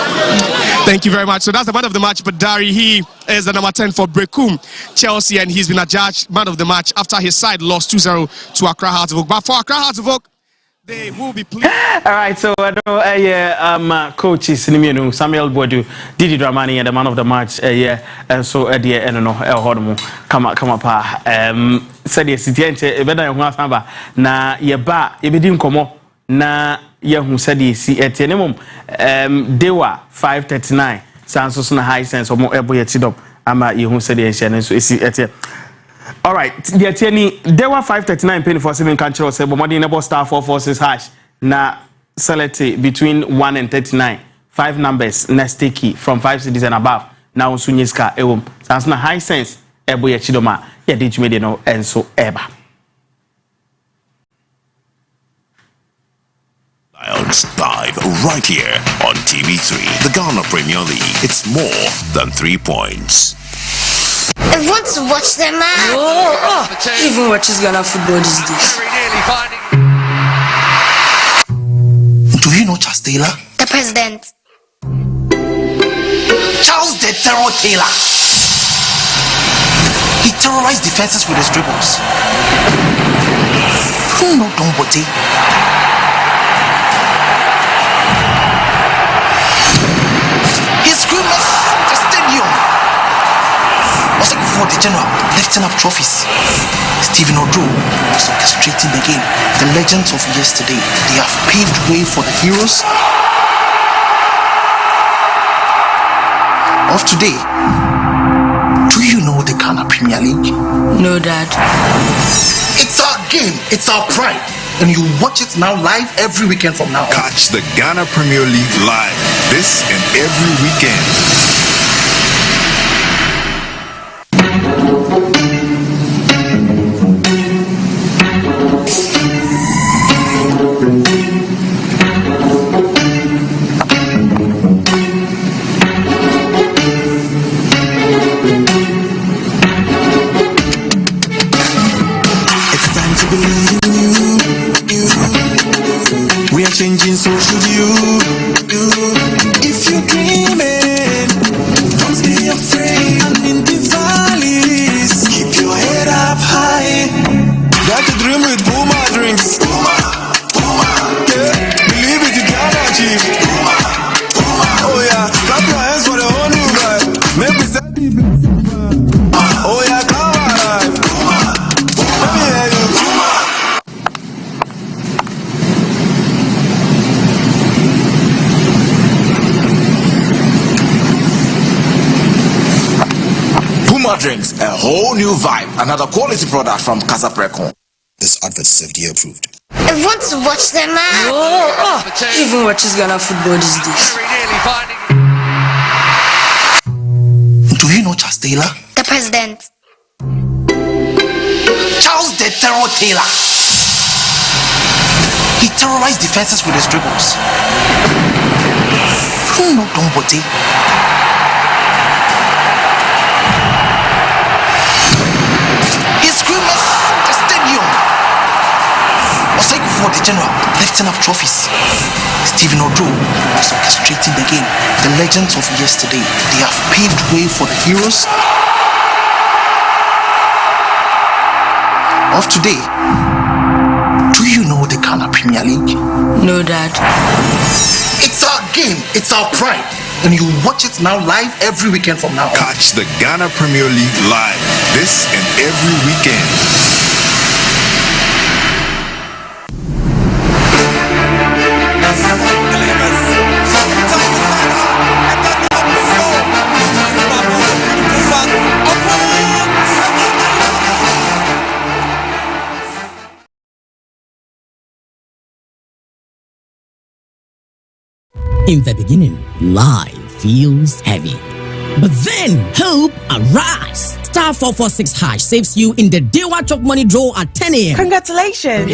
Thank you very much. So that's the man of the match, Badari. He is the number 10 for Berekum, Chelsea, and he's been adjudged man of the match after his side lost 2-0 to Accra Hearts of Oak. But for Accra Hearts of Oak, they will be pleased. All right, so I know coaches Samuel Bodu, Didi Dramani, and the man of the match. And so I don't know, come up. Said yes, it's better na yeba yebedim komo na yehu said yes etenemum dewa 539 sanso so na high sense omo ebo yetidom ama yehu said yes and so esi ete. All right, the eteni dewa 539 penny for 7 can chiro say bomodi nebo star 446 hash na select between 1 and 39 5 numbers next key from 5 cities and above now sunyiska ewom sanso na high sense ebo yetidoma ya did media no and so ever. Live right here on TV3, the Ghana Premier League. It's more than 3 points. I want to watch them, man. Even watches Ghana football these days. know Charles Taylor? The president. Charles the Terror Taylor. He terrorized defenses with his dribbles. Who know Don Bote? He screamed the stadium. Was like before the general lifting up trophies. Stephen Odro was orchestrating the game. The legends of yesterday, they have paved way for the heroes of today. Do you know the Ghana Premier League? No, Dad. It's our game, it's our pride, and you watch it now live every weekend from now on. Catch the Ghana Premier League live this and every weekend. Changing, so should you. If you're dreaming, don't be afraid. And in the valleys, keep your head up high. Got to dream with Puma drinks. Puma, yeah, believe it, you can achieve. Puma, oh yeah, clap your hands for the whole new guy. Make me start the blessing. Oh yeah, come alive. Let me hear you. Drinks, a whole new vibe. Another quality product from Berekum. This advert is FDA approved. I want to watch the match. Even watches Ghana football these days. Do you know Charles Taylor? The president. Charles the Terror Taylor. He terrorized defenses with his dribbles. Who know Don Bote? The stadium was like before the general lifting up trophies. Stephen Odro was orchestrating the game. The legends of yesterday, they have paved way for the heroes of today. Do you know the Ghana Premier League? No, Dad. It's our game, it's our pride, and you watch it now live every weekend from now on. Catch the Ghana Premier League live this and every weekend. In the beginning, life feels heavy. But then, hope arrives. Star 446 hash saves you in the Dewa Chop Money draw at 10 a.m. Congratulations!